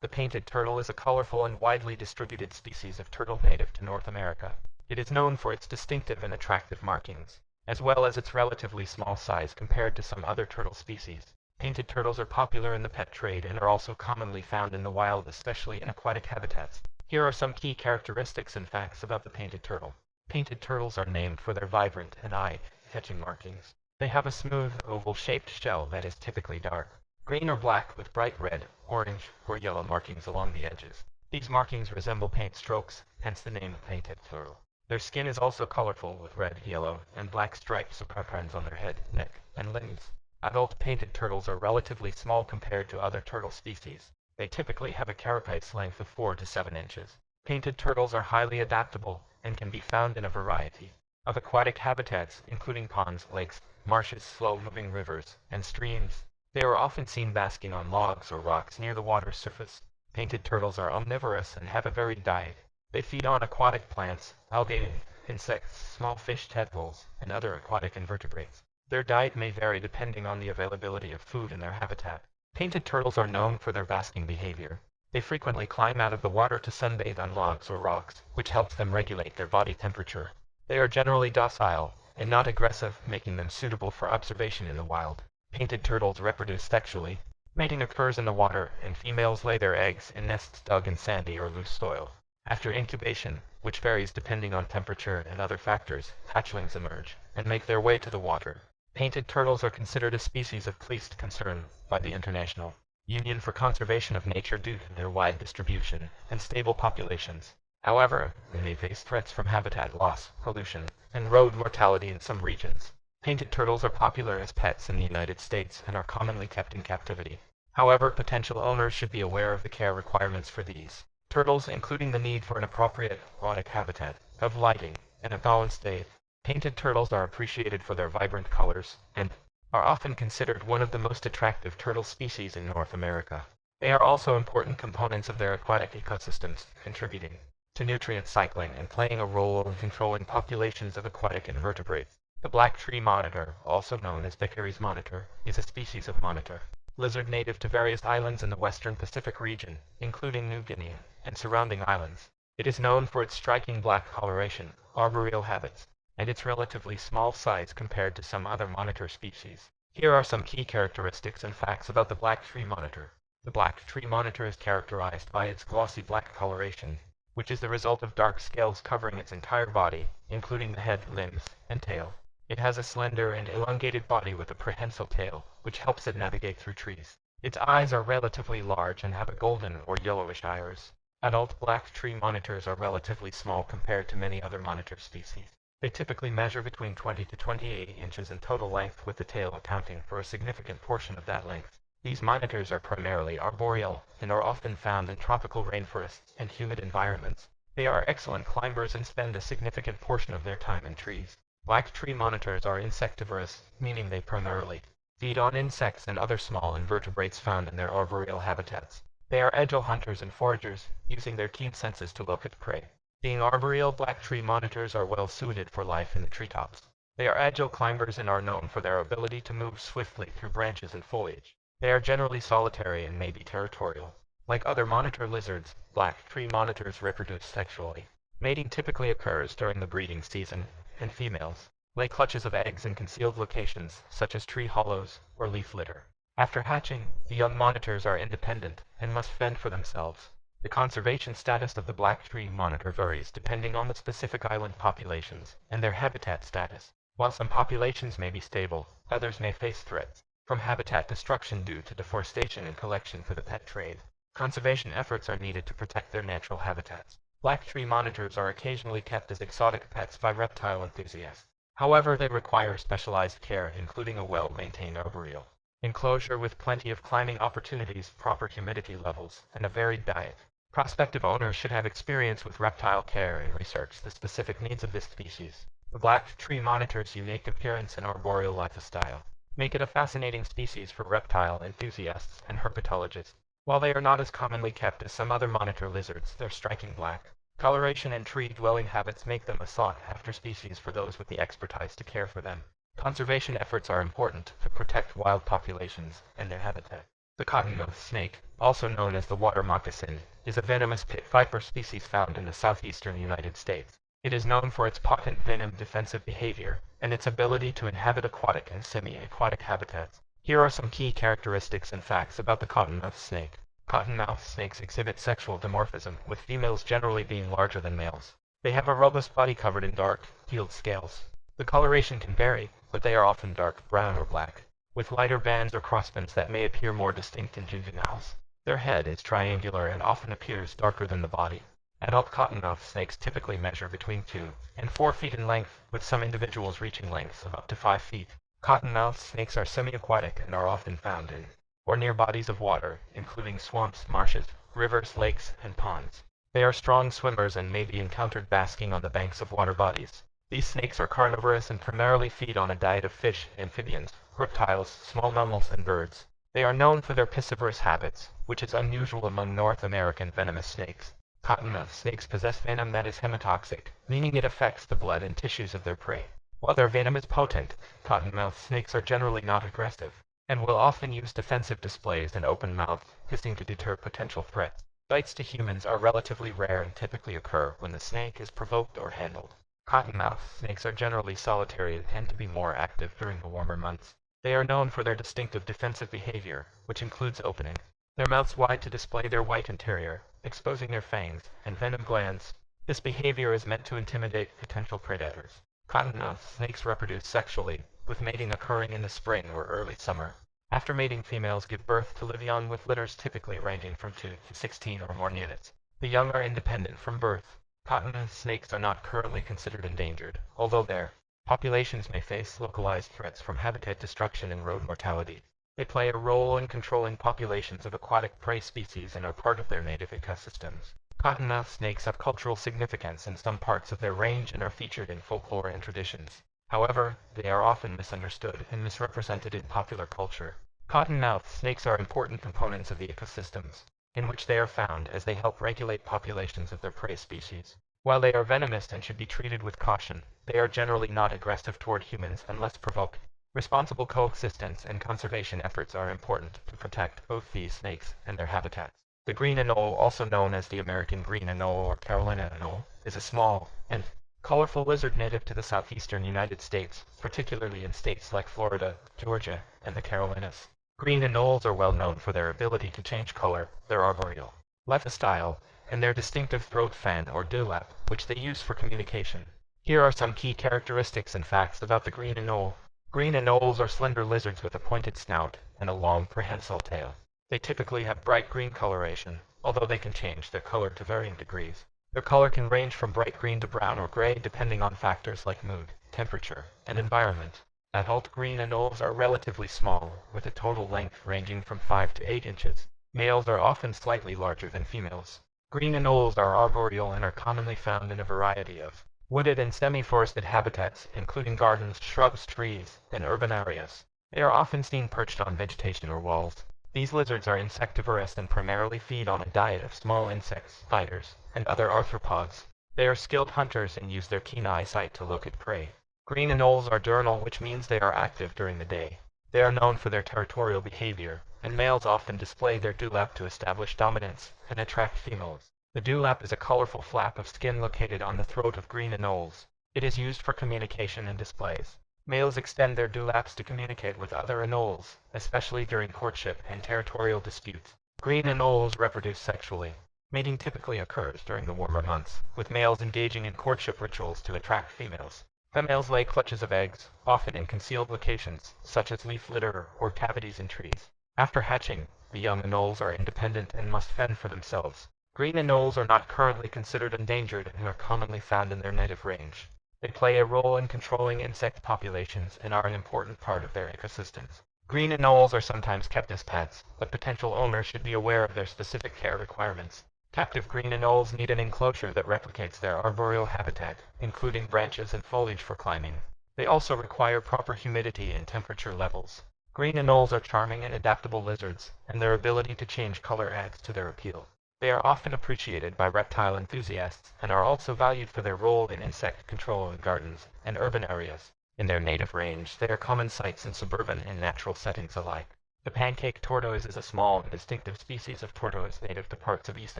The painted turtle is a colorful and widely distributed species of turtle native to North America. It is known for its distinctive and attractive markings, as well as its relatively small size compared to some other turtle species. Painted turtles are popular in the pet trade and are also commonly found in the wild, especially in aquatic habitats. Here are some key characteristics and facts about the painted turtle. Painted turtles are named for their vibrant and eye-catching markings. They have a smooth, oval-shaped shell that is typically dark green or black with bright red, orange, or yellow markings along the edges. These markings resemble paint strokes, hence the name painted turtle. Their skin is also colorful with red, yellow, and black stripes or patterns on their head, neck, and limbs. Adult painted turtles are relatively small compared to other turtle species. They typically have a carapace length of 4 to 7 inches. Painted turtles are highly adaptable and can be found in a variety of aquatic habitats, including ponds, lakes, marshes, slow-moving rivers, and streams. They are often seen basking on logs or rocks near the water's surface. Painted turtles are omnivorous and have a varied diet. They feed on aquatic plants, algae, insects, small fish, tadpoles, and other aquatic invertebrates. Their diet may vary depending on the availability of food in their habitat. Painted turtles are known for their basking behavior. They frequently climb out of the water to sunbathe on logs or rocks, which helps them regulate their body temperature. They are generally docile and not aggressive, making them suitable for observation in the wild. Painted turtles reproduce sexually. Mating occurs in the water, and females lay their eggs in nests dug in sandy or loose soil. After incubation, which varies depending on temperature and other factors, hatchlings emerge and make their way to the water. Painted turtles are considered a species of least concern by the International Union for Conservation of Nature due to their wide distribution and stable populations. However, they may face threats from habitat loss, pollution, and road mortality in some regions. Painted turtles are popular as pets in the United States and are commonly kept in captivity. However, potential owners should be aware of the care requirements for these turtles, including the need for an appropriate aquatic habitat, of lighting, and a balanced diet. Painted turtles are appreciated for their vibrant colors and are often considered one of the most attractive turtle species in North America. They are also important components of their aquatic ecosystems, contributing to nutrient cycling and playing a role in controlling populations of aquatic invertebrates. The black tree monitor, also known as Beckery's monitor, is a species of monitor lizard native to various islands in the western Pacific region, including New Guinea and surrounding islands. It is known for its striking black coloration, arboreal habits, and its relatively small size compared to some other monitor species. Here are some key characteristics and facts about the black tree monitor. The black tree monitor is characterized by its glossy black coloration, which is the result of dark scales covering its entire body, including the head, limbs, and tail. It has a slender and elongated body with a prehensile tail, which helps it navigate through trees. Its eyes are relatively large and have a golden or yellowish iris. Adult black tree monitors are relatively small compared to many other monitor species. They typically measure between 20 to 28 inches in total length, with the tail accounting for a significant portion of that length. These monitors are primarily arboreal and are often found in tropical rainforests and humid environments. They are excellent climbers and spend a significant portion of their time in trees. Black tree monitors are insectivorous, meaning they primarily feed on insects and other small invertebrates found in their arboreal habitats. They are agile hunters and foragers, using their keen senses to locate prey. Being arboreal, black tree monitors are well suited for life in the treetops. They are agile climbers and are known for their ability to move swiftly through branches and foliage. They are generally solitary and may be territorial. Like other monitor lizards, black tree monitors reproduce sexually. Mating typically occurs during the breeding season, and females lay clutches of eggs in concealed locations, such as tree hollows or leaf litter. After hatching, the young monitors are independent and must fend for themselves. The conservation status of the black tree monitor varies depending on the specific island populations and their habitat status. While some populations may be stable, others may face threats from habitat destruction due to deforestation and collection for the pet trade. Conservation efforts are needed to protect their natural habitats. Black tree monitors are occasionally kept as exotic pets by reptile enthusiasts. However, they require specialized care, including a well-maintained arboreal enclosure with plenty of climbing opportunities, proper humidity levels, and a varied diet. Prospective owners should have experience with reptile care and research the specific needs of this species. The black tree monitor's unique appearance and arboreal lifestyle make it a fascinating species for reptile enthusiasts and herpetologists. While they are not as commonly kept as some other monitor lizards, their striking black coloration and tree-dwelling habits make them a sought-after species for those with the expertise to care for them. Conservation efforts are important to protect wild populations and their habitat. The cottonmouth snake, also known as the water moccasin, is a venomous pit viper species found in the southeastern United States. It is known for its potent venom defensive behavior and its ability to inhabit aquatic and semi-aquatic habitats. Here are some key characteristics and facts about the cottonmouth snake. Cottonmouth snakes exhibit sexual dimorphism, with females generally being larger than males. They have a robust body covered in dark, keeled scales. The coloration can vary, but they are often dark brown or black, with lighter bands or crossbands that may appear more distinct in juveniles. Their head is triangular and often appears darker than the body. Adult cottonmouth snakes typically measure between 2 and 4 feet in length, with some individuals reaching lengths of up to 5 feet. Cottonmouth snakes are semi-aquatic and are often found in or near bodies of water, including swamps, marshes, rivers, lakes, and ponds. They are strong swimmers and may be encountered basking on the banks of water bodies. These snakes are carnivorous and primarily feed on a diet of fish, amphibians, reptiles, small mammals, and birds. They are known for their piscivorous habits, which is unusual among North American venomous snakes. Cottonmouth snakes possess venom that is hemotoxic, meaning it affects the blood and tissues of their prey. While their venom is potent, cottonmouth snakes are generally not aggressive, and will often use defensive displays and open-mouthed hissing to deter potential threats. Bites to humans are relatively rare and typically occur when the snake is provoked or handled. Cottonmouth snakes are generally solitary and tend to be more active during the warmer months. They are known for their distinctive defensive behavior, which includes opening their mouths wide to display their white interior, exposing their fangs and venom glands. This behavior is meant to intimidate potential predators. Cottonmouth snakes reproduce sexually, with mating occurring in the spring or early summer. After mating, females give birth to live young with litters typically ranging from 2 to 16 or more units. The young are independent from birth. Cottonmouth snakes are not currently considered endangered, although their populations may face localized threats from habitat destruction and road mortality. They play a role in controlling populations of aquatic prey species and are part of their native ecosystems. Cottonmouth snakes have cultural significance in some parts of their range and are featured in folklore and traditions. However, they are often misunderstood and misrepresented in popular culture. Cottonmouth snakes are important components of the ecosystems in which they are found, as they help regulate populations of their prey species. While they are venomous and should be treated with caution, they are generally not aggressive toward humans unless provoked. Responsible coexistence and conservation efforts are important to protect both these snakes and their habitats. The green anole, also known as the American green anole or Carolina anole, is a small and colorful lizard native to the southeastern United States, particularly in states like Florida, Georgia, and the Carolinas. Green anoles are well known for their ability to change color, their arboreal lifestyle, and their distinctive throat fan or dewlap, which they use for communication. Here are some key characteristics and facts about the green anole. Green anoles are slender lizards with a pointed snout and a long prehensile tail. They typically have bright green coloration, although they can change their color to varying degrees. Their color can range from bright green to brown or gray depending on factors like mood, temperature, and environment. Adult green anoles are relatively small, with a total length ranging from 5 to 8 inches. Males are often slightly larger than females. Green anoles are arboreal and are commonly found in a variety of wooded and semi-forested habitats, including gardens, shrubs, trees, and urban areas. They are often seen perched on vegetation or walls. These lizards are insectivorous and primarily feed on a diet of small insects, spiders, and other arthropods. They are skilled hunters and use their keen eyesight to locate prey. Green anoles are diurnal, which means they are active during the day. They are known for their territorial behavior, and males often display their dewlap to establish dominance and attract females. The dewlap is a colorful flap of skin located on the throat of green anoles. It is used for communication and displays. Males extend their dewlaps to communicate with other anoles, especially during courtship and territorial disputes. Green anoles reproduce sexually. Mating typically occurs during the warmer months, with males engaging in courtship rituals to attract females. Females lay clutches of eggs, often in concealed locations, such as leaf litter or cavities in trees. After hatching, the young anoles are independent and must fend for themselves. Green anoles are not currently considered endangered and are commonly found in their native range. They play a role in controlling insect populations and are an important part of their ecosystems. Green anoles are sometimes kept as pets, but potential owners should be aware of their specific care requirements. Captive green anoles need an enclosure that replicates their arboreal habitat, including branches and foliage for climbing. They also require proper humidity and temperature levels. Green anoles are charming and adaptable lizards, and their ability to change color adds to their appeal. They are often appreciated by reptile enthusiasts and are also valued for their role in insect control in gardens and urban areas. In their native range, they are common sights in suburban and natural settings alike. The pancake tortoise is a small and distinctive species of tortoise native to parts of East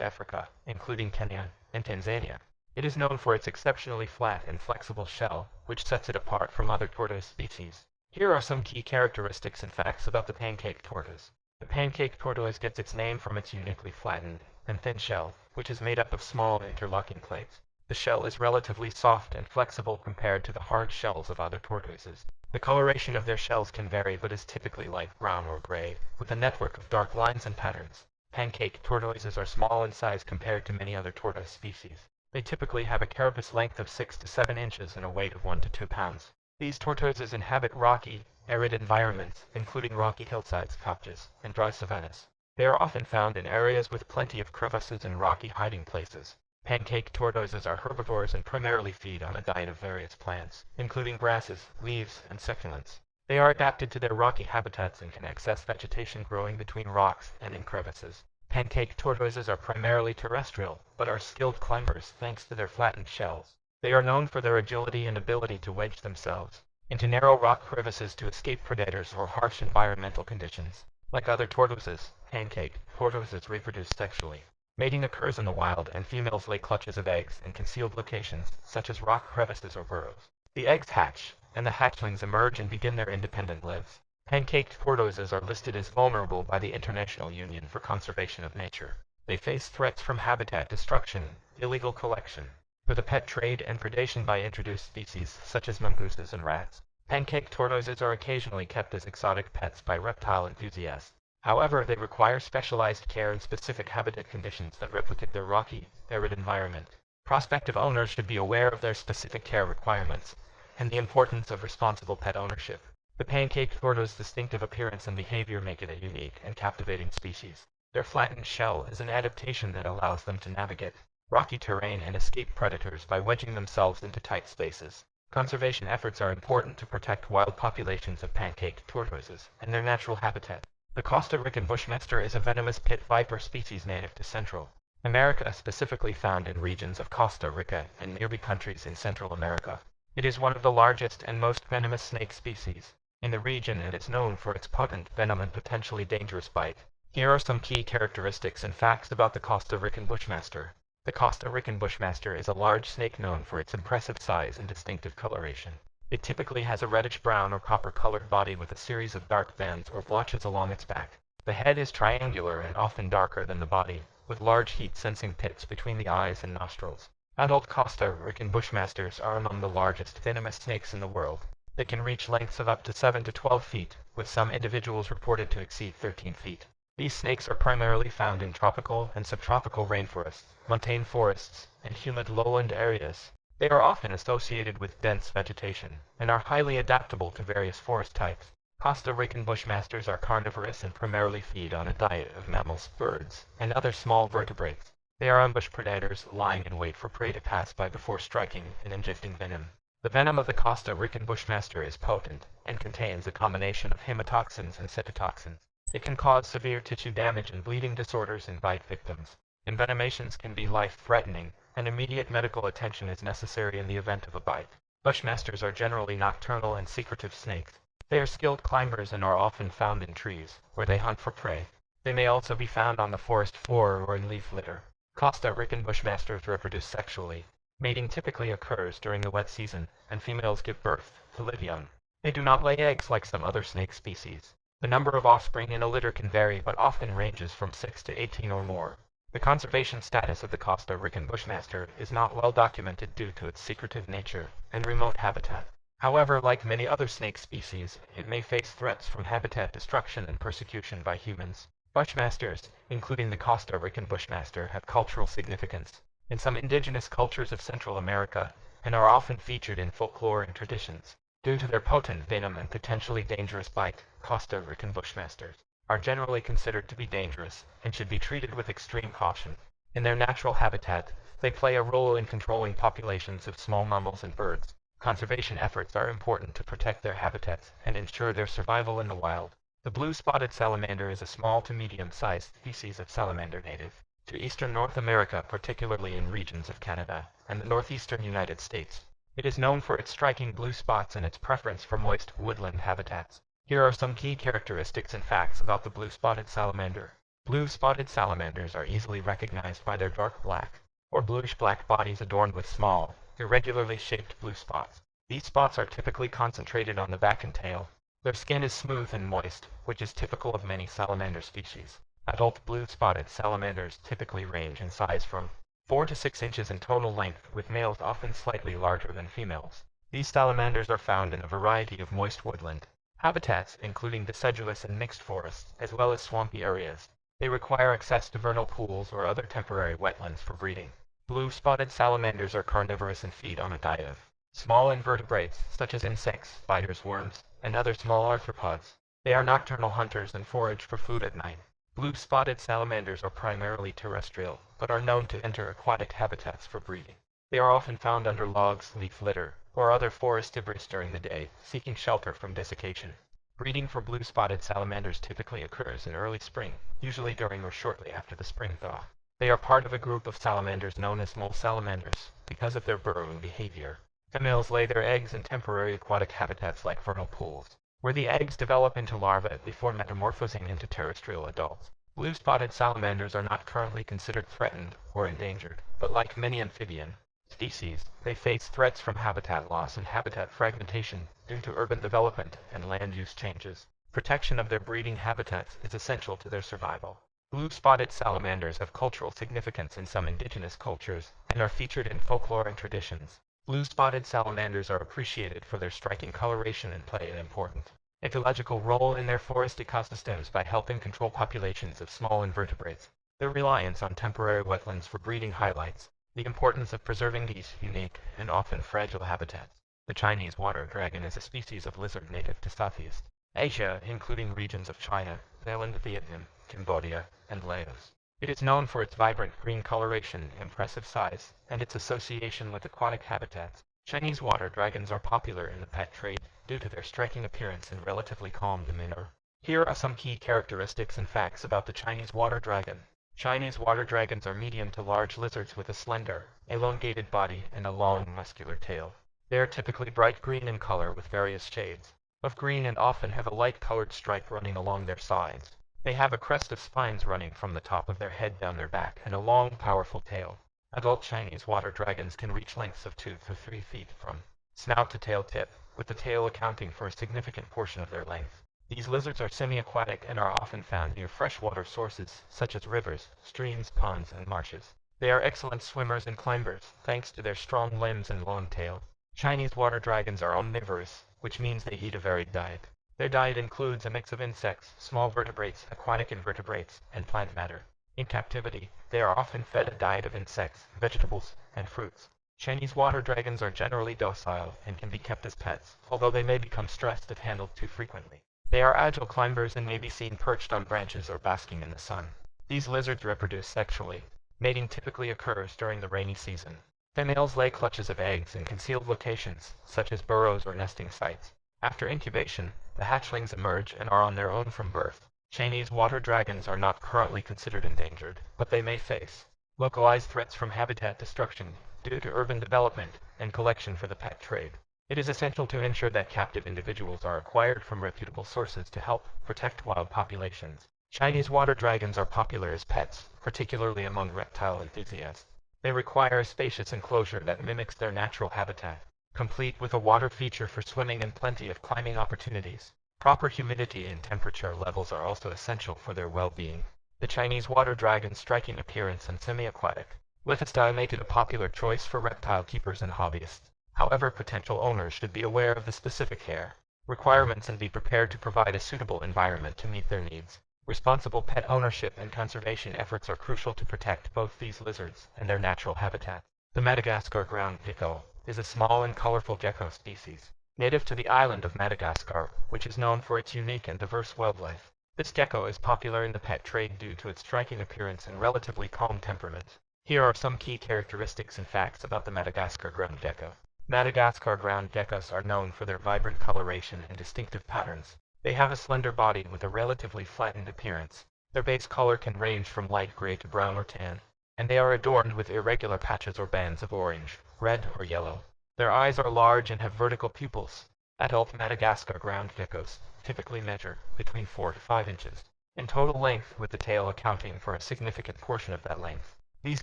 Africa, including Kenya and Tanzania. It is known for its exceptionally flat and flexible shell, which sets it apart from other tortoise species. Here are some key characteristics and facts about the pancake tortoise. The pancake tortoise gets its name from its uniquely flattened and thin shell, which is made up of small interlocking plates. The shell is relatively soft and flexible compared to the hard shells of other tortoises. The coloration of their shells can vary but is typically light brown or gray, with a network of dark lines and patterns. Pancake tortoises are small in size compared to many other tortoise species. They typically have a carapace length of 6 to 7 inches and a weight of 1 to 2 pounds. These tortoises inhabit rocky, arid environments, including rocky hillsides, kopjes, and dry savannas. They are often found in areas with plenty of crevasses and rocky hiding places. Pancake tortoises are herbivores and primarily feed on a diet of various plants, including grasses, leaves, and succulents. They are adapted to their rocky habitats and can access vegetation growing between rocks and in crevices. Pancake tortoises are primarily terrestrial, but are skilled climbers thanks to their flattened shells. They are known for their agility and ability to wedge themselves into narrow rock crevices to escape predators or harsh environmental conditions. Like other tortoises, pancake tortoises reproduce sexually. Mating occurs in the wild, and females lay clutches of eggs in concealed locations, such as rock crevices or burrows. The eggs hatch, and the hatchlings emerge and begin their independent lives. Pancake tortoises are listed as vulnerable by the International Union for Conservation of Nature. They face threats from habitat destruction, illegal collection, for the pet trade, and predation by introduced species such as mongooses and rats. Pancake tortoises are occasionally kept as exotic pets by reptile enthusiasts. However, they require specialized care and specific habitat conditions that replicate their rocky, arid environment. Prospective owners should be aware of their specific care requirements and the importance of responsible pet ownership. The pancake tortoise's distinctive appearance and behavior make it a unique and captivating species. Their flattened shell is an adaptation that allows them to navigate rocky terrain and escape predators by wedging themselves into tight spaces. Conservation efforts are important to protect wild populations of pancake tortoises and their natural habitat. The Costa Rican bushmaster is a venomous pit viper species native to Central America, specifically found in regions of Costa Rica and nearby countries in Central America. It is one of the largest and most venomous snake species in the region, and is known for its potent venom and potentially dangerous bite. Here are some key characteristics and facts about the Costa Rican bushmaster. The Costa Rican bushmaster is a large snake known for its impressive size and distinctive coloration. It typically has a reddish-brown or copper-colored body with a series of dark bands or blotches along its back. The head is triangular and often darker than the body, with large heat-sensing pits between the eyes and nostrils. Adult Costa Rican bushmasters are among the largest venomous snakes in the world. They can reach lengths of up to 7 to 12 feet, with some individuals reported to exceed 13 feet. These snakes are primarily found in tropical and subtropical rainforests, montane forests, and humid lowland areas. They are often associated with dense vegetation, and are highly adaptable to various forest types. Costa Rican bushmasters are carnivorous and primarily feed on a diet of mammals, birds, and other small vertebrates. They are ambush predators, lying in wait for prey to pass by before striking and injecting venom. The venom of the Costa Rican bushmaster is potent, and contains a combination of hemotoxins and cytotoxins. It can cause severe tissue damage and bleeding disorders in bite victims. Envenomations can be life-threatening, and immediate medical attention is necessary in the event of a bite. Bushmasters are generally nocturnal and secretive snakes. They are skilled climbers and are often found in trees, where they hunt for prey. They may also be found on the forest floor or in leaf litter. Costa Rican bushmasters reproduce sexually. Mating typically occurs during the wet season, and females give birth to live young. They do not lay eggs like some other snake species. The number of offspring in a litter can vary but often ranges from 6 to 18 or more. The conservation status of the Costa Rican bushmaster is not well documented due to its secretive nature and remote habitat. However, like many other snake species, it may face threats from habitat destruction and persecution by humans. Bushmasters, including the Costa Rican bushmaster, have cultural significance in some indigenous cultures of Central America and are often featured in folklore and traditions. Due to their potent venom and potentially dangerous bite, Costa Rican bushmasters are generally considered to be dangerous and should be treated with extreme caution. In their natural habitat, they play a role in controlling populations of small mammals and birds. Conservation efforts are important to protect their habitats and ensure their survival in the wild. The blue-spotted salamander is a small to medium-sized species of salamander native to eastern North America, particularly in regions of Canada and the northeastern United States. It is known for its striking blue spots and its preference for moist woodland habitats. Here are some key characteristics and facts about the blue-spotted salamander. Blue-spotted salamanders are easily recognized by their dark black or bluish-black bodies adorned with small, irregularly shaped blue spots. These spots are typically concentrated on the back and tail. Their skin is smooth and moist, which is typical of many salamander species. Adult blue-spotted salamanders typically range in size from 4 to 6 inches in total length, with males often slightly larger than females. These salamanders are found in a variety of moist woodland habitats, including deciduous and mixed forests, as well as swampy areas. They require access to vernal pools or other temporary wetlands for breeding. Blue-spotted salamanders are carnivorous and feed on a diet of small invertebrates, such as insects, spiders, worms, and other small arthropods. They are nocturnal hunters and forage for food at night. Blue-spotted salamanders are primarily terrestrial, but are known to enter aquatic habitats for breeding. They are often found under logs, leaf litter, or other forest debris during the day, seeking shelter from desiccation. Breeding for blue-spotted salamanders typically occurs in early spring, usually during or shortly after the spring thaw. They are part of a group of salamanders known as mole salamanders because of their burrowing behavior. Females lay their eggs in temporary aquatic habitats like vernal pools, where the eggs develop into larvae before metamorphosing into terrestrial adults. Blue-spotted salamanders are not currently considered threatened or endangered, but like many amphibian species, they face threats from habitat loss and habitat fragmentation due to urban development and land use changes. Protection of their breeding habitats is essential to their survival. Blue-spotted salamanders have cultural significance in some indigenous cultures and are featured in folklore and traditions. Blue-spotted salamanders are appreciated for their striking coloration and play an important ecological role in their forest ecosystems by helping control populations of small invertebrates. Their reliance on temporary wetlands for breeding highlights the importance of preserving these unique and often fragile habitats. The Chinese water dragon is a species of lizard native to Southeast Asia, including regions of China, Thailand, Vietnam, Cambodia, and Laos. It is known for its vibrant green coloration, impressive size, and its association with aquatic habitats. Chinese water dragons are popular in the pet trade due to their striking appearance and relatively calm demeanor. Here are some key characteristics and facts about the Chinese water dragon. Chinese water dragons are medium to large lizards with a slender, elongated body and a long, muscular tail. They are typically bright green in color with various shades of green and often have a light-colored stripe running along their sides. They have a crest of spines running from the top of their head down their back and a long, powerful tail. Adult Chinese water dragons can reach lengths of 2 to 3 feet from snout to tail tip, with the tail accounting for a significant portion of their length. These lizards are semi-aquatic and are often found near freshwater sources, such as rivers, streams, ponds, and marshes. They are excellent swimmers and climbers, thanks to their strong limbs and long tail. Chinese water dragons are omnivorous, which means they eat a varied diet. Their diet includes a mix of insects, small vertebrates, aquatic invertebrates, and plant matter. In captivity, they are often fed a diet of insects, vegetables, and fruits. Chinese water dragons are generally docile and can be kept as pets, although they may become stressed if handled too frequently. They are agile climbers and may be seen perched on branches or basking in the sun. These lizards reproduce sexually. Mating typically occurs during the rainy season. Females lay clutches of eggs in concealed locations, such as burrows or nesting sites. After incubation, the hatchlings emerge and are on their own from birth. Chinese water dragons are not currently considered endangered, but they may face localized threats from habitat destruction due to urban development and collection for the pet trade. It is essential to ensure that captive individuals are acquired from reputable sources to help protect wild populations. Chinese water dragons are popular as pets, particularly among reptile enthusiasts. They require a spacious enclosure that mimics their natural habitat, complete with a water feature for swimming and plenty of climbing opportunities. Proper humidity and temperature levels are also essential for their well-being. The Chinese water dragon's striking appearance and semi-aquatic lifestyle make it a popular choice for reptile keepers and hobbyists. However, potential owners should be aware of the specific care requirements and be prepared to provide a suitable environment to meet their needs. Responsible pet ownership and conservation efforts are crucial to protect both these lizards and their natural habitat. The Madagascar ground gecko is a small and colorful gecko species, native to the island of Madagascar, which is known for its unique and diverse wildlife. This gecko is popular in the pet trade due to its striking appearance and relatively calm temperament. Here are some key characteristics and facts about the Madagascar ground gecko. Madagascar ground geckos are known for their vibrant coloration and distinctive patterns. They have a slender body with a relatively flattened appearance. Their base color can range from light gray to brown or tan, and they are adorned with irregular patches or bands of orange, red, or yellow. Their eyes are large and have vertical pupils. Adult Madagascar ground geckos typically measure between 4 to 5 inches in total length, with the tail accounting for a significant portion of that length. These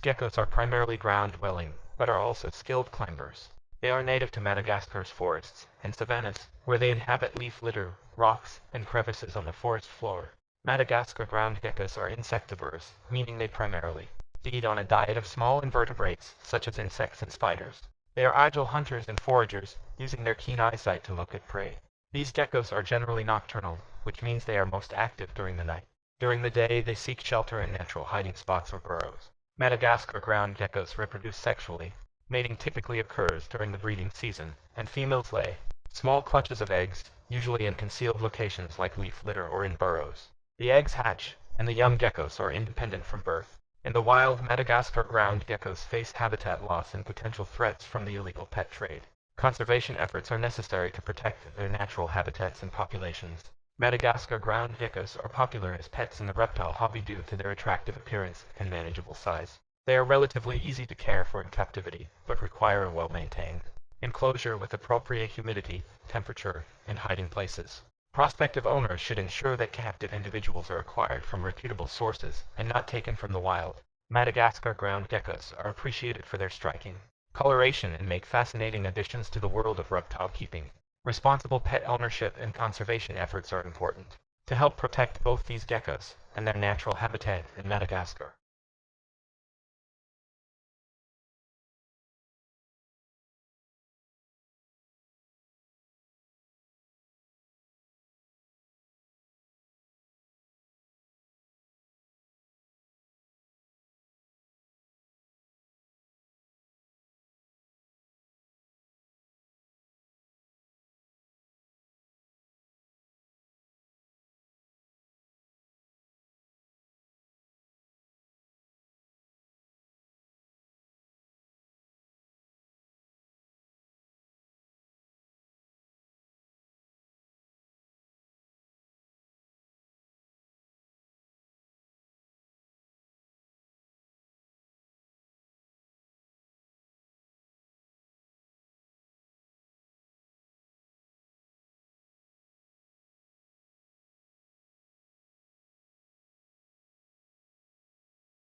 geckos are primarily ground-dwelling, but are also skilled climbers. They are native to Madagascar's forests and savannas, where they inhabit leaf litter, rocks, and crevices on the forest floor. Madagascar ground geckos are insectivorous, meaning they primarily feed on a diet of small invertebrates, such as insects and spiders. They are agile hunters and foragers, using their keen eyesight to look at prey. These geckos are generally nocturnal, which means they are most active during the night. During the day, they seek shelter in natural hiding spots or burrows. Madagascar ground geckos reproduce sexually. Mating typically occurs during the breeding season, and females lay small clutches of eggs, usually in concealed locations like leaf litter or in burrows. The eggs hatch, and the young geckos are independent from birth. In the wild, Madagascar ground geckos face habitat loss and potential threats from the illegal pet trade. Conservation efforts are necessary to protect their natural habitats and populations. Madagascar ground geckos are popular as pets in the reptile hobby due to their attractive appearance and manageable size. They are relatively easy to care for in captivity, but require a well-maintained enclosure with appropriate humidity, temperature, and hiding places. Prospective owners should ensure that captive individuals are acquired from reputable sources and not taken from the wild. Madagascar ground geckos are appreciated for their striking coloration and make fascinating additions to the world of reptile keeping. Responsible pet ownership and conservation efforts are important to help protect both these geckos and their natural habitat in Madagascar.